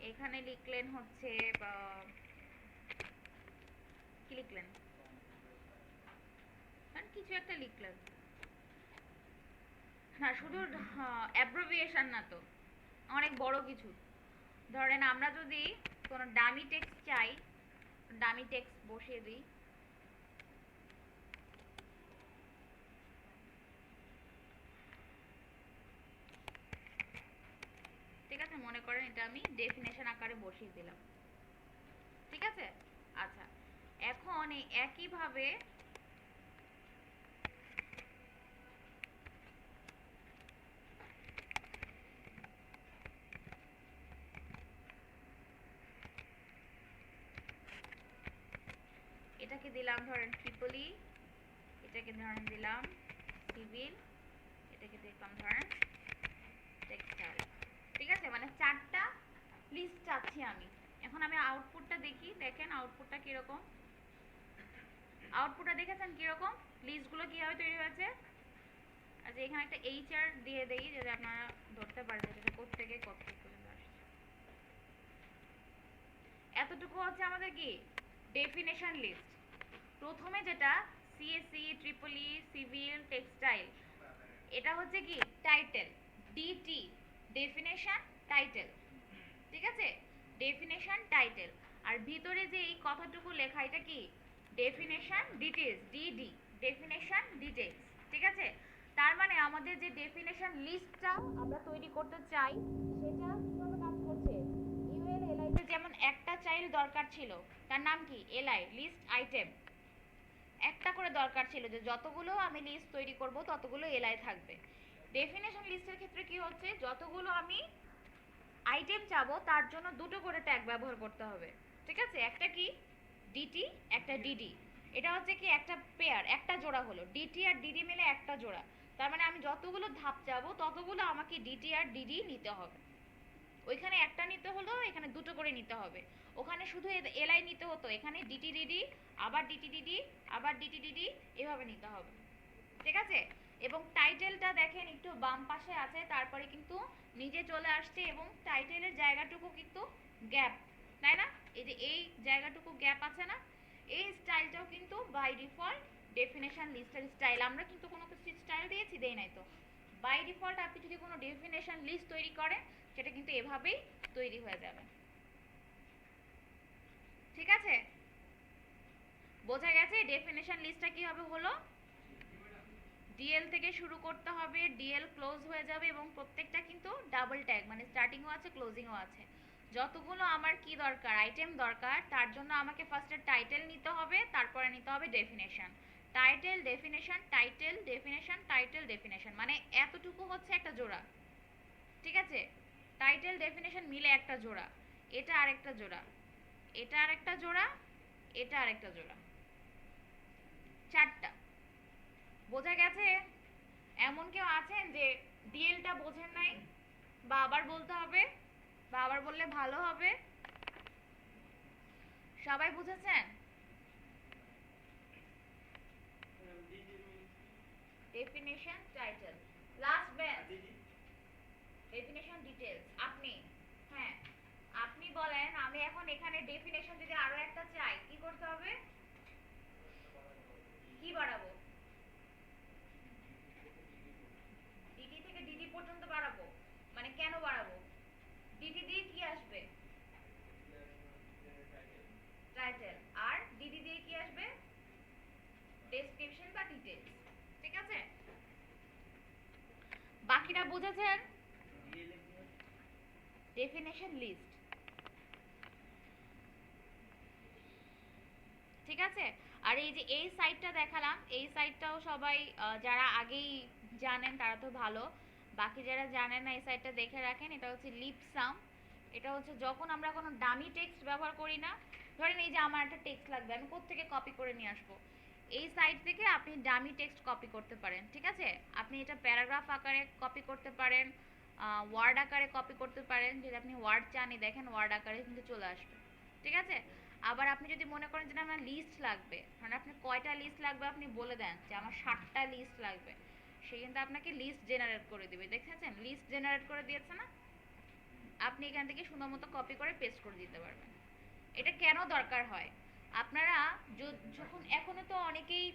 এখানে লিখলেন হচ্ছে কি লিখলেন, কিছু একটা লিখলেন না, শুধু অ্যাব্রিভিয়েশন না তো, অনেক বড় কিছু। ধরেন আমরা যদি কোনো ডামি টেক্সট চাই, ডামি টেক্সট বসিয়ে দিই। ঠিক আছে? মনে করেন এটা আমি ডেফিনেশন আকারে বসিয়ে দিলাম। ঠিক আছে? আচ্ছা, এখন এই একইভাবে এটাকে দিলাম ধরেন ট্রিপলি, এটাকে ধরেন দিলাম সিভিল, এটাকে দিলাম ধরেন টেক্সটাইল। ঠিক আছে? মানে চারটা লিস্ট চাচ্ছি আমি। এখন আমি আউটপুটটা দেখি, দেখেন আউটপুটটা কিরকম। আউটপুটটা দেখেছেন কিরকম, লিস্টগুলো কিভাবে তৈরি হয়েছে। আচ্ছা, এখানে একটা এইচআর দিয়ে দেই যাতে আপনারা ধরতে পারেন যে এটা কোত্থেকে কতটুকু পর্যন্ত আসছে। এতটুকু হচ্ছে আমাদের কি ডেফিনেশন লিস্ট। প্রথমে যেটা সিএসসি, ট্রিপলি, সিভিল, টেক্সটাইল, এটা হচ্ছে কি টাইটেল, ডিটি, ডেফিনেশন টাইটেল। ঠিক আছে? Definition title. আর ভিতরে যে এই কথাটুকু লেখা এটা কি definition details, DD, definition details. ঠিক আছে? তার মানে আমাদের যে ডেফিনেশন লিস্টটা আমরা তৈরি করতে চাই সেটা কিভাবে কাজ করছে, ইউএল এলআই যে যেমন একটা চাইল্ড দরকার ছিল, তার নাম কি? LI, list item. একটা করে দরকার ছিল যে যতগুলো আমি লিস্ট তৈরি করব ততগুলো এলআই থাকবে। ডেফিনেশন লিস্টের ক্ষেত্রে কি হচ্ছে, যতগুলো আমি আইটেম চাবো তার জন্য দুটো করে ট্যাগ ব্যবহার করতে হবে। ঠিক আছে, একটা কি ডিটি, একটা ডিডি। এটা হচ্ছে কি একটা পেয়ার, একটা জোড়া হলো, ডিটি আর ডিডি মিলে একটা জোড়া। তার মানে আমি যতগুলো ধাপ চাবো ততগুলো আমাকে ডিটি আর ডিডি নিতে হবে। ওইখানে একটা নিতে হলো, এখানে দুটো করে নিতে হবে। ওখানে শুধু এলআই নিতে হতো, এখানে ডিটি ডিডি, আবার ডিটি ডিডি, আবার ডিটি ডিডি, এভাবে নিতে হবে। ঠিক আছে, এবং টাইটেলটা দেখেন একটু বাম পাশে আছে, তারপরে কিন্তু নিচে চলে আসছে, এবং টাইটেলের জায়গাটুকু কিন্তু গ্যাপ, তাই না? এই যে এই জায়গাটুকু গ্যাপ আছে না, এই স্টাইলটাও কিন্তু বাই ডিফল্ট ডেফিনেশন লিস্টের স্টাইল। আমরা কিন্তু কোনো কিছু স্টাইল দিয়েছি, দেই নাই তো। বাই ডিফল্ট আপনি যদি কোনো ডেফিনেশন লিস্ট তৈরি করেন সেটা কিন্তু এভাবেই তৈরি হয়ে যাবে। ঠিক আছে, বোঝা গেছে ডেফিনেশন লিস্টটা কিভাবে হলো? ডিএল থেকে শুরু করতে হবে, ডিএল ক্লোজ হয়ে যাবে, এবং প্রত্যেকটা কিন্তু ডাবল ট্যাগ, মানে স্টার্টিংও আছে ক্লোজিংও আছে। যতগুলো আমার কি দরকার, আইটেম দরকার, তার জন্য আমাকে ফার্স্টে টাইটেল নিতে হবে, তারপরে নিতে হবে definition. Title definition, title definition, title definition, মানে এতটুকু হচ্ছে একটা জোড়া। ঠিক আছে, টাইটেল ডেফিনেশন মিলে একটা জোড়া, এটা আরেকটা জোড়া, এটা আরেকটা জোড়া, এটা আরেকটা জোড়া, চারটা। বোঝা গেছে? এমন কেউ আছেন যে ডিএলটা বোঝেন নাই, বা আবার বলতে হবে, বা আবার বললে ভালো হবে? সবাই বুঝেছেন? Definition, title, last bench definition details. আপনি, হ্যাঁ আপনি বলেন, আমি এখন এখানে ডেফিনেশন যদি আরো একটা চাই, কি করতে হবে? কি বাড়াবো? ডিটি থেকে ডিডি পর্যন্ত বাড়াবো, মানে কেন বাড়াবো? ডিটি দিয়ে কি আসবে? টাইটেল। আর ডিডি দিয়ে কি আসবে? ডেসক্রিপশন বা ডিটেইলস। ঠিক আছে, বাকিটা বুঝেছেন? Definition list. ঠিক আছে, আর এই যে এই সাইটটা দেখালাম, এই সাইটটাও সবাই যারা আগেই জানেন তারা তো ভালো, বাকি যারা জানেন না এই সাইটটা দেখে রাখেন। এটা হচ্ছে লিপসাম। এটা হচ্ছে যখন আমরা কোনো ডামি টেক্সট ব্যবহার করি না, ধরেন এই যে আমার একটা টেক্সট লাগবে, আমি কোত্থেকে কপি করে নিয়ে আসবো? এই সাইট থেকে আপনি ডামি টেক্সট কপি করতে পারেন। ঠিক আছে, আপনি এটা প্যারাগ্রাফ আকারে কপি করতে পারেন, ওয়ার্ড আকারে কপি করতে পারেন। যদি আপনি ওয়ার্ড চান, দেখেন ওয়ার্ড আকারে কিন্তু চলে আসবে। ঠিক আছে, আবার আপনি যদি মনে করেন যে আমার লিস্ট লাগবে, মানে আপনার কয়টা লিস্ট লাগবে আপনি বলে দেন যে আমার 60টা লিস্ট লাগবে, সে কিন্তু আপনাকে লিস্ট জেনারেট করে দিবে। দেখেছেন, লিস্ট জেনারেট করে দিয়েছে না? আপনি এখান থেকে সুন্দর মতো কপি করে পেস্ট করে দিতে পারবেন। এটা কেন দরকার হয়? আপনারা যখন এখনো তো অনেকেই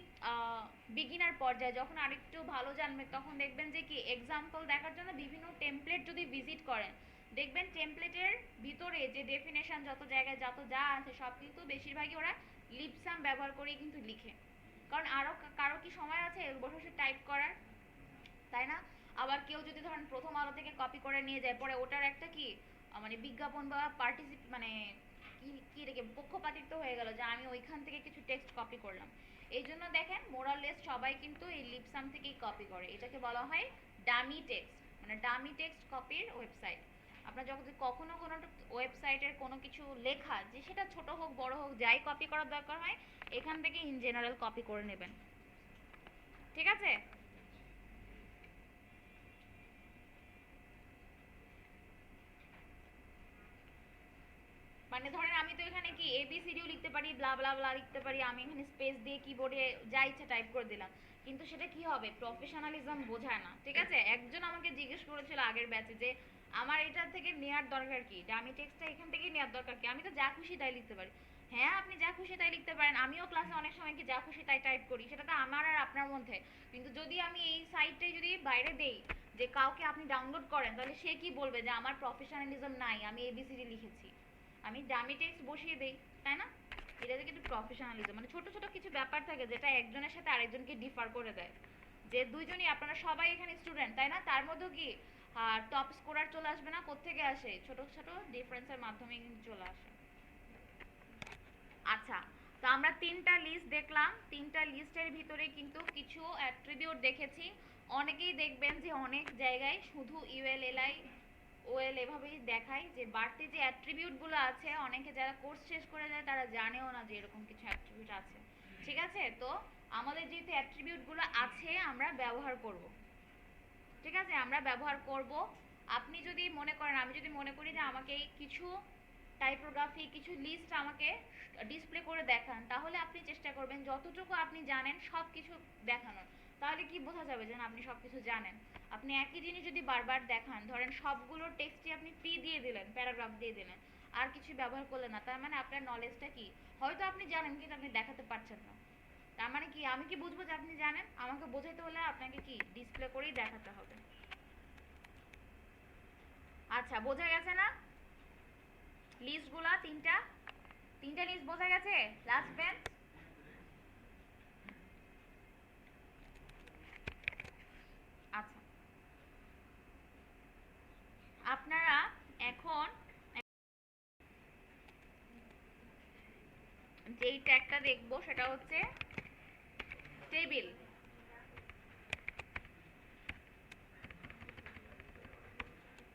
বিগিনার পর্যায়ে, যখন আরেকটু ভালো জানবেন তখন দেখবেন যে কি এক্সাম্পল দেখার জন্য বিভিন্ন টেমপ্লেট যদি ভিজিট করেন, দেখবেন টেমপ্লেটের ভিতরে যে ডেফিনেশন যত জায়গায় যত যা আছে সব কিন্তু বেশিরভাগই ওরা লিপসাম ব্যবহার করেই কিন্তু লিখে। কারণ আরও কারো কি সময় আছে বসে বসে টাইপ করার, তাই না? আবার কেউ যদি ধরেন প্রথম আলো থেকে কপি করে নিয়ে যায়, পরে ওটার একটা কি মানে বিজ্ঞাপন বা মানে কি কি রেখে পক্ষপাতিত্ব হয়ে গেল যে আমি ওইখান থেকে কিছু টেক্সট কপি করলাম। এই জন্য দেখেন মোরালেস সবাই কিন্তু এই লিপসাম থেকেই কপি করে। এটাকে বলা হয় ডামি টেক্সট, মানে ডামি টেক্সট কপির ওয়েবসাইট। আপনার যখন কখনো কোনো ওয়েবসাইটের কোনো কিছু লেখা, যে সেটা ছোট হোক বড় হোক, যাই কপি করার দরকার হয় এখান থেকে ইন জেনারেল কপি করে নেবেন। ঠিক আছে, মানে ধরেন আমি তো এখানে কি এবিসিডিও লিখতে পারি, ব্লা ব্লা ব্লা লিখতে পারি, আমি এখানে স্পেস দিয়ে কিবোর্ডে যা ইচ্ছা টাইপ করে দিলাম, কিন্তু সেটা কি হবে? প্রফেশনালিজম বোঝায় না। ঠিক আছে, একজন আমাকে জিজ্ঞেস করেছিল আগের ব্যাচে যে আমার এটা থেকে নেয়ার দরকার কি, ডামি টেক্সটটা এখান থেকে নেয়ার দরকার কি, আমি তো যা খুশি তাই লিখতে পারি। হ্যাঁ, আপনি যা খুশি তাই লিখতে পারেন, আমিও ক্লাসে অনেক সময় কি যা খুশি তাই টাইপ করি, সেটা তো আমার আর আপনার মধ্যে। কিন্তু যদি আমি এই সাইটটাই যদি বাইরে দেই যে কাউকে আপনি ডাউনলোড করেন, তাহলে সে কি বলবে যে আমার প্রফেশনালিজম নাই, আমি এবিসিডি লিখেছি, আমি ডামি টেক্সট বসিয়ে দেই, তাই না? এটাতে কিন্তু প্রফেশনালিজম, মানে ছোট ছোট কিছু ব্যাপার থাকে যেটা একজনের সাথে আরেকজনকে ডিফার করে দেয়। যে দুইজনই আপনারা সবাই এখানে স্টুডেন্ট, তাই না? তার মধ্যেও কি আর টপ স্কোরার চলে আসবে না, কোত্থেকে আসে? ছোট ছোট ডিফারেন্সের মাধ্যমে কিন্তু চলে আসে। আচ্ছা, তো আমরা তিনটা লিস্ট দেখলাম, তিনটা লিস্টের ভিতরে কিন্তু কিছু অ্যাট্রিবিউট দেখেছি। অনেকেই দেখবেন যে অনেক জায়গায় শুধু ইউএল এলআই ওএল এভাবেই দেখায়, যে বাড়তি যে অ্যাট্রিবিউটগুলো আছে অনেকে যারা কোর্স শেষ করে যায় তারা জানেও না যে এরকম কিছু অ্যাট্রিবিউট আছে। ঠিক আছে, তো আমাদের যেহেতু অ্যাট্রিবিউটগুলো আছে আমরা ব্যবহার করব। ঠিক আছে, আমরা ব্যবহার করব। আপনি যদি মনে করেন, আমি যদি মনে করি যে আমাকে কিছু টাইপোগ্রাফি কিছু লিস্ট আমাকে ডিসপ্লে করে দেখান, তাহলে আপনি চেষ্টা করবেন যতটুকু আপনি জানেন সব কিছু দেখানোর। তাহলে কি বোঝা যাবে যে আপনি সব কিছু জানেন? আপনি একই জিনিস যদি বারবার দেখান, ধরেন সবগুলো টেক্সটই আপনি পি দিয়ে দিলেন, প্যারাগ্রাফ দিয়ে দিলেন, আর কিছু ব্যবহার করলেন না, তার মানে আপনার নলেজটা কি? হয়তো আপনি জানেন কিন্তু আপনি দেখাতে পারছেন না। তার মানে কি আমি কি বুঝবো যে আপনি জানেন? আমাকে বোঝাইতে হলে আপনাকে কি ডিসপ্লে করেই দেখাতে হবে। আচ্ছা, বোঝা গেছে না লিস্টগুলা? তিনটা তিনটা লিস্ট বোঝা গেছে? Last bench. আচ্ছা, আপনারা এখন যেই ট্যাগটা দেখবো সেটা হচ্ছে টেবিল।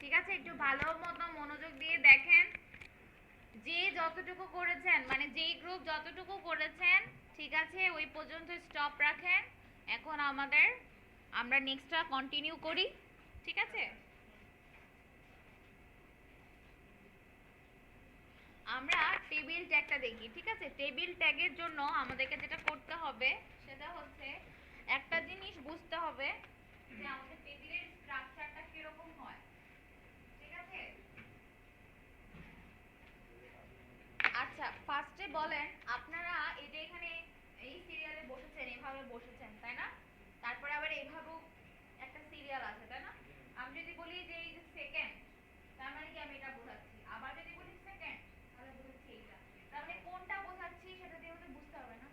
ঠিক আছে, একটু ভালো মতো মনোযোগ দিয়ে দেখেন। যে যতটুকু করেছেন, মানে যেই গ্রুপ যতটুকু করেছেন, ঠিক আছে, ওই পর্যন্ত স্টপ রাখেন। এখন আমরা নেক্সটটা কন্টিনিউ করি। ঠিক আছে, আমরা টেবিল ট্যাগটা দেখি। ঠিক আছে, টেবিল ট্যাগের জন্য আমাদেরকে যেটা করতে হবে সেটা হচ্ছে একটা জিনিস বুঝতে হবে যে আমাদের টেবিলের স্ট্রাকচারটা কিরকম হয়। ঠিক আছে, আচ্ছা, ফার্স্টে বলেন আপনারা এই যে এখানে এই সিরিয়ালে বসেছেন, এভাবে বসেছেন, তাই না? তারপরে আবার এইভাবেও একটা সিরিয়াল আছে, তাই না? আমি যদি বলি যে এই যে সেকেন্ড, তার মানে কি আমি এটা বোঝাচ্ছি। আবার যদি বলি সেকেন্ড, তাহলে বোঝাচ্ছি এইটা। তার মানে কোনটা বোঝাচ্ছি সেটা দিয়ে আমাদের বুঝতে হবে না?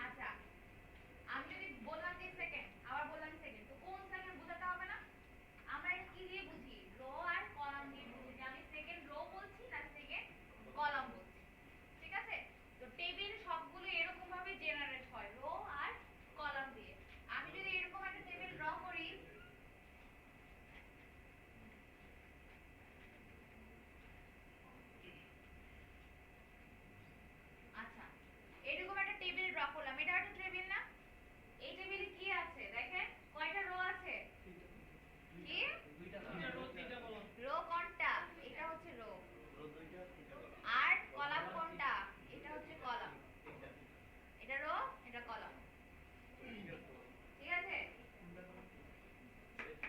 আচ্ছা, আমি যদি বললাম যে সেকেন্ড, আবার বললাম সেকেন্ড, তো কোন সেকেন্ড বোঝাতে হবে না? আমরা এটা কি দিয়ে বুঝি? রো আর কলাম দিয়ে বুঝি, যে আমি সেকেন্ড রো বলছি না সেকেন্ড কলাম বলছি। ঠিক আছে, তো টেবিল সবগুলো এরকম ভাবে জেনারেট হয় রো আর কলাম দিয়ে। আমি যদি এরকম একটা টেবিল ড্র করি, আচ্ছা, এরকম একটা টেবিল ড্র করলাম, এটা একটা টেবিল না? এই টেবিলে কি আছে দেখেন, কয়টা রো আছে? কি রো? কোনটা? এটা হচ্ছে রো। আর কলাম কোনটা? এটা হচ্ছে কলাম। এটা রো, এটা কলাম। ঠিক আছে,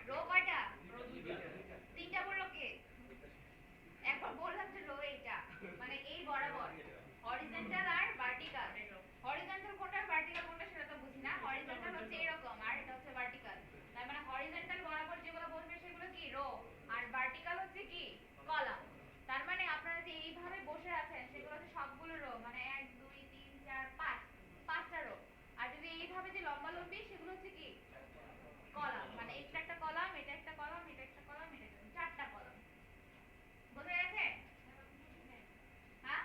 রো কয়টা? তিনটা বললো কে? একবার বললাম যে রো এইটা, মানে এই বরাবর হরিজন্টাল আর ভার্টিক্যাল। হরিজন্টাল কোনটা ভার্টিক্যাল কোনটা সেটা তো বুঝি না। হরিজন্টাল হচ্ছে এরকম আর এটা হচ্ছে ভার্টিক্যাল। তার মানে হরিজন্টাল বরাবর যেগুলো বসবে সেগুলো কি রো, আর ভার্টিক্যাল হচ্ছে কি কলাম। তার মানে আপনারা যে এইভাবে বসে আছেন সেগুলো হচ্ছে সবগুলো রো, মানে 1 2 3 4 5, পাঁচটা রো। আর যদি এইভাবে যে লম্বা লম্বি সেগুলো হচ্ছে কি কলাম, মানে এটা একটা কলাম, এটা একটা কলাম, এটা একটা কলাম, এটা একটা, চারটা কলাম। বোঝা গেছে? হ্যাঁ,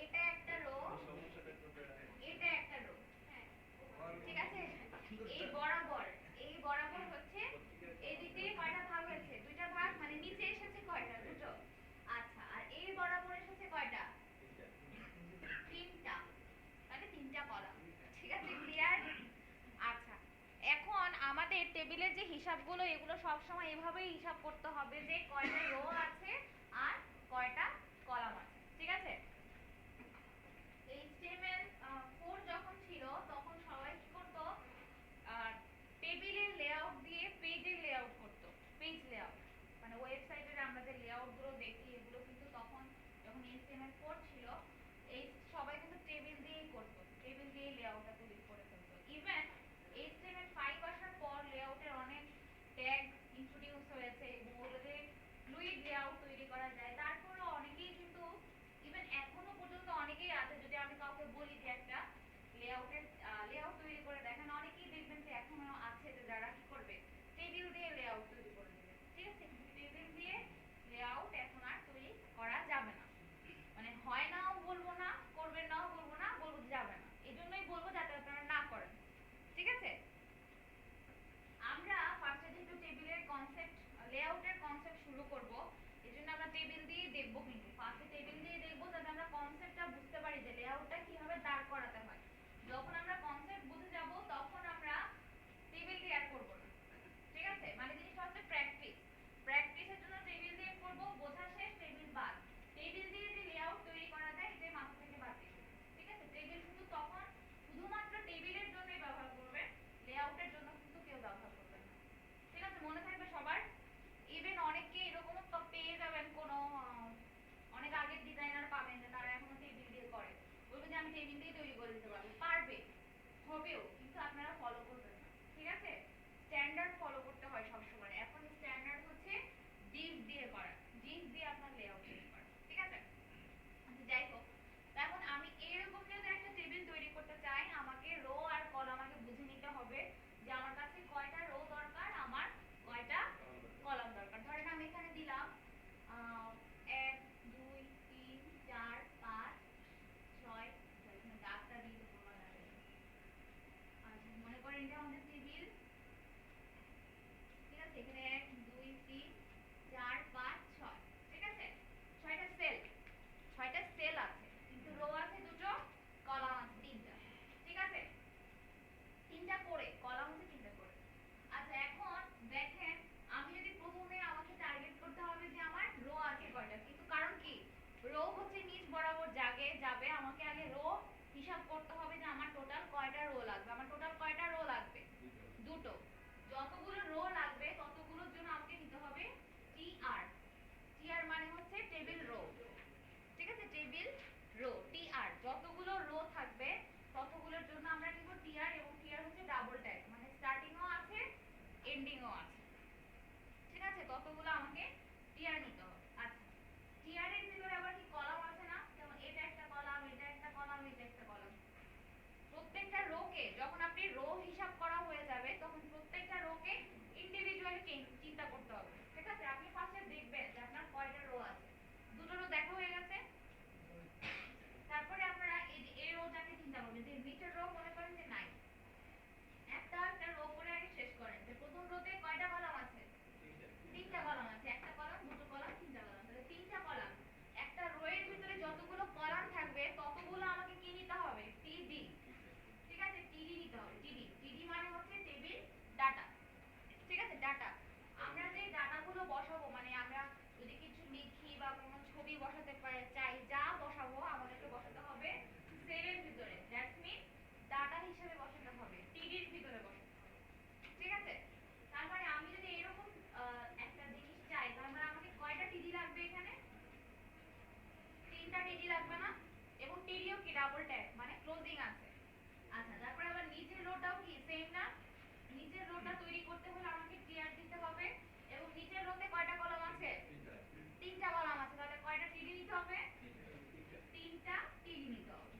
এটা একটা রো, এটা একটা রো। ঠিক আছে, এই বরাবর, এই বরাবর হচ্ছে এই দিক থেকে কয়টা ভাগ হয়েছে? দুইটা ভাগ, মানে নিচে এসেছে কয়টা? দুটো। আচ্ছা, আর এই বরাবর এসেছে কয়টা? তিনটা, তাহলে তিনটা কলাম। ঠিক আছে, ক্লিয়ার? আচ্ছা, এখন আমাদের টেবিলের যে হিসাবগুলো এগুলো সব সময় এভাবেই হিসাব করতে হবে যে কয়টা রো আছে আর কয়টা কলাম আছে। ঠিক আছে, HTML4 যখন ছিল তখন সবাই কি করতো? টেবিলের লেআউট দিয়ে পেজের লেআউট করতো। পেজ লেআউট মানে ওয়েবসাইটের আমরা যে লেআউট গুলো দেখি এগুলো কিন্তু তখন যখন HTML4 ছিল, এই সবাই কিন্তু টেবিল দিয়েই করতো, টেবিল দিয়ে লেআউটটা তৈরি করে ফেলতো। ইভেন HTML5 আসার পর লেআউটের অনেক ট্যাগ ইন্ট্রোডিউস হয়েছে এবং ওগুলোতে ততগুলো আমাকে টিয়ার নিতে হবে। আচ্ছা, টিয়ারের ভিতরে আবার কি কলাম আছে না? যেমন এটা একটা কলাম, এটা একটা কলাম, এটা একটা কলাম। প্রত্যেকটা রোকে যখন আপনি রো হিসাব করা হয়ে যাবে তখন প্রত্যেকটা রোকে ইন্ডিভিজুয়ালি চিন্তা করতে হবে। ঠিক আছে, আপনি ফার্স্টে দেখবেন যে আপনার কয়টা রো আছে। দুটো রো দেখা হয়ে গেছে, তারপরে আপনারা এই রোটাকে চিন্তা করবেন যে নিচের রো মনে করেন যে নাই, একটা একটা রো করে আগে শেষ করেন যে প্রথম রোতে কয়টা কলাম আছে, তিনটা কলাম আছে, একটা কলাম, দুটো কলাম, তিনটা কলাম, তাহলে তিনটা কলাম। একটা রো এর ভিতরে যতগুলো কলাম থাকবে ততগুলো আমাকে কি নিতে হবে, টিডি। ঠিক আছে, টিডি নিতে হবে। টিডি টিডি মানে হচ্ছে টেবিল ডাটা। ঠিক আছে, ডাটা। আমরা যে ডাটাগুলো বসাবো, মানে আমরা যদি কিছু লিখি বা কোনো ছবি বসাতে পারে চাই, যা বসাবো আমাদেরকে বসাতে হবে সেলের ভিতরে। দ্যাটস মিন ডাটা হিসেবে বসাতে হবে, টিডির ভিতরে বসাতে হবে। ঠিক আছে, তার মানে আমি যদি এরকম একটা জিনিস চাই, তার মানে আমাকে কয়টা টিডি লাগবে এখানে? তিনটা টিডি লাগবে না? এবং টিডিও কি ডাবল ট্যাগ মানে ক্লোজিং আছে। আচ্ছা, তারপরে আবার নিচের রোটাও কি সেম না? নিচের রোটা তৈরি করতে হলে আমাকে টিয়ার দিতে হবে। এবং নিচের রোতে কয়টা কলাম আছে? তিনটা কলাম আছে, তাহলে কয়টা টিডি নিতে হবে? তিনটা টিডি নিতে হবে।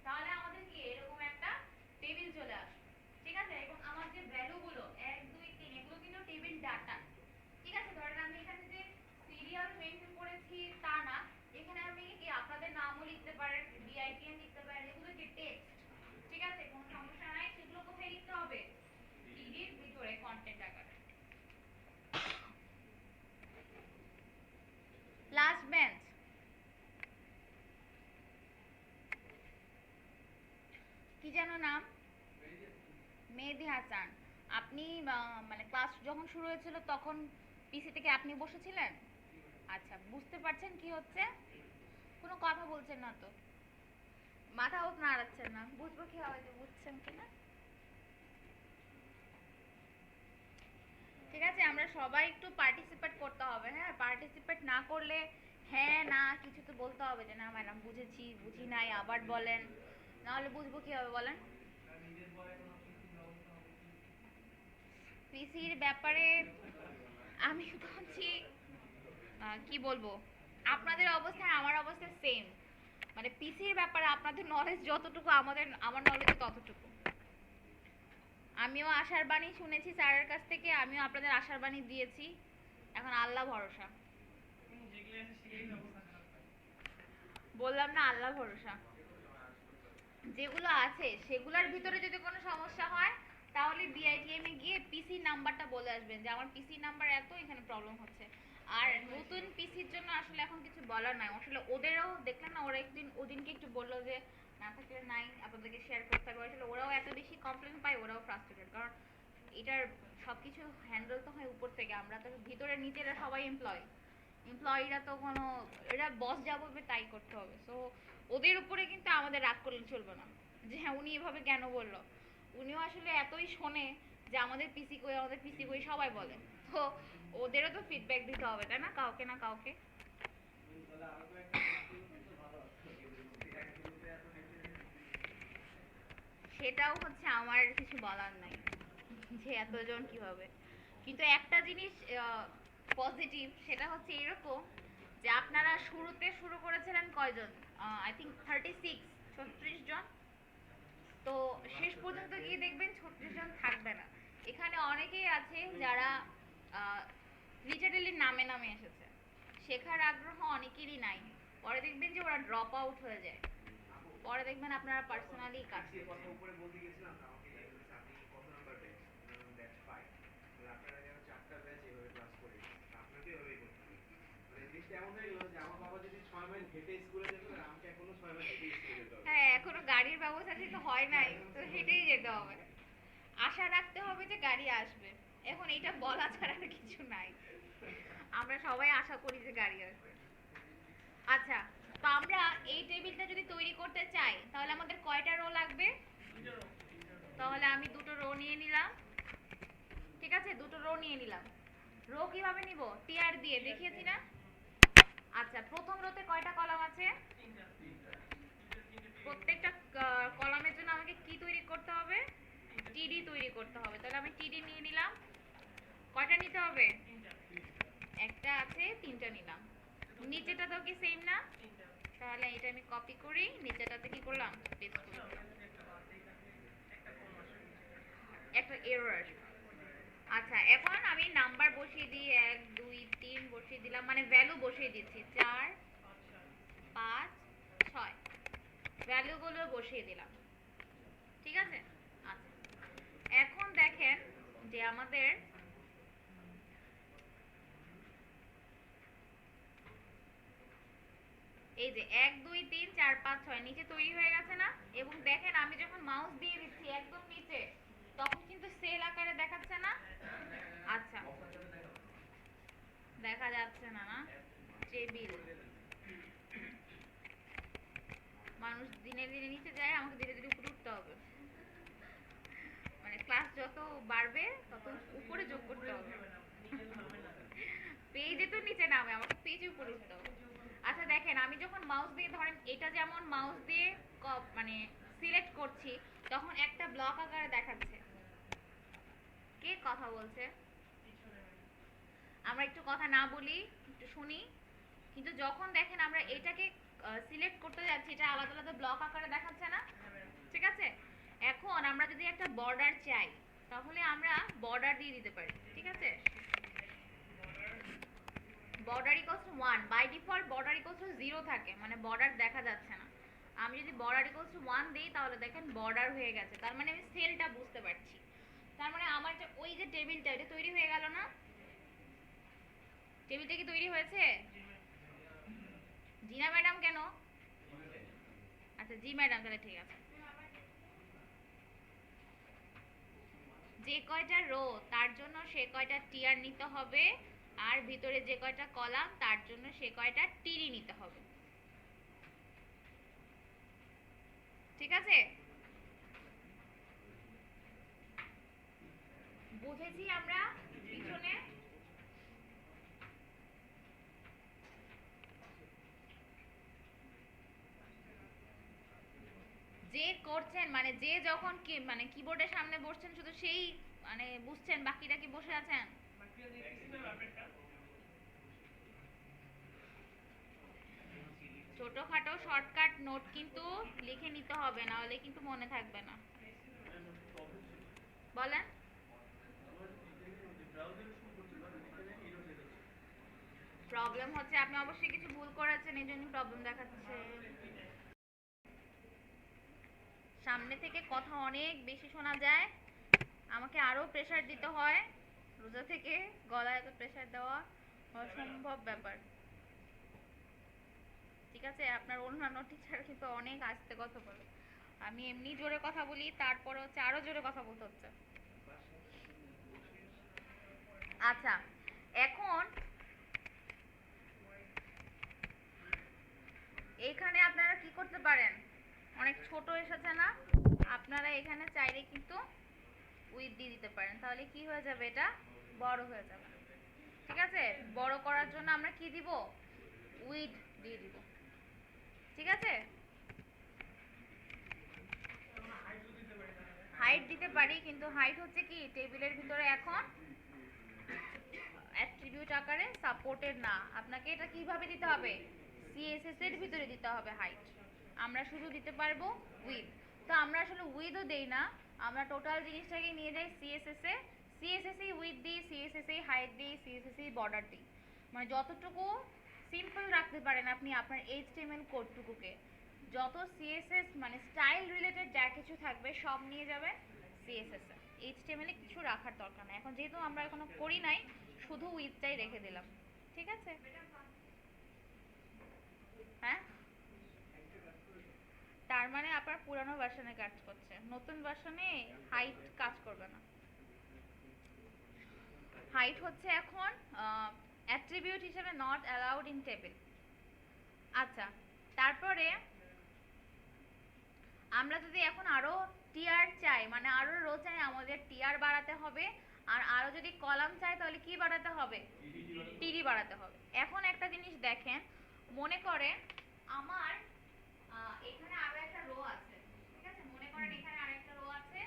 তাহলে আমাদের কি এরকম একটা টেবিল চলে আসবে। ঠিক আছে, এবং আমার যে ভ্যালুগুলো 1 2 3 এগুলো কিন্তু টেবিল ডাটা। ঠিক আছে, ধরেন আমি এখানে যে সিরিয়াল মেনটেন করেছি তা না, এখানে আমি কি আপনাদের নামও লিখতে পারেন, বিআইটিএম লিখতে পারেন, এগুলো কি টেক্সট। ঠিক আছে, কোনো সমস্যা নাই, সেগুলো কোথায় লিখতে হবে? টিডির ভিতরে কন্টেন্ট আকারে। লাস্ট বেঞ্চ কি যেন নাম? মেহেদি হাসান। আপনি মানে ক্লাস যখন শুরু হয়েছিল তখন পিসি থেকে আপনি বসেছিলেন? আচ্ছা, বুঝতে পারছেন কি হচ্ছে? কোনো কথা বলছেন না তো, মাথাও নাড়াচ্ছেন না, বুঝবো কি হবে যে বুঝছেন কিনা? ঠিক আছে, আমরা সবাই একটু পার্টিসিপেট করতে হবে। হ্যাঁ, পার্টিসিপেট না করলে হ্যাঁ না কিছু তো বলতে হবে যে না ম্যাডাম বুঝেছি, বুঝি নাই, আবার বলেন, নাহলে বুঝবো কি হবে বলেন? পিসির ব্যাপারে আমি ভাবছি কি বলবো, আপনাদের অবস্থা আমার অবস্থা সেম। মানে পিসির ব্যাপারে আপনাদের নলেজ যতটুকু আমার নলেজ ততটুকু। আমিও আশার বাণী শুনেছি স্যারের কাছ থেকে, আমিও আপনাদের আশার বাণী দিয়েছি, এখন আল্লাহ ভরসা। বললাম না আল্লাহ ভরসা। যেগুলো আছে সেগুলোর ভিতরে যদি কোনো সমস্যা হয় তাহলে বিআইটিএম এ গিয়ে পিসি নাম্বারটা বলে আসবেন যে আমার পিসি নাম্বার এত, এখানে প্রবলেম হচ্ছে। আর নতুন পিসির জন্য আসলে এখন কিছু বলার নাই, আসলে ওদেরও দেখলেন না, ওরা একদিন ওদিনকে একটু বললো যে না থাকলে নাই, আপনাদেরকে শেয়ার করতে হবে। আসলে ওরাও এত বেশি কমপ্লেন পায়, ওরাও ফ্রাস্ট্রেটেড, কারণ এটার সবকিছু হ্যান্ডেল তো হয় উপর থেকে, আমরা তো ভিতরে নিচেরা সবাই এমপ্লয়িরা তো কোনো, এরা বস যা বলবে তাই করতে হবে। সো ওদের উপরে কিন্তু আমাদের রাগ করলে চলবে না যে হ্যাঁ উনি এভাবে কেন বললো। উনিও আসলে এতই শোনে যে আমাদের পিসি কই, আমাদের পিসি কই সবাই বলে। তো ওদেরও তো ফিডব্যাক দিতে হবে তাই না, কাউকে না কাউকে। সেটাও হচ্ছে আমার কিছু বলার নাই যে এতজন কিভাবে। কিন্তু একটা জিনিস পজিটিভ, সেটা হচ্ছে এরকম যে আপনারা শুরুতে শুরু করেছিলেন কয়জন? আই থিঙ্ক 36, 36 জন। তো শেষ পর্যন্ত গিয়ে দেখবেন 36 জন থাকবে না। এখানে অনেকেই আছে যারা লিটারেলি নামে নামে এসেছে, শেখার আগ্রহ অনেকেরই নাই, পরে দেখবেন যে ওরা ড্রপ আউট হয়ে যায়, পরে দেখবেন আপনারা পার্সোনালি কাজ করছেন। হ্যাঁ, এখনো গাড়ির ব্যবস্থা যেহেতু হয় নাই তো হেঁটেই যেতে হবে, আশা রাখতে হবে যে গাড়ি আসবে। এখন এইটা বলা ছাড়া আর কিছু নাই, আমরা সবাই আশা করি যে গাড়ি আসবে। আচ্ছা, তো আমরা এই টেবিলটা যদি তৈরি করতে চাই তাহলে আমাদের কয়টা রো লাগবে? তাহলে আমি দুটো রো নিয়ে নিলাম। ঠিক আছে, দুটো রো নিয়ে নিলাম। রো কিভাবে নিব? টিআর দিয়ে দেখিয়েছি না? আচ্ছা, প্রথম রোতে কয়টা কলাম আছে? প্রত্যেকটা কলামের জন্য আমাকে কি তৈরি করতে হবে? টিডি তৈরি করতে হবে। তাহলে আমি টিডি নিয়ে নিলাম। কয়টা নিতে হবে? একটা আছে, তিনটা নিলাম। নিচেটা তো কি সেম না? তাহলে এটা আমি কপি করি, নিচেটাতে কি করলাম, পেস্ট করলাম। একটা এরর। আচ্ছা, এখন আমি নাম্বার বসিয়ে দিই, 1 2 3 বসিয়ে দিলাম, মানে ভ্যালু বসিয়ে দিচ্ছি 4 5 6, ভ্যালুগুলো বসিয়ে দিলাম। ঠিক আছে। আচ্ছা, এখন দেখেন যে আমাদের এই যে 1 2 3 4 5 6 নিচে তৈরি হয়ে গেছে না? এবং দেখেন আমি যখন মাউস দিয়ে দিচ্ছি একদম নিচে, তখন কিন্তু সেল আকারে দেখাচ্ছে না? আচ্ছা, দেখা যাচ্ছে না না? টেবিল। মানুষ দিনে দিনে নিচে যায়, আমাকে ধীরে ধীরে উপরে উঠতে হবে। মানে ক্লাস যত বাড়বে তত উপরে যোগ করতে হবে। পেজে তো নিচে নামে, আমাকে পেজে উপরে উঠতে হবে। আচ্ছা দেখেন, আমি যখন মাউস দিয়ে, ধরেন এটা যেমন মাউস দিয়ে মানে সিলেক্ট করছি, তখন একটা ব্লক আকারে দেখাচ্ছে। কে কথা বলছে? আমরা একটু কথা না বলি, একটু শুনি। কিন্তু যখন দেখেন আমরা এটাকে সিলেক্ট করতে যাচ্ছি, এটা আলাদা আলাদা ব্লক আকারে দেখাচ্ছে না? ঠিক আছে। এখন আমরা যদি একটা বর্ডার চাই, তাহলে আমরা বর্ডার দিয়ে দিতে পারি। ঠিক আছে, border equals to 1, by default border equals to 0 থাকে, মানে বর্ডার দেখা যাচ্ছে না। আমি যদি বর্ডার ইকুয়ালস টু 1 দেই, তাহলে দেখেন বর্ডার হয়ে গেছে, তার মানে আমি সেলটা বুঝতে পারছি। তার মানে আমার যে ওই যে টেবিলটা, এটা তৈরি হয়ে গেল না? টেবিলটা কি তৈরি হয়েছে? জি না ম্যাডাম? কেন? আচ্ছা জি ম্যাডাম, তাহলে ঠিক আছে। যে কয়টা রো তার জন্য সে কয়টা টিআর নিতে হবে, আর ভিতরে যে কয়টা কলাম তার জন্য সে কয়টা টিরি নিতে হবে। ঠিক আছে, বুঝেছি আমরা পিছনে? যে করছেন, মানে যে যখন কি মানে কিবোর্ডের সামনে বসছেন শুধু সেই মানে বুঝছেন, বাকিরা কি বসে আছেন? ছোটখাটো শর্টকাট নোট কিন্তু লিখে নিতে হবে, না হলে কিন্তু মনে থাকবে না। বলেন। প্রবলেম হচ্ছে, আপনি অবশ্যই কিছু ভুল করেছেন, এই জন্য প্রবলেম দেখাচ্ছে। সামনে থেকে কথা অনেক বেশি শোনা যায়, আমাকে আরো প্রেসার দিতে হয়। রোজা থেকে গলায় এত প্রেসার দেওয়া অসম্ভব ব্যাপার। ঠিক আছে, আপনার অন্যান্য টিচার কিন্তু অনেক আস্তে কথা বলে, আমি এমনি জোরে কথা বলি, তারপরে হচ্ছে আরো জোরে কথা বলতে হচ্ছে। আচ্ছা, এখন এইখানে আপনারা কি করতে পারেন, অনেক ছোট এসেছে না? আপনারা এখানে চাইলে কিন্তু উইথ দিয়ে দিতে পারেন, তাহলে কি হয়ে যাবে, এটা বড় হয়ে যাবে। ঠিক আছে, বড় করার জন্য আমরা কি দিব, উইথ দিয়ে দিব। ঠিক আছে, হাইট দিতে পারি, কিন্তু হাইট হচ্ছে কি টেবিলের ভিতরে এখন অ্যাট্রিবিউট আকারে সাপোর্টেড না। আপনাকে এটা কিভাবে দিতে হবে, সিএসএস এর ভিতরে দিতে হবে হাইট। আমরা শুধু দিতে পারবো উইথ। তো আমরা আসলে উইথও দেই না, আমরা টোটাল জিনিসটাকে নিয়ে যাই সিএসএস এ, সিএসএস এই উইথ দিই, সিএসএস এই হাইট দিই, সিএসএস এই বর্ডার দিই। মানে যতটুকু সিম্পল রাখতে পারেন আপনি আপনার এইচটিএমএল কোডটুকুকে, যত সিএসএস মানে স্টাইল রিলেটেড যা কিছু থাকবে সব নিয়ে যাবে সিএসএস এ। এইচটিএমএল এ কিছু রাখার দরকার নাই, এখন যেহেতু আমরা এখনো করি নাই, শুধু উইথটাই রেখে দিলাম। ঠিক আছে, হ্যাঁ। তার মানে আপনার পুরানো ভার্সনে কাজ করছে, নতুন ভার্সনে হাইট কাজ করবে না। হাইট হচ্ছে এখন অ্যাট্রিবিউট হিসেবে নট অ্যালাউড ইন টেবিল। আচ্ছা, তারপরে আমরা যদি এখন আরো টিআর চাই, মানে আরো রো চাই, আমাদের টিআর বাড়াতে হবে। আর আরো যদি কলাম চাই, তাহলে কি বাড়াতে হবে, টিডি বাড়াতে হবে। এখন একটা জিনিস দেখেন, মনে করেন আমার এখানে আরো একটা রো আছে। ঠিক আছে, মনে করেন এখানে আরেকটা রো আছে,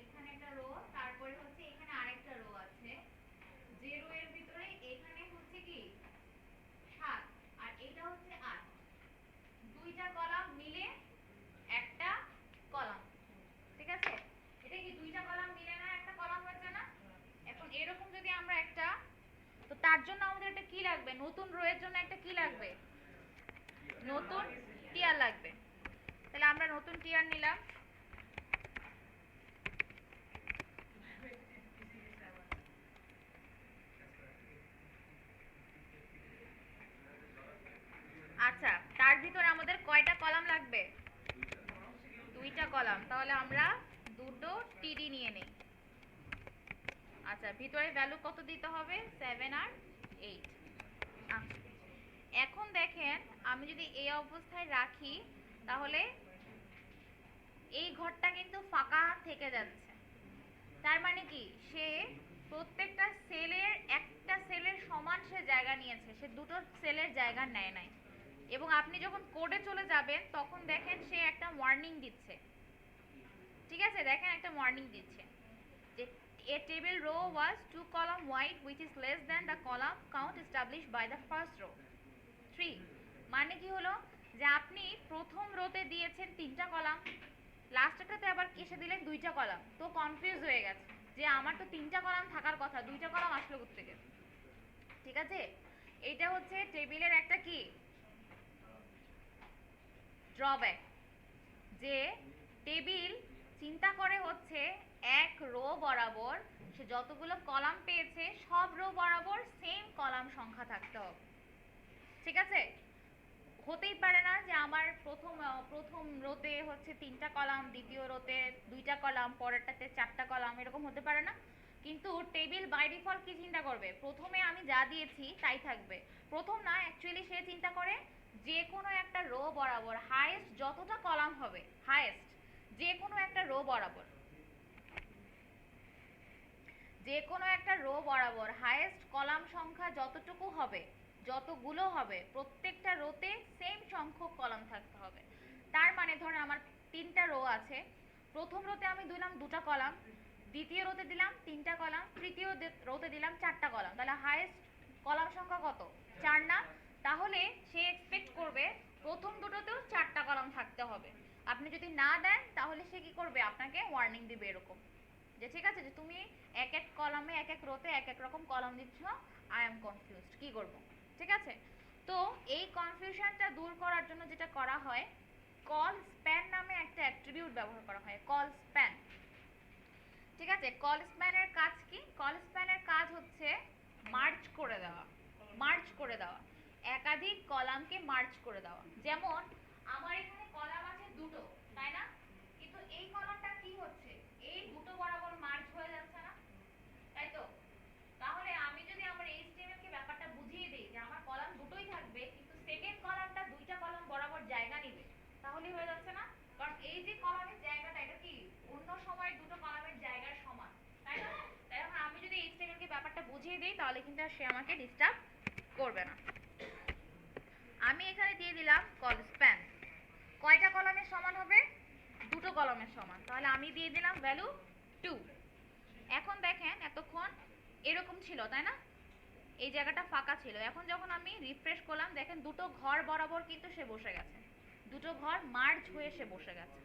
এখানে একটা রো, তারপরে হচ্ছে এখানে আরেকটা রো আছে। তার জন্য আমাদের একটা কি লাগবে, নতুন রো এর জন্য একটা কি লাগবে, নতুন টিয়ার লাগবে। তাহলে আমরা নতুন টিয়ার নিলাম। আচ্ছা, তার ভিতরে আমাদের কয়টা কলাম লাগবে, দুইটা কলাম। তাহলে আমরা দুটো টিডি নিয়ে নেই। আচ্ছা, ভিতরে ভ্যালু কত দিতে হবে, 7 আর 8। আচ্ছা, এখন দেখেন আমি যদি এই অবস্থায় রাখি তাহলে এই ঘরটা কিন্তু ফাঁকা থেকে যাচ্ছে। তার মানে কি, সে প্রত্যেকটা সেলের একটা সেলের সমান সে জায়গা নিয়েছে, সে দুটো সেলের জায়গা নেয় নাই। এবং আপনি যখন কোডে চলে যাবেন তখন দেখেন সে একটা ওয়ার্নিং দিচ্ছে। ঠিক আছে, দেখেন একটা ওয়ার্নিং দিচ্ছে যে a table row was 2 column wide which is less than the column count established by the first row 3। মানে কি হলো, যে আপনি প্রথম রোতে দিয়েছেন 3টা কলাম, লাস্টটাতে আবার কিসে দিলেন 2টা কলাম, তো কনফিউজ হয়ে গেছে যে আমার তো 3টা কলাম থাকার কথা, 2টা কলাম আসলো কোত্থেকে। ঠিক আছে, এটা হচ্ছে টেবিলের একটা কি ড্রব্যাক, যে টেবিল চিন্তা করে হচ্ছে এক রো বরাবর সে যতগুলো কলাম পেয়েছে সব রো বরাবর সেম কলাম সংখ্যা থাকতে হবে। ঠিক আছে, হতেই পারে না যে আমার প্রথম রোতে হচ্ছে 3টা কলাম, দ্বিতীয় রোতে 2টা কলাম, পরেরটাতে 4টা কলাম, এরকম হতে পারে না। কিন্তু টেবিল বাই ডিফল্ট কি চিন্তা করবে, প্রথমে আমি যা দিয়েছি তাই থাকবে। প্রথম না, অ্যাকচুয়ালি সে চিন্তা করে যে কোনো একটা রো বরাবর হাইয়েস্ট যতটা কলাম হবে, হাইয়েস্ট যে কোনো একটা রো বরাবর, যে কোনো একটা রো বরাবর হাইয়েস্ট কলাম সংখ্যা যতটুকু হবে, যতগুলো হবে, প্রত্যেকটা রোতে সেম সংখ্যক কলাম থাকতে হবে। তার মানে ধরেন আমার 3টা রো আছে, প্রথম রোতে আমি দিলাম 2টা কলাম, দ্বিতীয় রোতে দিলাম 3টা কলাম, তৃতীয় রোতে দিলাম 4টা কলাম, তাহলে হাইয়েস্ট কলাম সংখ্যা কত, 4 না? তাহলে সে এক্সপেক্ট করবে প্রথম দুটোতেও 4টা কলাম থাকতে হবে। আপনি যদি না দেন তাহলে সে কি করবে, আপনাকে ওয়ার্নিং দিবে এরকম যে ঠিক আছে, যে তুমি এক এক কলামে এক এক রোতে এক এক রকম কলাম দিচ্ছ, আই এম কনফিউজড, কি করব। ঠিক আছে, তো এই কনফিউশনটা দূর করার জন্য যেটা করা হয়, কল স্প্যান নামে একটা অ্যাট্রিবিউট ব্যবহার করা হয়, কল স্প্যান। ঠিক আছে, কল স্প্যানের কাজ কি, কল স্প্যানের কাজ হচ্ছে মার্জ করে দেওয়া, মার্জ করে দেওয়া, একাধিক কলামকে মার্জ করে দেওয়া। যেমন আমার এখানে কলাম আছে দুটো, তাই না, কিন্তু এই কলামটা কি হচ্ছে, এই দুটো বরাবর মার্জ হয়ে যাচ্ছে না, তাই তো। তাহলে আমি যদি আমার HTML কে ব্যাপারটা বুঝিয়ে দিই যে আমার কলাম দুটোই থাকবে কিন্তু সেকেন্ড কলামটা 2টা কলাম বরাবর জায়গা নেবে, তাহলেই হয়ে যাচ্ছে না। কারণ এই যে কলামের জায়গাটা, এটা কি অন্য সময় দুটো কলামের জায়গার সমান, তাই না। তাই এখন আমি যদি HTML কে ব্যাপারটা বুঝিয়ে দিই তাহলে কিন্তু সে আমাকে ডিস্টার্ব করবে না। আমি এখানে দিয়ে দিলাম কল স্প্যান, কয়টা কলামের সমান হবে, দুটো কলামের সমান, তাহলে আমি দিয়ে দিলাম ভ্যালু 2। এখন দেখেন এতক্ষণ এরকম ছিল, তাই না, এই জায়গাটা ফাঁকা ছিল। এখন যখন আমি রিফ্রেশ করলাম দেখেন দুটো ঘর বরাবর কিন্তু সে বসে গেছে, দুটো ঘর মার্জ হয়ে সে বসে গেছে।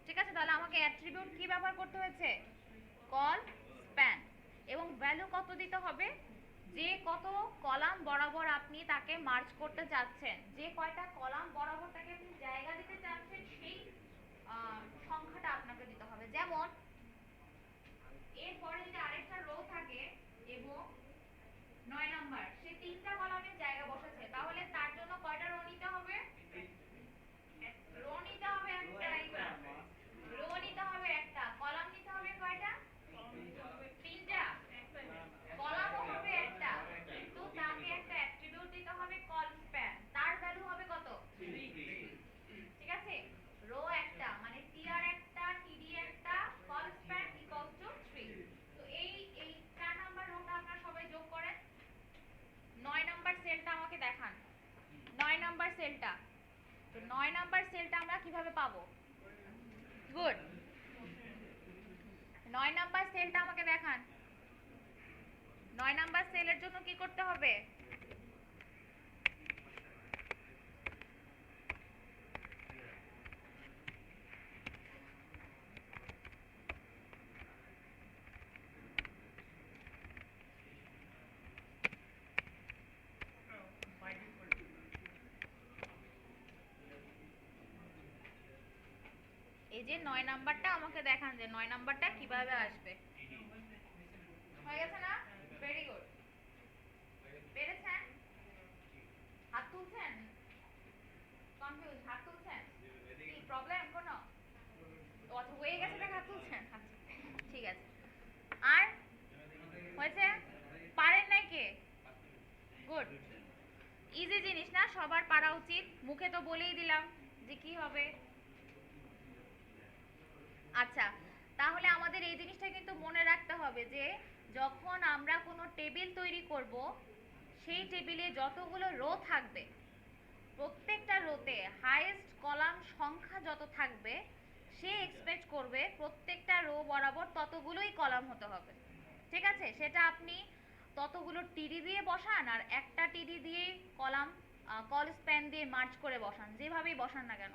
ঠিক আছে, তাহলে আমাকে অ্যাট্রিবিউট কি ব্যবহার করতে হয়েছে, কল স্প্যান। এবং ভ্যালু কত দিতে হবে, যে কত কলাম বরাবর আপনি তাকে মার্জ করতে চাচ্ছেন, যে কয়টা কলাম বরাবর তাকে আপনি জায়গা দিতে চাচ্ছেন সেই সংখ্যাটা আপনাকে দিতে হবে। যেমন এরপরে যদি আরেকটা রো থাকে এবং 9 নাম্বার, সে 3টা কলামের জায়গা বসেছে, তাহলে তার জন্য কয়টা রো নিতে হবে, রো নিতে হবে একটা, রো নিতে হবে একটা, কলাম নিতে হবে কয়টা, 3টা, কলামও হবে একটা, কিন্তু তাকে একটা অ্যাট্রিবিউট দিতে হবে কল স্প্যান, তার ভ্যালু হবে কত, 3। ঠিক আছে, রো একটা মানে টিআর একটা, টিডি একটা, কল স্প্যান ইকুয়ালস টু 3। তো এই 4 নাম্বার রোটা আপনারা সবাই যোগ করেন। 9 নাম্বার সেলটা আমাকে দেখান, 9 নাম্বার সেলটা, তো 9 নাম্বার সেলটা আমরা কিভাবে পাবো, গুড, 9 নাম্বার সেলটা আমাকে দেখান। 9 নাম্বার সেলের জন্য কি করতে হবে, এই যে 9 নাম্বারটা আমাকে দেখান যে 9 নাম্বারটা কিভাবে আসবে। হয়ে গেছে না? Very good. পেরেছেন? হাত তুলছেন? কনফিউজ, হাত তুলছেন? কি প্রবলেম কোনো? অত হয়ে গেছে দেখে হাত তুলছেন? আচ্ছা, ঠিক আছে। আর হয়েছে? পারেন নাই কে? গুড। ইজি জিনিস না, সবার পারা উচিত। মুখে তো বলেই দিলাম যে কি হবে। আচ্ছা, তাহলে আমাদের এই জিনিসটা কিন্তু মনে রাখতে হবে যে যখন আমরা কোনো টেবিল তৈরি করব, সেই টেবিলে যতগুলো রো থাকবে, প্রত্যেকটা রোতে হাইয়েস্ট কলাম সংখ্যা যত থাকবে, সে এক্সপেক্ট করবে প্রত্যেকটা রো বরাবর ততগুলোই কলাম হতে হবে। ঠিক আছে? সেটা আপনি ততগুলো টিডি দিয়ে বসান আর একটা টিডি দিয়েই কলাম কল স্প্যান দিয়ে মার্চ করে বসান, যেভাবেই বসান না কেন,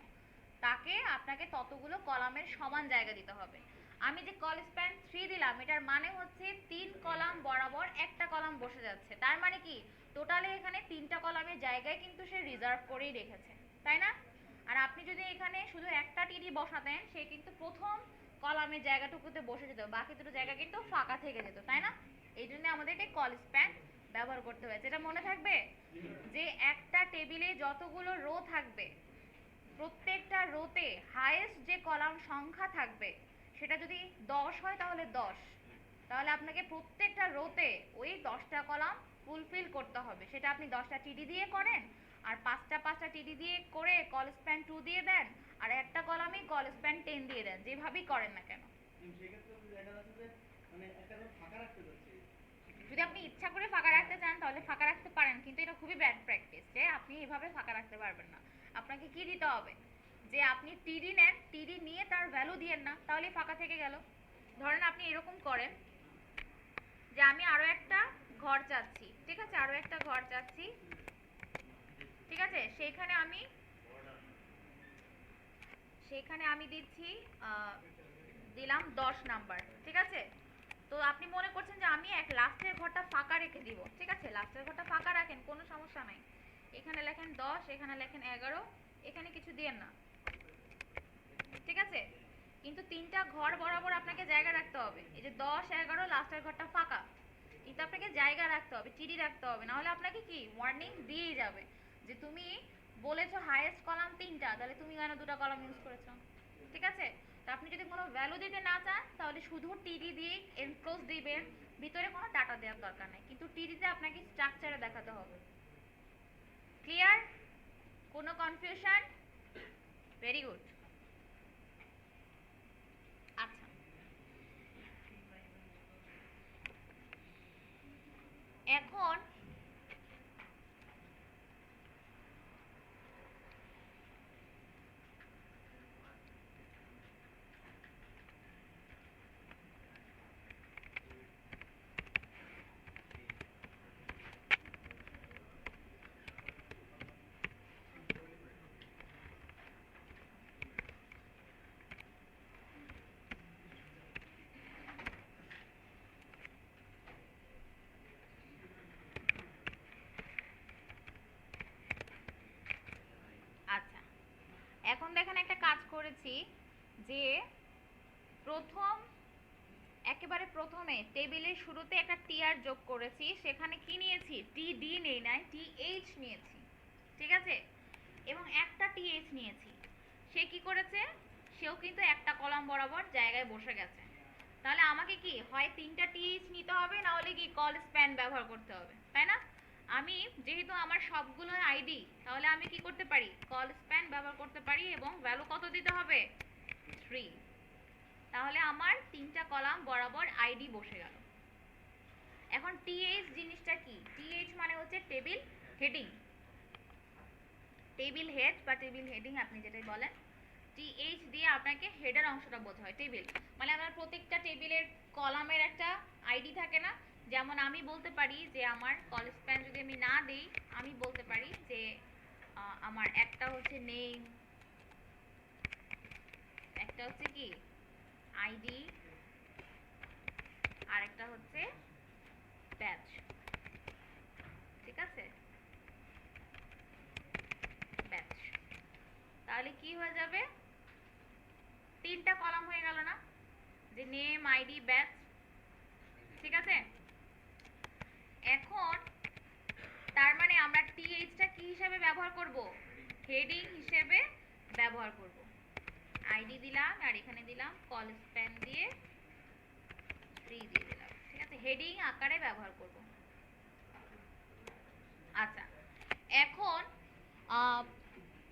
তাকে আপনাকে ততগুলো কলামের সমান জায়গা দিতে হবে। আমি যে কল স্প্যান 3 দিলাম, এটার মানে হচ্ছে 3 কলাম বরাবর একটা কলাম বসে যাচ্ছে। তার মানে কি, টোটালি এখানে 3টা কলামের জায়গায় কিন্তু সে রিজার্ভ করেই রেখেছে, তাই না? আর আপনি যদি এখানে শুধু একটা টিডি বসাতেন, সে কিন্তু প্রথম কলামের জায়গাটুকুতে বসে যেত, বাকি দুটো জায়গা কিন্তু ফাঁকা থেকে যেত, তাই না? এই জন্য আমাদেরকে কল স্প্যান ব্যবহার করতে হয়েছে। এটা মনে থাকবে যে একটা টেবিলে যতগুলো রো থাকবে, প্রত্যেকটা রোতে হাইয়েস্ট যে কলাম সংখ্যা থাকবে, সেটা যদি 10 হয় তাহলে 10, তাহলে আপনাকে প্রত্যেকটা রোতে ওই 10টা কলাম ফুলফিল করতে হবে। সেটা আপনি 10টা টিডি দিয়ে করেন, আর 5টা টিডি দিয়ে করে কল স্প্যান 2 দিয়ে দেন, আর একটা কলামে কল স্প্যান 10 দিয়ে দেন, যেভাবেই করেন না কেন। যদি আপনি ইচ্ছা করে ফাঁকা রাখতে চান তাহলে ফাঁকা রাখতে পারেন, কিন্তু এটা খুবই ব্যাড প্র্যাকটিস যে আপনি এভাবে ফাঁকা রাখতে পারবেন না। আপনাকে কি দিতে হবে, যে আপনি টিডি নেন, টিডি নিয়ে তার ভ্যালু দিয়েন না, তাহলে ফাঁকা থেকে গেল। ধরেন আপনি এরকম করেন যে আমি আরো একটা ঘর চাচ্ছি, ঠিক আছে, আরো একটা ঘর চাচ্ছি, ঠিক আছে, সেইখানে আমি দিচ্ছি দিলাম 10 নাম্বার, ঠিক আছে। তো আপনি মনে করছেন যে আমি এক লাস্টের ঘরটা ফাঁকা রেখে দিব, ঠিক আছে, লাস্টের ঘরটা ফাঁকা রাখেন, কোনো সমস্যা নাই। এখানে লেখেন 10, এখানে লেখেন 11, এখানে কিছু দিয়েন না, ঠিক আছে। কিন্তু 3টা ঘর বরাবর আপনাকে জায়গা রাখতে হবে। এই যে 10, 11 লাস্টের ঘরটা ফাঁকা, কিন্তু আপনাকে জায়গা রাখতে হবে, টিডি রাখতে হবে, নাহলে আপনাকে কি ওয়ার্নিং দিয়েই যাবে যে তুমি বলেছো হাইয়েস্ট কলাম 3টা, তাহলে তুমি কেন 2টা কলাম ইউজ করেছো, ঠিক আছে। তো আপনি যদি কোনো ভ্যালু দিতে না চান তাহলে শুধু টিডি দিয়ে এনক্লোজ দিবেন, ভিতরে কোনো ডাটা দেওয়ার দরকার নেই, কিন্তু টিডিতে আপনাকে স্ট্রাকচারে দেখাতে হবে। ক্লিয়ার? কোনো কনফিউশন? Very good. আচ্ছা, এখন আচ্ছা, এখন দেখেন একটা কাজ করেছি যে প্রথম একেবারে প্রথমে টেবিলের শুরুতে একটা টিআর যোগ করেছি, সেখানে কি নিয়েছি, টিডি নেই নাই, টিএইচ নিয়েছি, ঠিক আছে, এবং একটা টিএইচ নিয়েছি। সে কি করেছে, সেও কিন্তু একটা কলাম বরাবর জায়গায় বসে গেছে। তাহলে আমাকে কি হয় 3টা টিএইচ নিতে হবে, না হলে কি কল স্প্যান ব্যবহার করতে হবে, তাই না? আমি যেহেতু আমার সবগুলো আইডি, তাহলে আমি কি করতে পারি, কল স্প্যান ব্যবহার করতে পারি, এবং ভ্যালু কত দিতে হবে, 3। তাহলে আমার 3টা কলাম বরাবর আইডি বসে গেল। এখন টিএইচ জিনিসটা কি, টিএইচ মানে হচ্ছে টেবিল হেডিং, টেবিল হেড বা টেবিল হেডিং আপনি যেটাই বলেন, টিএইচ দিয়ে আপনাকে হেডার অংশটা বোঝা হয়। টেবিল মানে আমার প্রত্যেকটা টেবিলের কলামের একটা আইডি থাকে না, যেমন আমি বলতে পারি যে আমার কল স্প্যান যদি আমি না দিই, আমি বলতে পারি যে আমার একটা হচ্ছে নেম, একটা হচ্ছে কি আইডি, আরেকটা হচ্ছে ব্যাচ, ঠিক আছে, ব্যাচ। তাহলে কি হয়ে যাবে, 3 নেম আইডি ব্যাচ, ঠিক আছে। এখন তার মানে আমরা টিএইচটা কি হিসাবে ব্যবহার করব, হেডিং হিসেবে ব্যবহার করব। আইডি দিলাম আর এখানে দিলাম কল স্প্যান দিয়ে 3 দিয়ে দিলাম, ঠিক আছে, হেডিং আকারে ব্যবহার করব। আচ্ছা, এখন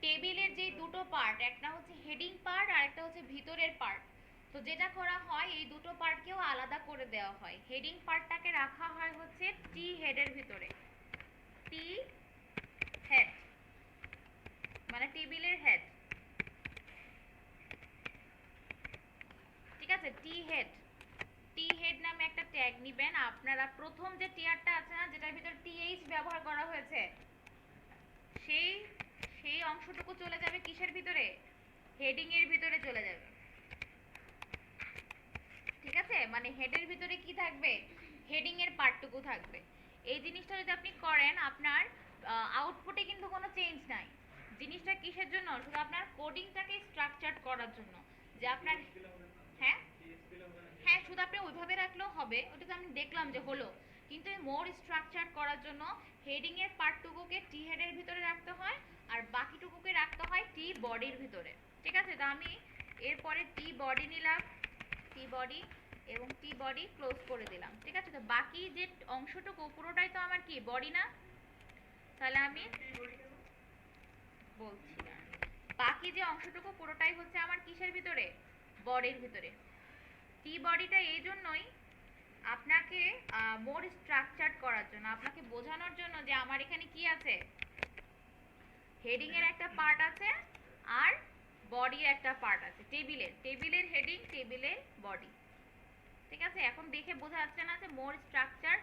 টেবিলের যে দুটো পার্ট, একটা হচ্ছে হেডিং পার্ট আর একটা হচ্ছে ভিতরের পার্ট। তো যেটা করা হয় এই দুটো পার্টকেও আলাদা করে দেওয়া হয়। হেডিং পার্টটাকে রাখা হয় হচ্ছে টি হেডের ভিতরে, টি হেড মানে টেবিলের হেড, ঠিক আছে। টি হেড, টি হেড নামে একটা ট্যাগ নেবেন আপনারা। প্রথম যে টিয়ারটা আছে না, যেটার ভিতর টিএইচ ব্যবহার করা হয়েছে, সেই সেই অংশটুকু চলে যাবে কিসের ভিতরে, হেডিং এর ভিতরে চলে যাবে, ঠিক আছে। মানে হেডের ভিতরে কি থাকবে, হেডিং এর পার্টটুকু থাকবে। এই জিনিসটা যদি আপনি করেন, আপনার আউটপুটে কিন্তু কোনো চেঞ্জ নাই। জিনিসটা কিসের জন্য, শুধু আপনার কোডিংটাকে স্ট্রাকচার করার জন্য, যে আপনার, হ্যাঁ হ্যাঁ শুধু আপনি ওইভাবে রাখলেও হবে, ওটা তো আমি দেখলাম যে হলো। কিন্তু মোর স্ট্রাকচার করার জন্য হেডিং এর পার্টটুকুকে টি হেডের ভিতরে রাখতে হয় আর বাকিটুকুকে রাখতে হয় টি বডির ভিতরে, ঠিক আছে। তো আমি এরপরে টি বডি নিলাম, টি বডি এবং টি বডি ক্লোজ করে দিলাম, ঠিক আছে। তো বাকি যে অংশটুকু পুরোটাই তো আমার কি বডি না, তাহলে আমি বলছি বাকি যে অংশটুকু পুরোটাই হচ্ছে আমার কিসের ভিতরে, বডির ভিতরে। টি বডিটা এই জন্যই আপনাকে মোর স্ট্রাকচার করার জন্য, আপনাকে বোঝানোর জন্য যে আমার এখানে কি আছে, হেডিং এর একটা পার্ট আছে আর বডির একটা পার্ট আছে, টেবিলের হেডিং, টেবিলের বডি, ঠিক আছে। এখন দেখে বোঝা যাচ্ছে না যে মোর স্ট্রাকচার,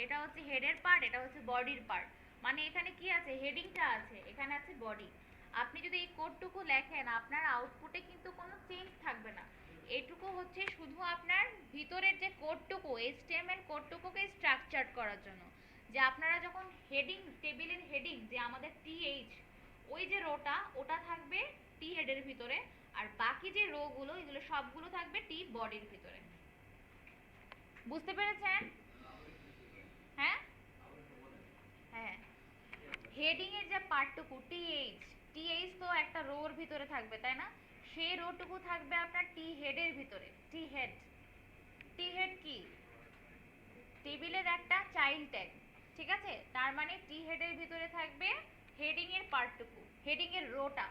এটা হচ্ছে হেডের পার্ট, এটা হচ্ছে বডির পার্ট। মানে এখানে কি আছে, হেডিংটা আছে, এখানে আছে বডি। আপনি যদি এই কোডটুকু লেখেন, আপনার আউটপুটে কিন্তু কোনো চেঞ্জ থাকবে না। এটুকু হচ্ছে শুধু আপনার ভিতরের যে কোডটুকু, এইচটিএমএল কোডটুকুকে স্ট্রাকচার করার জন্য, যে আপনারা যখন হেডিং, টেবিলের হেডিং যে আমাদের টিএইচ, ওই যে রোটা ওটা থাকবে টি হেডের ভিতরে, আর বাকি যে রোগুলো এগুলো সবগুলো থাকবে টি বডির ভিতরে। বুঝতে পেরেছেন? হ্যাঁ হ্যাঁ, হেডিং এর যে পার্টটুকু টিএইচ, টিএইচ তো একটা রোর ভিতরে থাকবে তাই না, সেই রোটুকু থাকবে আপনার টি হেডের ভিতরে। টি হেড, টি হেড কি, টেবিলের একটা চাইল্ড ট্যাগ, ঠিক আছে। তার মানে টি হেডের ভিতরে থাকবে হেডিং এর পার্টটুকু, হেডিং এর রোটা।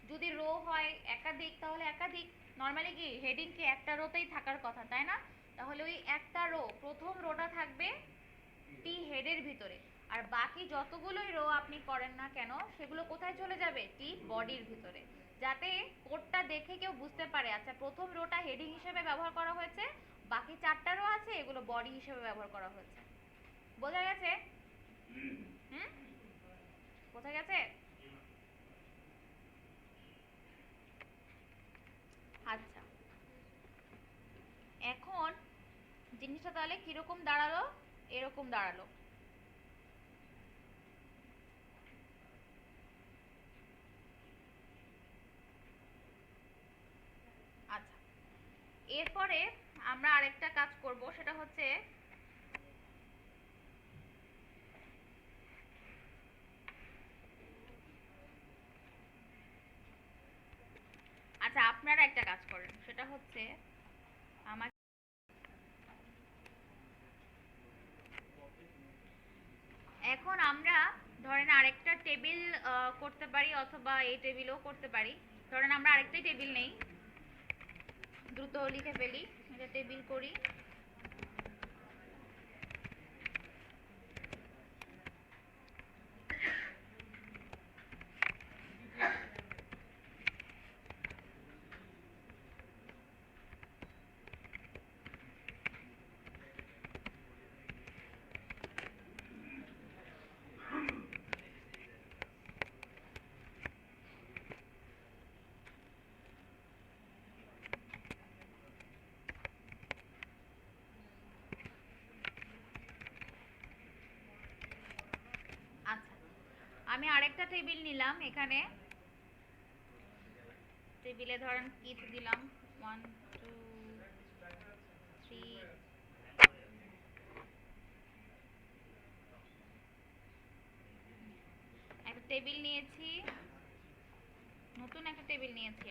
যদি রো হয় একাধিক তাহলে একাধিক, নরমালি কি হেডিং কি একটা রোতেই থাকার কথা তাই না, তাহলে ওই একটা রো, প্রথম রোটা থাকবে টি হেডের ভিতরে, আর বাকি যতগুলোই রো আপনি করেন না কেন সেগুলো কোথায় চলে যাবে, টি বডির ভিতরে। যাতে কোডটা দেখে কেউ বুঝতে পারে আচ্ছা প্রথম রোটা হেডিং হিসেবে ব্যবহার করা হয়েছে, বাকি 4টা রো আছে এগুলো বডি হিসেবে ব্যবহার করা হয়েছে। বোঝা গেছে? হুম, বোঝা গেছে? আচ্ছা, এখন জিনিসটা তাহলে কিরকম দাঁড়ালো, এরকম দাঁড়ালো। আচ্ছা, এরপরে আমরা আরেকটা কাজ করব, সেটা হচ্ছে আচ্ছা আপনারা একটা কাজ করেন, সেটা হচ্ছে আমার, এখন আমরা ধরেন আরেকটা টেবিল করতে পারি, অথবা এই টেবিলও করতে পারি। ধরেন আমরা আরেকটাই টেবিল নেই, দ্রুত লিখে ফেলি, এটা টেবিল করি। আচ্ছা, আমি আরেকটা টেবিল নিলাম, এখানে টেবিলে ধরেন কি দিলাম, 1 2 টেবিল নিয়েছি, নতুন একটা টেবিল নিয়েছি।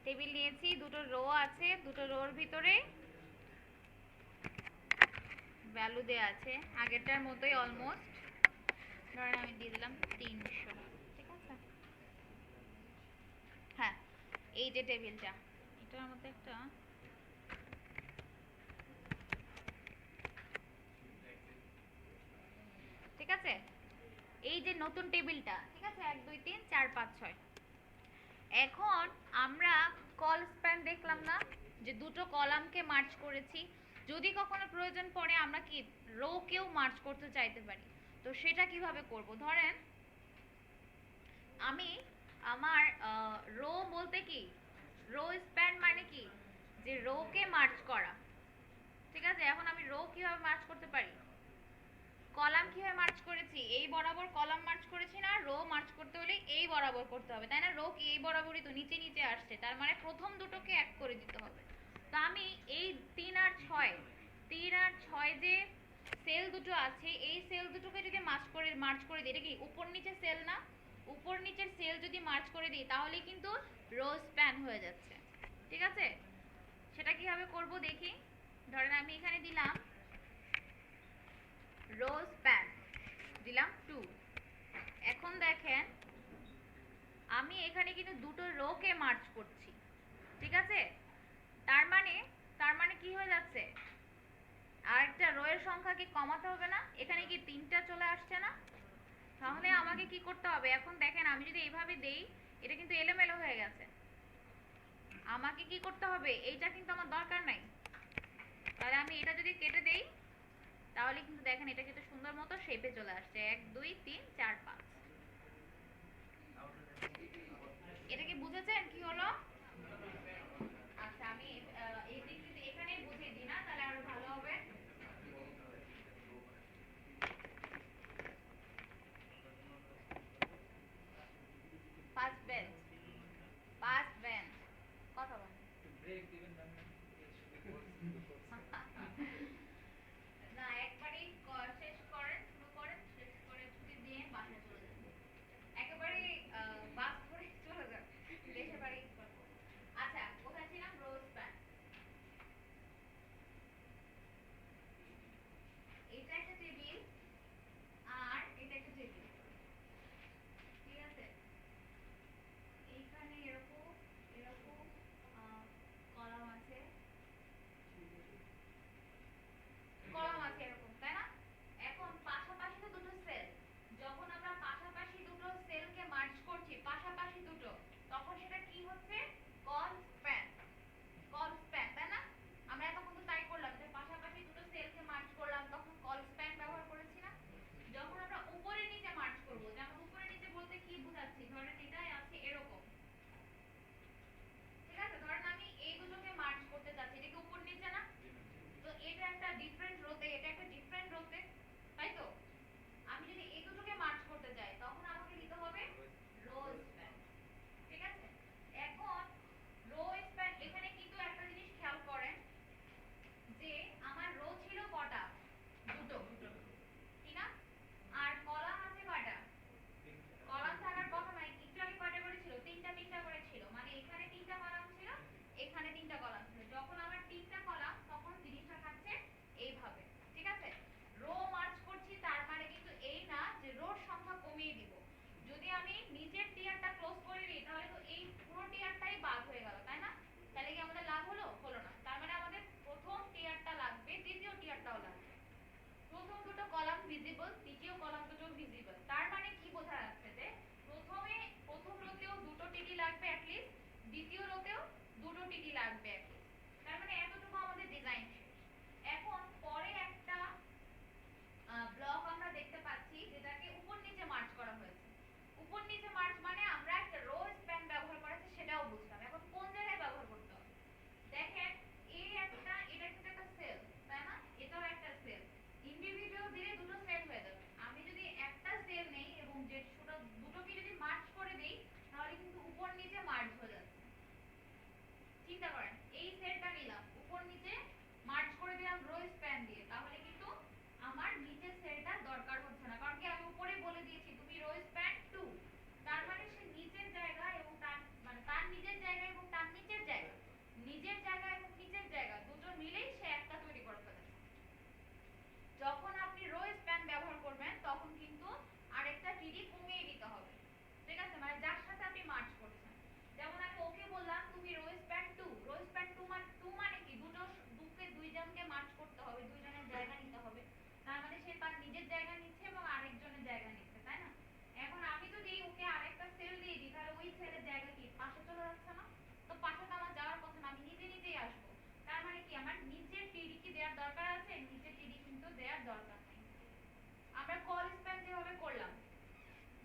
টেবিল নিয়েছি, দুটো রো আছে, দুটো রোর ভিতরে ভ্যালু দেওয়া আছে আগেরটার মতোই অলমোস্ট। ধরেন আমি দিয়ে দিলাম 300, ঠিক আছে? হ্যাঁ, এই যে টেবিলটা, এটার মধ্যে একটা ঠিক আছে, এই যে নতুন টেবিলটা, ঠিক আছে, 1 2 3 4 5 6। এখন আমরা কল স্প্যান দেখলাম না, যে দুটো কলামকে মার্জ করেছি। যদি কখনো প্রয়োজন পড়ে আমরা কি রো কেও মার্জ করতে চাইতে পারি। তো সেটা কিভাবে করব? ধরেন আমি আমার রো বলতে কি, রো স্প্যান মানে কি, যে রো কে মার্জ করা, ঠিক আছে? এখন আমি রো কিভাবে মার্জ করতে পারি, কলাম কিভাবে মার্জ করেছি, এই বরাবর কলাম মার্জ করেছি না, রো মার্জ করতে হলে এই বরাবর করতে হবে, তাই না? রো কি এই বরাবরই তো, নিচে নিচে আসছে, তার মানে প্রথম দুটোকে এক করে দিতে হবে। তো আমি এই 3 আর 6, 3 আর 6 যে সেল দুটো আছে, এই সেল দুটোকে যদি মার্জ করে দিই, এটা কি উপর নিচে সেল না? উপর নিচের সেল যদি মার্জ করে দিই তাহলে কিন্তু রো স্প্যান হয়ে যাচ্ছে, ঠিক আছে? সেটা কিভাবে করব দেখি। ধরেন আমি এখানে দিলাম রো স্প্যান, দিলাম 2। এখন দেখেন আমি এখানে কিন্তু দুটো রো কে মার্জ করছি, ঠিক আছে? তার মানে কি হয়ে যাচ্ছে, আরেকটা রো এর সংখ্যা কি কমাতে হবে না? এখানে কি 3টা চলে আসছে না? তাহলে আমাকে কি করতে হবে, এখন দেখেন আমি যদি এইভাবে দেই, এটা কিন্তু এলোমেলো হয়ে গেছে। আমাকে কি করতে হবে, এইটা কিন্তু আমার দরকার নাই। তাহলে আমি এটা যদি কেটে দেই, তাহলে কিন্তু দেখেন এটা কিন্তু সুন্দর মতো শেপে চলে আসছে, 1 2 3 4 5। এটা কি বুঝেছেন কি হলো? আচ্ছা, আমি এই দিক যদি এখানে বুঝিয়ে দিই না, তাহলে আরো ভালো হবে। ফার্স্ট বেঞ্চ, ফার্স্ট বেঞ্চ, কথা বলেন। ব্রেক দিবেন না? না, একবারেই শেষ করেন, শুরু করেন, শেষ করে ছুটি দিয়ে বাসায় চলে যান। একেবারে বাস ধরে চলে যান দেশের বাড়ি। আচ্ছা, কোথায় ছিলাম? রোজ প্যান। এটা একটা টেবিল আর এটা একটা টেবিল, ঠিক আছে? এইখানে এরকম এরকম কলাম আছে,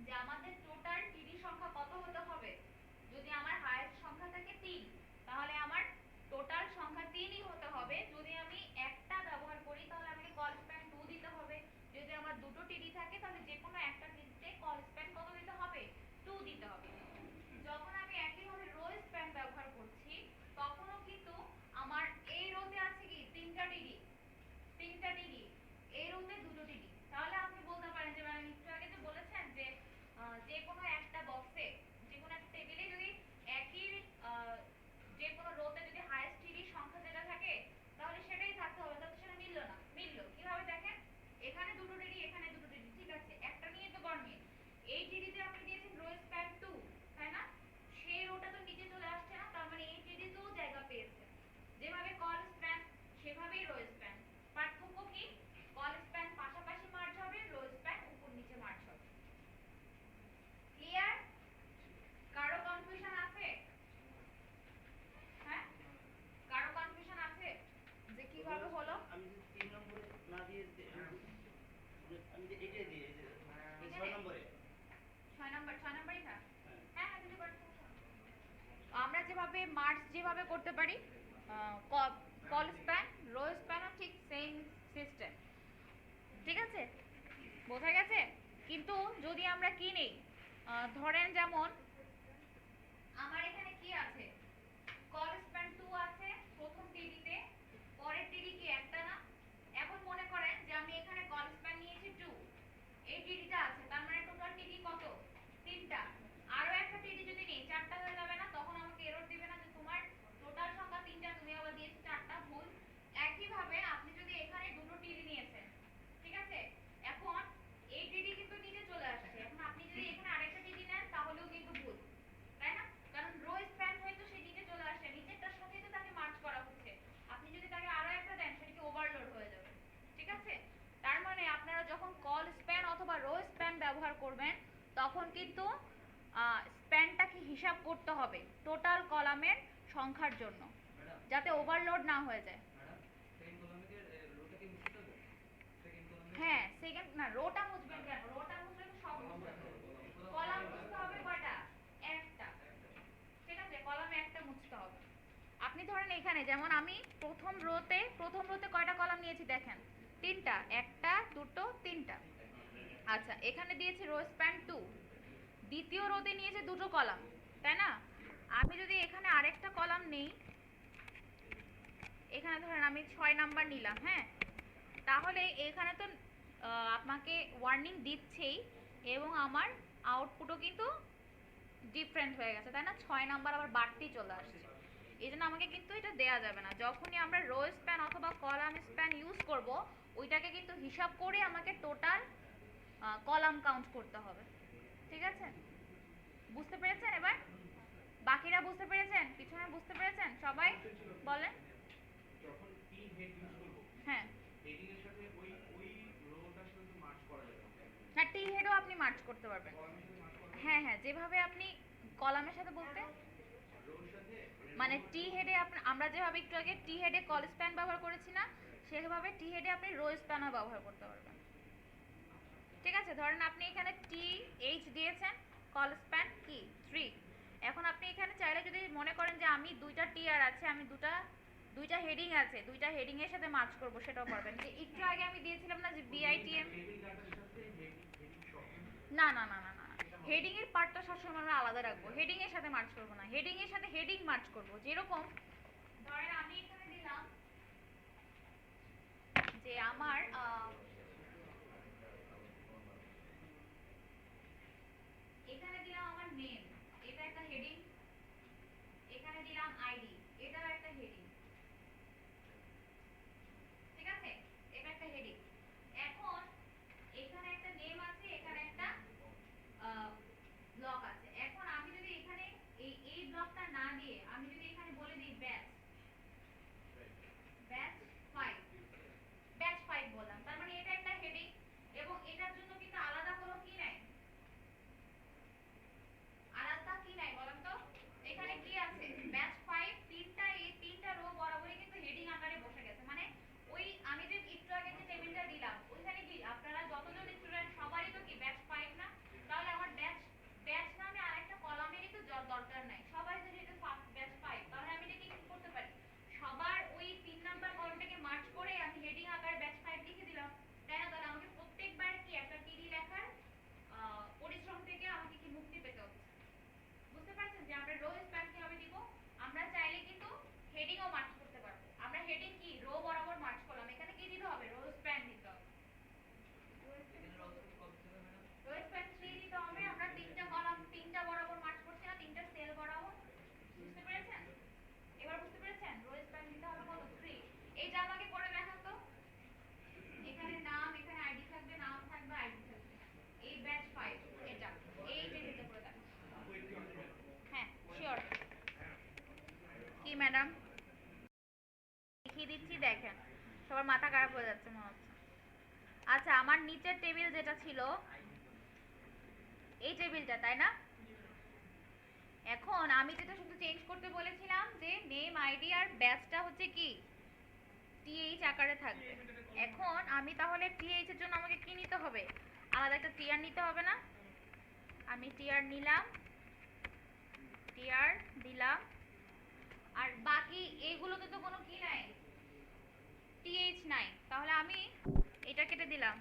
যে আমাদের টোটাল টিডি সংখ্যা কত হতে হবে। যদি আমার হায়েস্ট সংখ্যা থাকে 3, তাহলে আমার টোটাল সংখ্যা 3ই হতে হবে। যদি আমি একটা ব্যবহার করি তাহলে আমাকে কল স্প্যান 2 দিতে হবে। যদি আমার দুটো টিডি থাকে তাহলে যে কোনো একটা টিডিতে কল স্প্যান কত দিতে হবে, 2 দিতে হবে। যখন আমি একইভাবে রো স্প্যান ব্যবহার করছি তখনও কিন্তু আমার এই রোতে আছে কি 3টা টিডি, 3টা টিডি, এই রোতে দুটো টিডি। তাহলে আপনি বলতে পারেন যে ম্যাডাম একটু আগে যে বলেছেন যে যে কোনো একটা বক্সে, যে কোনো একটা টেবিলে যদি একই যে কোনো রোতে যদি হাইয়েস্ট টিডি সংখ্যা যেটা থাকে তাহলে সেটাই থাকতে হবে। তাহলে সেটা মিললো না, মিললো কিভাবে দেখেন, এখানে দুটো টিডি এখানে দুটো টিডি, ঠিক আছে, একটা নিয়ে তো গড়মিল। এই টিডিতে আপনি দিয়েছেন রো স্প্যান 2, তাই না, সেই রোটা তো নিচে চলে আসছে না, তার মানে এই টিডিতেও জায়গা পেয়েছে। যেভাবে কল স্প্যান সেভাবেই রো স্প্যান, পার্থক্য কি, কল স্প্যান পাশাপাশি মার্জ হবে, রো স্প্যান উপর নিচে মার্জ হবে। ক্লিয়ার? কারো কনফিউশন আছে? হ্যাঁ, কারো কনফিউশন আছে যে কিভাবে হলো? আমি যে 3 নম্বরে না দিয়ে আমি যে এইটাই দিয়ে 6 নম্বরে 6 নম্বরই থাক। হ্যাঁ হ্যাঁ দিতে পারি। আমরা যেভাবে মার্জ যেভাবে করতে পারি কল স্প্যান রো স্প্যানও ঠিক সেম সিস্টেম, ঠিক আছে, বোঝা গেছে। কিন্তু যদি আমরা কি নেই, ধরেন যেমন আমার এখানে কি আছে, কল স্প্যান 2 আছে প্রথম টিডিতে, পরের টিডি কি একটা না। এখন মনে করেন যে আমি এখানে কল স্প্যান নিয়েছি 2, এই টিডিটা আছে, তার মানে টোটাল টিডি কত, 3টা। আরো একটা টিডি যদি নেই 4টা হয়ে যাবে না, তখন আমাকে এরর দিবে না যে তোমার টোটাল সংখ্যা 3টা, তুমি আবার দিয়েছো 4টা, ভুল। একইভাবে আপনি যদি এখানে দুটো টিডি নিয়েছেন, ঠিক আছে, এখন এই টিডি কিন্তু নিচে চলে আসছে, এখন আপনি যদি এখানে আরেকটা টিডি নেন তাহলেও কিন্তু ভুল, তাই না, কারণ রো স্প্যান হয়তো সেই নিচে চলে আসছে, নিচেরটার সাথেই তো তাকে মার্জ করা হচ্ছে। আপনি যদি তাকে আরো একটা দেন সেটা কি ওভারলোড হয়ে যাবে, ঠিক আছে। তার মানে আপনারা যখন কল স্প্যান অথবা রো স্প্যান ব্যবহার করবেন তখন কিন্তু স্প্যানটাকে হিসাব করতে হবে টোটাল কলামের সংখ্যার জন্য, যাতে ওভারলোড না হয়ে যায়। হ্যাঁ সেকেন্ড না, রোটা মুছবেন কেন, রোটা মুছলে তো সব মুছতে হবে, কলাম মুছতে হবে কয়টা, একটা, ঠিক আছে, কলামে একটা মুছতে হবে। আপনি ধরেন এখানে যেমন আমি প্রথম রোতে কয়টা কলাম নিয়েছি দেখেন, 3টা, একটা দুটো 3টা। আচ্ছা এখানে দিয়েছি রো স্প্যান 2, দ্বিতীয় রোতে নিয়েছে দুটো কলাম, তাই না। আমি যদি এখানে আরেকটা কলাম নেই, এখানে ধরেন আমি 6 নাম্বার নিলাম, হ্যাঁ, তাহলে এখানে তো আপনাকে ওয়ার্নিং দিচ্ছেই এবং আমার আউটপুটও কিন্তু ডিফারেন্ট হয়ে গেছে, তাই না, 6 নাম্বার আবার বাড়তি চলে আসছে। এই জন্য আমাকে কিন্তু এটা দেয়া যাবে না। যখনই আমরা রো স্প্যান অথবা কলাম স্প্যান ইউজ করব ওইটাকে কিন্তু হিসাব করে আমাকে টোটাল কলাম কাউন্ট করতে হবে, ঠিক আছে, বুঝতে পেরেছেন এবার, বাকিরা বুঝতে পেরেছেন, পিছনে বুঝতে পেরেছেন সবাই, বলেন। যখন টি হেড ইউজ করব, হ্যাঁ হেডিং এর সাথে ওই রোটার সাথে মার্জ করা যাবে। হ্যাঁ টি হেডও আপনি মার্জ করতে পারবেন। হ্যাঁ হ্যাঁ যেভাবে আপনি কলামের সাথে বলতে রোর সাথে মানে টি হেডে আমরা যেভাবে একটু আগে টি হেডে কল স্প্যান ব্যবহার করেছি না, সেভাবে টি হেডে আপনি রো স্প্যানও ব্যবহার করতে পারবেন, ঠিক আছে। ধরেন আপনি এখানে টি এইচ দিয়েছেন, কল স্প্যান কি 3, এখন আপনি এখানে চাইলে যদি মনে করেন যে আমি দুইটা টিআর আছে, আমি দুইটা হেডিং আছে, দুইটা হেডিং এর সাথে মার্জ করব, সেটাও পারবেন। যে একটু আগে আমি দিয়েছিলাম না যে বিআইটিএম, টেবিল ডাটার সাথে হেডিং সব না না না না না, হেডিং এর পার্টটা সবসময় আমরা আলাদা রাখবো, হেডিং এর সাথে মার্জ করব না, হেডিং এর সাথে হেডিং মার্জ করব। যেরকম ধরেন আমি এখানে দিলাম যে আমার এখানে দিলাম আমার নেম, এটা একটা হেডিং, এখানে দিলাম আইডি, এটাও একটা হেডিং, ঠিক আছে, এটা একটা হেডিং। এখন এখানে একটা নেম আছে, এখানে একটা ব্লক আছে। এখন আমি যদি এখানে এই ব্লকটা না দিয়ে আমি যদি এখানে বলে দিই ব্যাচ 5 বললাম, তার মানে দেখিয়ে দিচ্ছি, দেখেন সবার মাথা খারাপ হয়ে যাচ্ছে মনে হচ্ছে। আচ্ছা, আমার নিচের টেবিল যেটা ছিল এই টেবিলটা, তাই না? এখন আমি যেটা শুধু চেঞ্জ করতে বলেছিলাম যে নেম আইডি আর ব্যাচটা হচ্ছে কি টিএইচ আকারে থাকবে। এখন আমি তাহলে টিএইচ এর জন্য আমাকে কি নিতে হবে? আলাদা একটা টিআর নিতে হবে না? আমি টিআর নিলাম, টিআর দিলাম, আর বাকি এইগুলোতে তো কোনো কি নাই, টিএইচ নাই, তাহলে আমি এটা কেটে দিলাম।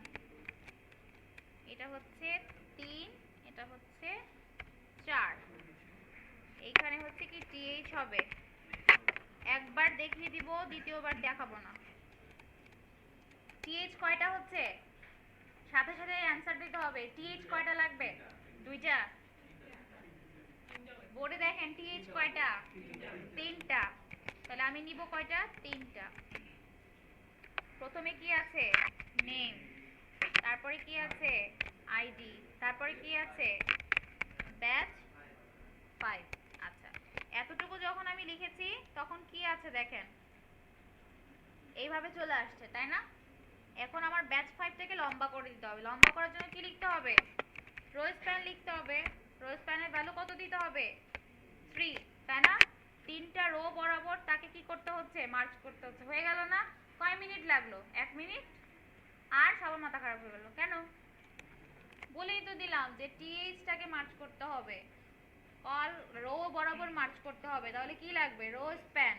এটা হচ্ছে 3, এটা হচ্ছে 4, এইখানে হচ্ছে কি টিএইচ হবে। একবার দেখিয়ে দিব, দ্বিতীয়বার দেখাবো না। টিএইচ কয়টা হচ্ছে সাথে সাথে অ্যানসার দিতে হবে। টিএইচ কয়টা লাগবে? 2টা। বোর্ডে দেখেন টিএইচ কয়টা? 3টা। তাহলে আমি নিব কয়টা? 3টা। প্রথমে কি আছে? নেম, তারপরে কি আছে? আইডি, তারপরে কি আছে? ব্যাচ 5। আচ্ছা, এতটুকু যখন আমি লিখেছি তখন কি আছে দেখেন, এইভাবে চলে আসছে, তাই না? এখন আমার ব্যাচ 5টাকে লম্বা করে দিতে হবে। লম্বা করার জন্য কি লিখতে হবে? রো স্প্যান লিখতে হবে। রো স্প্যানের ভ্যালু কত দিতে হবে? 3, তাই না? 3টা রো বরাবর তাকে কি করতে হচ্ছে? মার্চ করতে হচ্ছে। হয়ে গেল না? কয় মিনিট লাগলো? 1 মিনিট। আর সবার মাথা খারাপ হয়ে গেল কেন? বলেই তো দিলাম যে টিএইচটাকে মার্চ করতে হবে, কল রো বরাবর মার্চ করতে হবে। তাহলে কি লাগবে? রো স্প্যান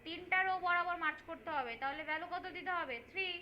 3টা রো বরাবর মার্চ করতে হবে, তাহলে ভ্যালু কত দিতে হবে? 3।